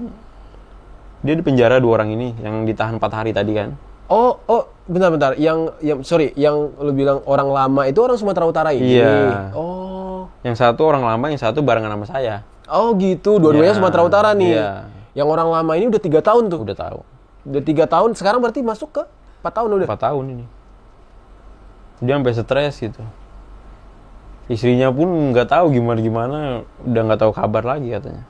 dia di penjara 2 orang ini yang ditahan 4 hari tadi kan. Oh, bentar. Yang lu bilang orang lama itu orang Sumatera Utara ini. Iya. Oh. Yang satu orang lama, yang satu barengan sama saya. Oh gitu, dua-duanya Iya, Sumatera Utara nih. iya. Yang orang lama ini udah 3 tahun tuh. Udah tahu. Udah 3 tahun, sekarang berarti masuk ke 4 tahun udah. 4 tahun ini. Dia sampai stres gitu. Istrinya pun nggak tahu gimana, udah nggak tahu kabar lagi katanya.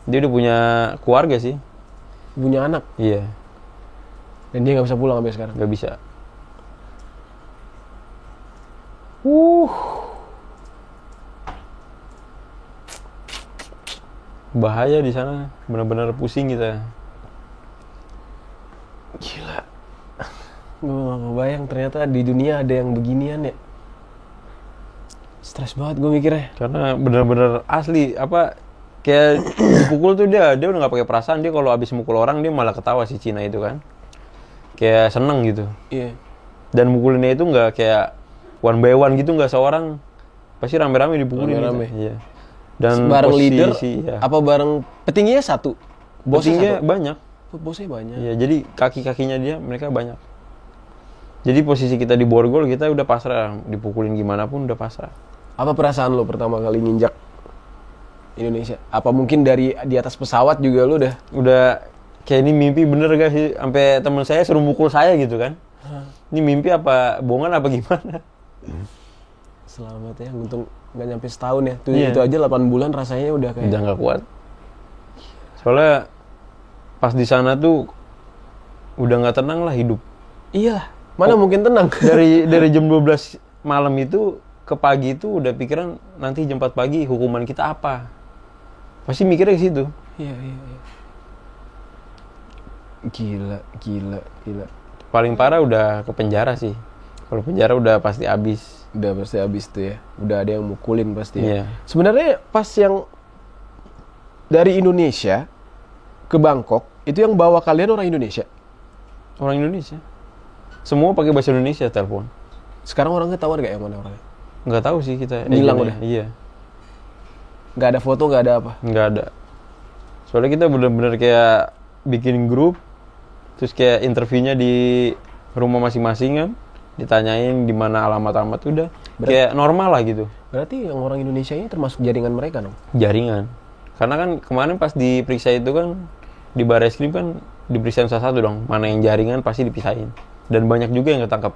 Dia udah punya keluarga sih. Punya anak. Iya, Dan dia nggak bisa pulang sampai sekarang. nggak bisa. Bahaya di sana, benar-benar pusing kita. Gila. Gue gak kebayang ternyata di dunia ada yang beginian ya. Stres banget gue mikirnya. Karena benar-benar asli kayak dipukul tuh dia udah nggak pakai perasaan. Dia kalau abis mukul orang dia malah ketawa si Cina itu kan. Kayak seneng gitu. Iya. Dan mukulinnya itu nggak kayak one by one gitu, nggak seorang. Pasti rame-rame dipukulin. Rame-rame. Gitu. Iya. Dan bareng leader ya. apa bareng petingginya satu? Bosnya satu? banyak. Bosnya banyak. Iya, jadi kaki-kakinya dia mereka banyak. Jadi posisi kita di borgol kita udah pasrah, dipukulin gimana pun udah pasrah. Apa perasaan lo pertama kali nginjak Indonesia? Apa mungkin dari di atas pesawat juga lo Udah kayak ini mimpi bener gak sih? Sampai teman saya suruh mukul saya gitu kan. Ini mimpi apa bohongan apa gimana? Selamat ya, untung nggak nyampe setahun ya. Iya. Itu aja 8 bulan rasanya udah kayak Udah nggak kuat. Soalnya pas di sana tuh udah nggak tenang lah hidup. Iyalah, mana mungkin tenang. Dari jam 12 malam itu ke pagi itu udah pikiran nanti jam 4 pagi hukuman kita apa. Pasti mikirnya ke situ. Iya. Gila. Paling parah udah ke penjara sih. Kalau penjara udah pasti habis. Udah pasti habis tuh ya. Udah ada yang mukulin pasti ya. Iya. Sebenarnya pas yang dari Indonesia ke Bangkok, itu yang bawa kalian orang Indonesia. Orang Indonesia. Semua pakai bahasa Indonesia telepon. Sekarang orangnya ketahuan gak yang mana orangnya? Nggak tahu sih kita. Hilang agennya. udah? Iya. Nggak ada foto, nggak ada apa? Nggak ada. Soalnya kita bener-bener kayak bikin grup, terus kayak interviewnya di rumah masing-masing kan, ditanyain di mana alamat-alamat udah. Kayak normal lah gitu. Berarti yang orang Indonesia ini termasuk jaringan mereka dong? Jaringan. Karena kan kemarin pas diperiksa itu kan di Barreskrim kan diperiksa satu-satu dong. Mana yang jaringan pasti dipisahin. Dan banyak juga yang ketangkep.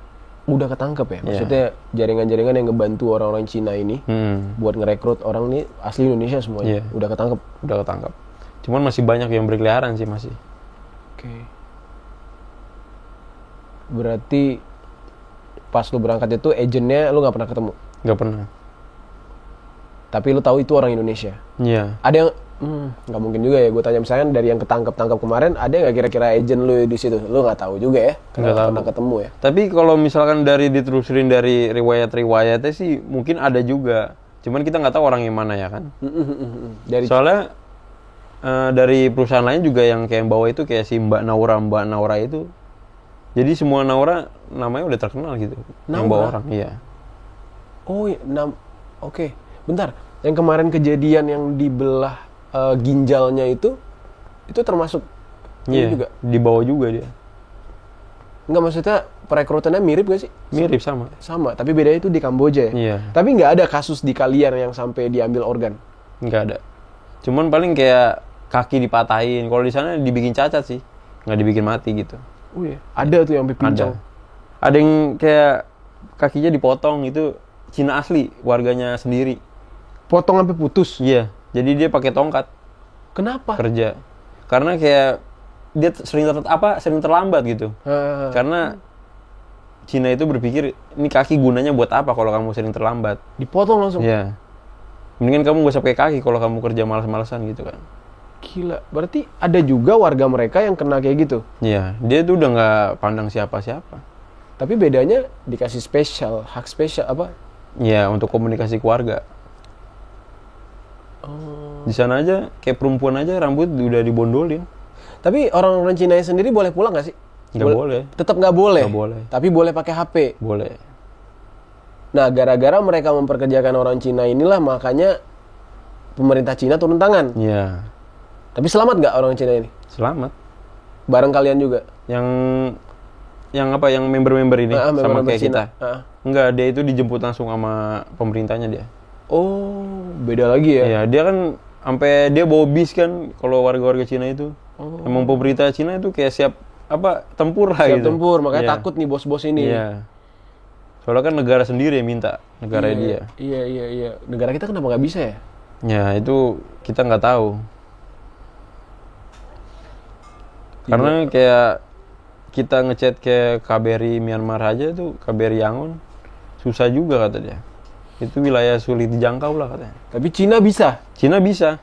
Udah ketangkep ya? Maksudnya jaringan-jaringan yang ngebantu orang-orang Cina ini buat ngerekrut orang nih asli Indonesia semuanya. Udah ketangkep? Udah ketangkep. Cuman masih banyak yang berkeliaran sih masih. Oke. Berarti pas lu berangkat itu agentnya lu nggak pernah ketemu? Nggak pernah. Tapi lu tahu itu orang Indonesia? Iya. Ada yang nggak mungkin juga ya gue tanya, misalnya dari yang ketangkep kemarin ada nggak kira-kira agent lu di situ? Lu nggak tahu juga ya? Nggak pernah ketemu ya? Tapi kalau misalkan dari ditelusurin dari riwayat-riwayatnya sih mungkin ada juga. Cuman kita nggak tahu orang yang mana ya kan? Soalnya dari perusahaan lain juga yang kayak bawa itu kayak si Mbak Naura itu. Jadi semua Naura namanya udah terkenal gitu. Naura? Yang bawa orang, iya. Oh, oke. Bentar. Yang kemarin kejadian yang dibelah ginjalnya itu termasuk ini juga? Dibawa juga dia. Enggak, maksudnya perekrutannya mirip gak sih? Mirip sama. Sama, tapi bedanya itu di Kamboja ya? Iya. Tapi nggak ada kasus di kalian yang sampai diambil organ? Nggak ada. Cuman paling kayak kaki dipatahin. Kalau di sana dibikin cacat sih, nggak dibikin mati gitu. Oh iya. Ada tuh yang pincang. Ada yang kayak kakinya dipotong, itu Cina asli, warganya sendiri. Potong sampai putus? Iya. Jadi dia pakai tongkat. Kenapa? Kerja. Karena kayak dia sering terlambat gitu. Karena Cina itu berpikir ini kaki gunanya buat apa kalau kamu sering terlambat? Dipotong langsung? Iya. Mendingan kamu gak usah pakai kaki kalau kamu kerja malas-malasan gitu kan. Gila, berarti ada juga warga mereka yang kena kayak gitu? Iya, dia tuh udah gak pandang siapa-siapa. Tapi bedanya dikasih hak spesial apa? Iya, untuk komunikasi keluarga. Di sana aja, kayak perempuan aja rambut udah dibondolin. Tapi orang-orang Cina sendiri boleh pulang gak sih? Nggak boleh. Tetap nggak boleh? Nggak boleh. Tapi boleh pakai HP? Boleh. Nah, gara-gara mereka memperkerjakan orang Cina inilah makanya pemerintah Cina turun tangan. Iya. Tapi selamat nggak orang Cina ini? Selamat. Bareng kalian juga? Yang member-member ini sama kayak Cina. kita. Enggak, dia itu dijemput langsung sama pemerintahnya dia. Oh, beda lagi ya? Iya, dia kan sampai dia bawa bis kan kalau warga-warga Cina itu. Emang pemerintah Cina itu kayak siap tempur lah siap gitu. tempur, makanya takut nih bos-bos ini. Iya. Soalnya kan negara sendiri yang minta, negara dia. Iya. Negara kita kenapa nggak bisa ya? Ya, itu kita nggak tahu. Karena kayak kita ngechat ke KBRI Myanmar aja tuh, KBRI Yangon, susah juga kata dia. Itu wilayah sulit dijangkau lah katanya. Tapi Cina bisa? Cina bisa.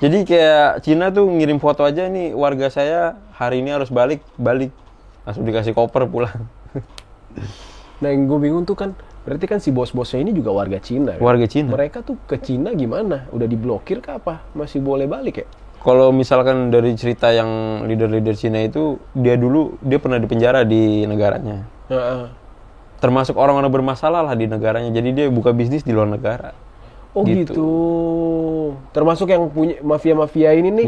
Jadi kayak Cina tuh ngirim foto aja nih, warga saya hari ini harus balik. Langsung dikasih koper pulang. Nah, yang gue bingung tuh kan, berarti kan si bos-bosnya ini juga warga Cina. Kan? Warga Cina. Mereka tuh ke Cina gimana? Udah diblokir kah apa? Masih boleh balik ya? Kalau misalkan dari cerita yang leader-leader Cina itu, dia pernah dipenjara di negaranya. Termasuk orang-orang bermasalah lah di negaranya. Jadi dia buka bisnis di luar negara. Oh gitu. Termasuk yang punya mafia-mafia ini nih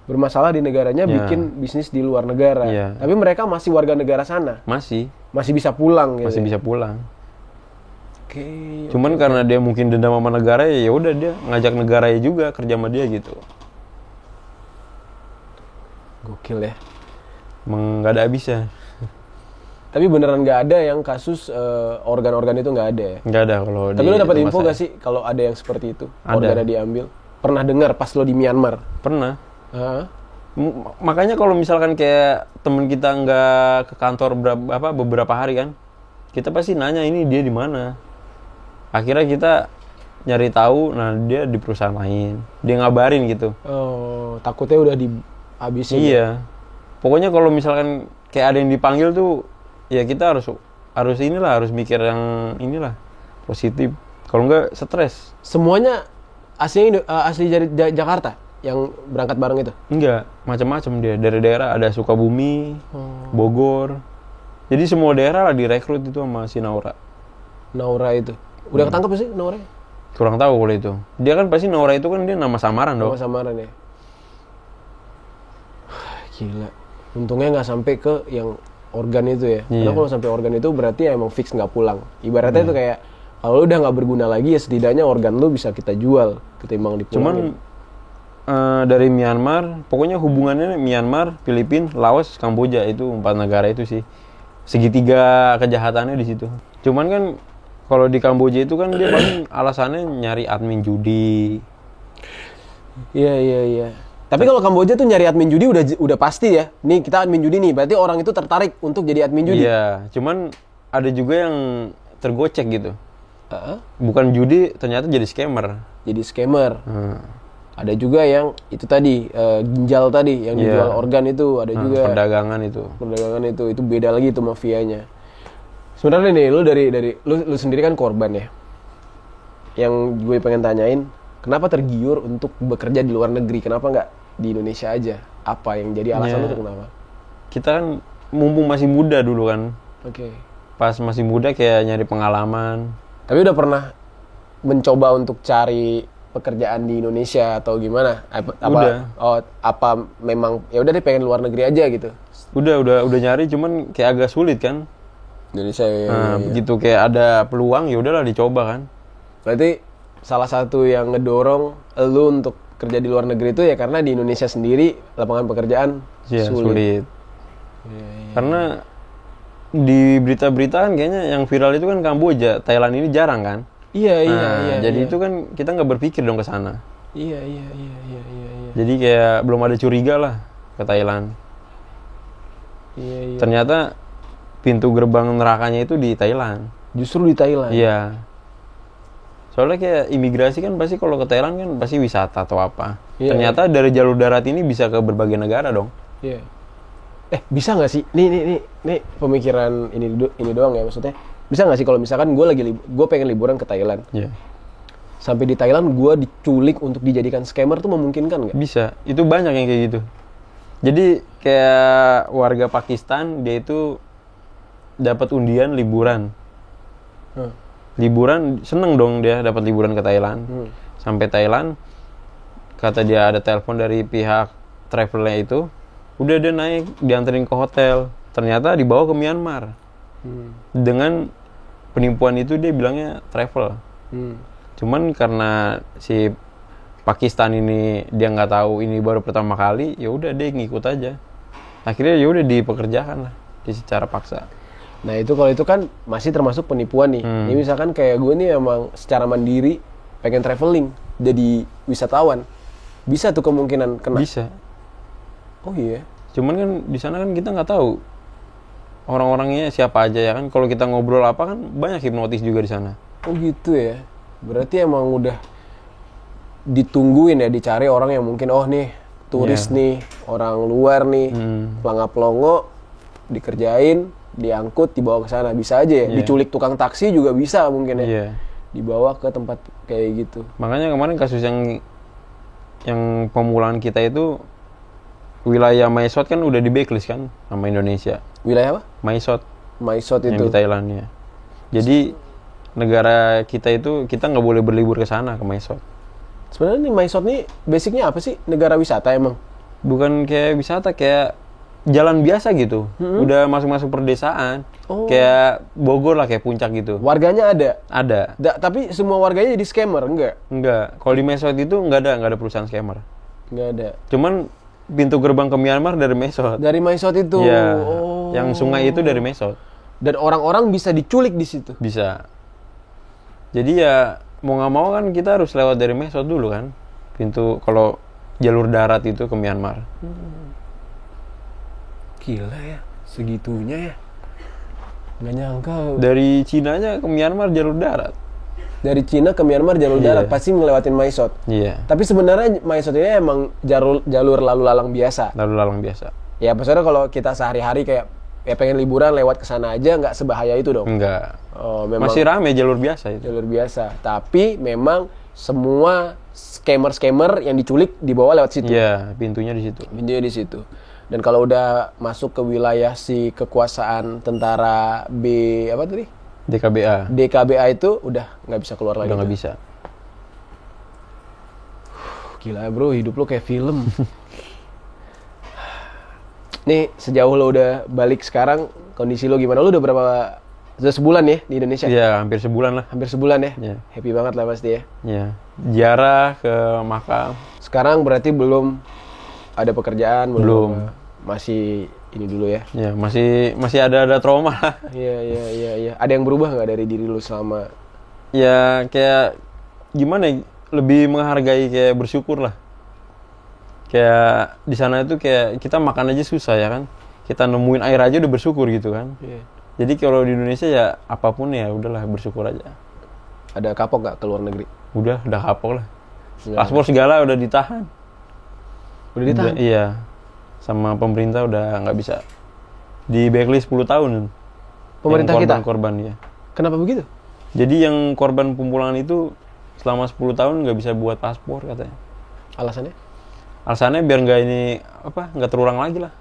bermasalah di negaranya, bikin bisnis di luar negara. Tapi mereka masih warga negara sana. Masih bisa pulang. Gitu. Masih bisa pulang. Cuman karena dia mungkin dendam sama negara, ya udah dia ngajak negaranya juga kerja sama dia gitu. Gokil ya. Emang nggak ada habisnya. Tapi beneran nggak ada yang kasus organ-organ itu nggak ada ya? Nggak ada kalau. Tapi lo dapat info nggak sih kalau ada yang seperti itu? Organnya diambil? Pernah dengar pas lo di Myanmar? Pernah. Makanya kalau misalkan kayak temen kita nggak ke kantor beberapa hari kan, kita pasti nanya ini dia di mana. Akhirnya kita nyari tahu, nah dia di perusahaan lain. Dia ngabarin gitu. Oh, takutnya udah dihabisin. Iya. Ya? Pokoknya kalau misalkan kayak ada yang dipanggil tuh, ya kita harus mikir yang inilah positif. Kalau enggak stres. Semuanya asli dari Jakarta yang berangkat bareng itu? Enggak, macam-macam dia. Dari daerah ada Sukabumi, Bogor. Jadi semua daerah lah direkrut itu sama si Naura. Naura itu. Udah ketangkep sih Naura? Kurang tahu kalau itu. Dia kan pasti Naura itu kan dia nama samaran dong. Nama samaran ya. Gila. Untungnya nggak sampai ke yang organ itu ya. Karena kalau sampai organ itu berarti ya emang fix nggak pulang. Ibaratnya itu kayak kalau lu udah nggak berguna lagi ya setidaknya organ lu bisa kita jual ketimbang dipulangin. Cuman dari Myanmar, pokoknya hubungannya Myanmar, Filipina, Laos, Kamboja itu 4 negara itu sih. Segitiga kejahatannya di situ. Cuman kan kalau di Kamboja itu kan dia paling alasannya nyari admin judi. Iya. Tapi kalau Kamboja tuh nyari admin judi udah pasti ya. Nih kita admin judi nih, berarti orang itu tertarik untuk jadi admin judi. Iya, cuman ada juga yang tergocek gitu. Bukan judi, ternyata jadi scammer. Jadi scammer. Ada juga yang itu tadi ginjal tadi yang dijual organ itu, ada juga perdagangan itu beda lagi itu mafianya. Sebenarnya nih lu sendiri kan korban ya. Yang gue pengen tanyain, kenapa tergiur untuk bekerja di luar negeri? Kenapa nggak di Indonesia aja? Apa yang jadi alasan itu kenapa? Kita kan mumpung masih muda dulu kan. Oke. Pas masih muda kayak nyari pengalaman. Tapi udah pernah mencoba untuk cari pekerjaan di Indonesia atau gimana? Apa memang ya udah deh pengen luar negeri aja gitu? Udah nyari, cuman kayak agak sulit kan. Indonesia begitu kayak ada peluang ya udahlah dicoba kan. Berarti salah satu yang ngedorong lu untuk kerja di luar negeri itu ya karena di Indonesia sendiri lapangan pekerjaan sulit. Karena di berita-berita kan kayaknya yang viral itu kan Kamboja, Thailand ini jarang kan. Iya. Jadi itu kan kita nggak berpikir dong ke sana. Iya. Jadi kayak belum ada curiga lah ke Thailand. Iya. Ternyata pintu gerbang nerakanya itu di Thailand. Justru di Thailand. Iya. Soalnya kayak imigrasi kan pasti kalau ke Thailand kan pasti wisata atau apa. Iya. Ternyata dari jalur darat ini bisa ke berbagai negara dong. Iya. Bisa nggak sih? Nih pemikiran ini doang ya maksudnya. Bisa nggak sih kalau misalkan gue pengen liburan ke Thailand. Iya. Sampai di Thailand gue diculik untuk dijadikan scammer tuh memungkinkan nggak? Bisa. Itu banyak yang kayak gitu. Jadi kayak warga Pakistan dia itu dapat undian liburan. Liburan seneng dong dia dapat liburan ke Thailand. Sampai Thailand kata dia ada telepon dari pihak travelnya itu, udah dia naik dianterin ke hotel, ternyata dibawa ke Myanmar. Dengan penipuan itu dia bilangnya travel. Cuman karena si Pakistan ini dia nggak tahu ini baru pertama kali, ya udah dia ngikut aja. Akhirnya ya udah dipekerjakan lah secara paksa. Nah itu kalau itu kan masih termasuk penipuan nih. Ini misalkan kayak gue nih emang secara mandiri pengen traveling jadi wisatawan, bisa tuh kemungkinan kena. Bisa. Oh iya. Cuman kan di sana kan kita nggak tahu orang-orangnya siapa aja ya kan. Kalau kita ngobrol apa kan banyak hipnotis juga di sana. Oh gitu ya. Berarti emang udah ditungguin ya, dicari orang yang mungkin nih turis nih, orang luar nih, pelangap-pelongo dikerjain, diangkut, dibawa ke sana, bisa aja ya. Diculik tukang taksi juga bisa mungkin ya. Dibawa ke tempat kayak gitu. Makanya kemarin kasus yang pemulangan kita itu wilayah Mae Sot kan udah di blacklist kan sama Indonesia. Wilayah apa? Mae Sot. Mae Sot itu. Yang di Thailand ya. Jadi negara kita itu kita nggak boleh berlibur ke sana ke Mae Sot. Sebenarnya nih Mae Sot nih basicnya apa sih? Negara wisata emang? Bukan kayak wisata, kayak jalan biasa gitu. Udah masuk-masuk perdesaan. Kayak Bogor lah, kayak Puncak gitu. Warganya ada? Ada. Tapi semua warganya jadi scammer, enggak? Enggak. Kalau di Mae Sot itu nggak ada perusahaan scammer. Nggak ada. Cuman pintu gerbang ke Myanmar dari Mae Sot. Dari Mae Sot itu? Iya. Yang sungai itu dari Mae Sot. Dan orang-orang bisa diculik di situ? Bisa. Jadi ya mau nggak mau kan kita harus lewat dari Mae Sot dulu kan. Pintu kalau jalur darat itu ke Myanmar. Gila ya, segitunya ya. Nggak nyangka. Dari Cinanya ke Myanmar jalur darat. Dari Cina ke Myanmar jalur darat, pasti ngelewatin Mae Sot. Iya. Tapi sebenarnya Mae Sot ini emang jalur lalu lalang biasa. Lalu lalang biasa. Ya maksudnya kalau kita sehari-hari kayak ya pengen liburan lewat ke sana aja nggak sebahaya itu dong. Enggak. Oh, memang masih rame jalur biasa itu. Jalur biasa. Tapi memang semua scammer yang diculik dibawa lewat situ. Iya, pintunya di situ. Pintunya di situ. Dan kalau udah masuk ke wilayah si kekuasaan tentara apa tadi? DKBA. DKBA itu udah nggak bisa keluar lagi. Udah nggak bisa. Gila bro, hidup lo kayak film. Nih sejauh lo udah balik sekarang, kondisi lo gimana? Lo udah berapa Sudah sebulan ya di Indonesia? Iya, hampir sebulan lah. Hampir sebulan ya? Iya. Happy banget lah pasti ya? Iya. Ziarah ke makam. Sekarang berarti belum ada pekerjaan? Belum. Masih ini dulu ya? Ya, masih ada trauma lah. Iya. Ada yang berubah nggak dari diri lu selama? Ya, kayak gimana ya? Lebih menghargai, kayak bersyukur lah. Kayak di sana itu kayak kita makan aja susah ya kan? Kita nemuin air aja udah bersyukur gitu kan? Iya. Jadi kalau di Indonesia ya apapun ya udahlah bersyukur aja. Ada kapok nggak ke luar negeri? Udah kapok lah. Nggak. Paspor segala udah ditahan. Udah ditahan? Iya. Sama pemerintah udah nggak bisa. Di blacklist 10 tahun. Pemerintah yang kita? Korban ya. Kenapa begitu? Jadi yang korban pemulangan itu selama 10 tahun nggak bisa buat paspor katanya. Alasannya? Alasannya biar nggak terulang lagi lah.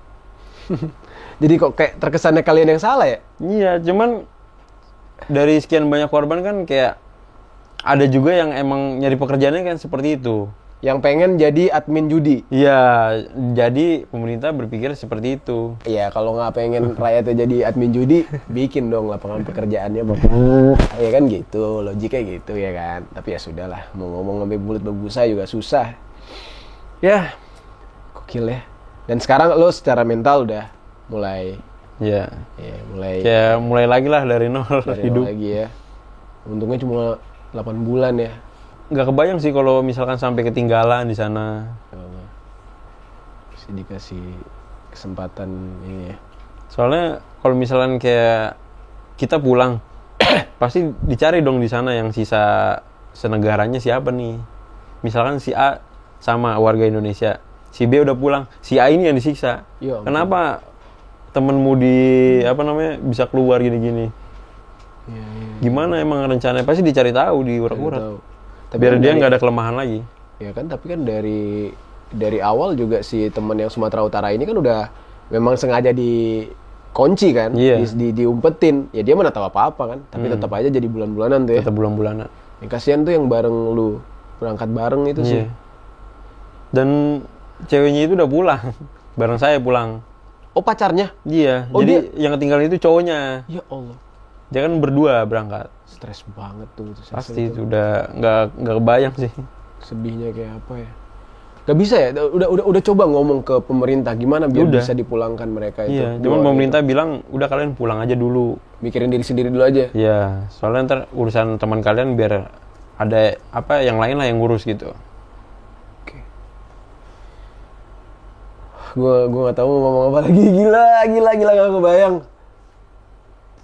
Jadi kok kayak terkesannya kalian yang salah ya? Iya, cuman dari sekian banyak korban kan kayak ada juga yang emang nyari pekerjaannya kan seperti itu. Yang pengen jadi admin judi? Iya, jadi pemerintah berpikir seperti itu. Iya, kalau nggak pengen rakyatnya jadi admin judi, bikin dong lapangan pekerjaannya, Bapak. Ya kan gitu, logiknya gitu ya kan. Tapi ya sudahlah, mau ngomong sampai mulut berbusa juga susah. Ya, gokil ya. Dan sekarang lo secara mental udah mulai, Iya. ya mulai Kayak mulai lagi lah dari nol dari hidup. nol lagi ya. Untungnya cuma 8 bulan ya. Nggak kebayang sih kalau misalkan sampai ketinggalan di sana. Masih dikasih kesempatan ini ya. Soalnya kalau misalkan kayak kita pulang, pasti dicari dong di sana yang sisa senegaranya siapa nih. Misalkan si A sama warga Indonesia, si B udah pulang, si A ini yang disiksa. Ya, Kenapa temenmu bisa keluar gini-gini? Ya. Gimana emang rencananya? Pasti dicari tahu di urat-urat. Biar dia nggak ada kelemahan lagi. Ya kan, tapi kan dari awal juga si teman yang Sumatera Utara ini kan udah memang sengaja dikunci kan, Iya. diumpetin. Ya dia mana tahu apa-apa kan, tapi tetap aja jadi bulan-bulanan tuh ya. Tetap bulan-bulanan. Yang kasihan tuh yang bareng lu berangkat bareng itu sih. Iya. Dan ceweknya itu udah pulang, bareng saya pulang. Oh, pacarnya? Iya. Oh, jadi yang ketinggalan itu cowoknya. Ya Allah, Dia kan berdua berangkat. stres banget tuh itu. Pasti itu udah nggak kebayang sih. Sedihnya kayak apa ya? Gak bisa ya? Udah coba ngomong ke pemerintah gimana biar Udah. bisa dipulangkan mereka itu. Iya. Cuman pemerintah bilang udah kalian pulang aja dulu. Mikirin diri sendiri dulu aja. Iya. Soalnya ntar urusan teman kalian biar ada yang lain lah yang ngurus gitu. Gue nggak tahu mau ngomong apa lagi. Gila nggak kebayang.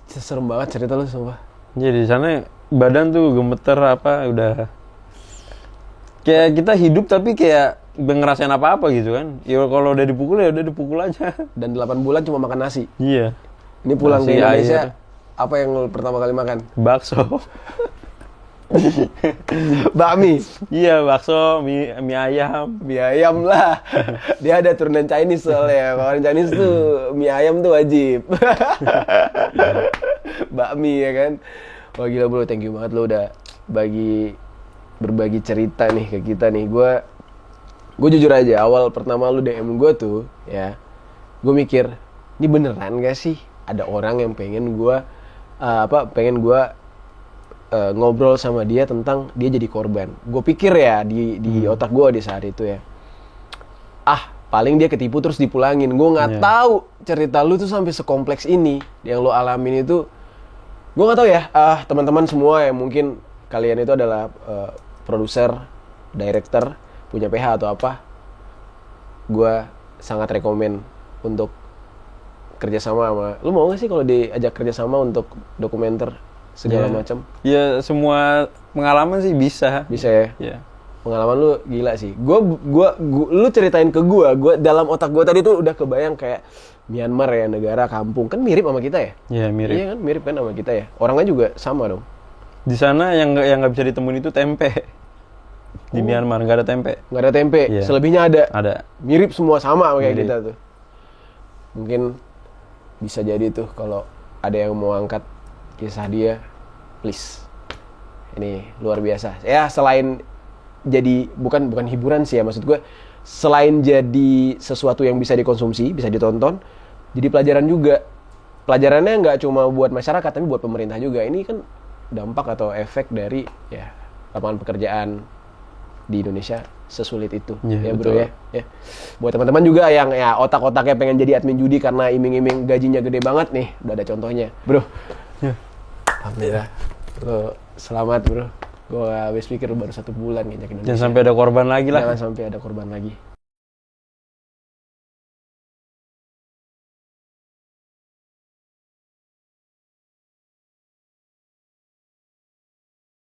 Serem banget cerita lu sumpah. Jadi di sana badan tuh gemeter udah kayak kita hidup tapi kayak ngerasain apa-apa gitu kan. Ya kalau udah dipukul ya udah dipukul aja. Dan 8 bulan cuma makan nasi. Iya. Ini pulang Nasi, ke Indonesia, air. apa yang lu pertama kali makan? Bakso. Bakmi. Iya, bakso, mie ayam. Mie ayam lah. Dia ada turunan Chinese soalnya. Kalau orang Chinese tuh mie ayam tuh wajib. Bakmi ya kan. Wah gila bro, thank you banget lo udah berbagi cerita nih ke kita nih. Gue jujur aja, awal pertama lu DM gue tuh ya, gue mikir ini beneran gak sih ada orang yang pengen gue ngobrol sama dia tentang dia jadi korban. Gue pikir ya di otak gue di saat itu ya, paling dia ketipu terus dipulangin. Gue nggak tahu cerita lu tuh sampai sekompleks ini yang lu alamin itu. Gue nggak tahu ya, teman-teman semua yang mungkin kalian itu adalah produser, director, punya PH atau apa, gue sangat rekomen untuk kerjasama sama. Lu mau nggak sih kalau diajak kerjasama untuk dokumenter segala macam? Ya semua pengalaman sih bisa. Bisa ya? Ya. Pengalaman lu gila sih. Lu ceritain ke gue dalam otak gue tadi tuh udah kebayang kayak Myanmar ya, negara kampung, kan mirip sama kita ya? Iya mirip. Iya kan, mirip kan sama kita ya. Orangnya juga sama dong. Di sana yang nggak bisa ditemuin itu tempe. Di Myanmar nggak ada tempe. Nggak ada tempe. Iya. Selebihnya ada. Ada. Mirip semua sama kayak Mirip. kita tuh. Mungkin bisa jadi tuh kalau ada yang mau angkat kisah dia, please. Ini luar biasa. Ya selain jadi bukan hiburan sih ya, maksud gue selain jadi sesuatu yang bisa dikonsumsi, bisa ditonton, jadi pelajaran juga pelajarannya nggak cuma buat masyarakat tapi buat pemerintah juga. Ini kan dampak atau efek dari ya lapangan pekerjaan di Indonesia sesulit itu, ya bro betul. ya. Buat teman-teman juga yang ya otak-otaknya pengen jadi admin judi karena iming-iming gajinya gede banget nih, udah ada contohnya, bro. Alhamdulillah, bro, selamat bro. Gue habis pikir baru 1 bulan ngajak Indonesia. Jangan sampai ada korban lagi lah. Jangan sampai ada korban lagi.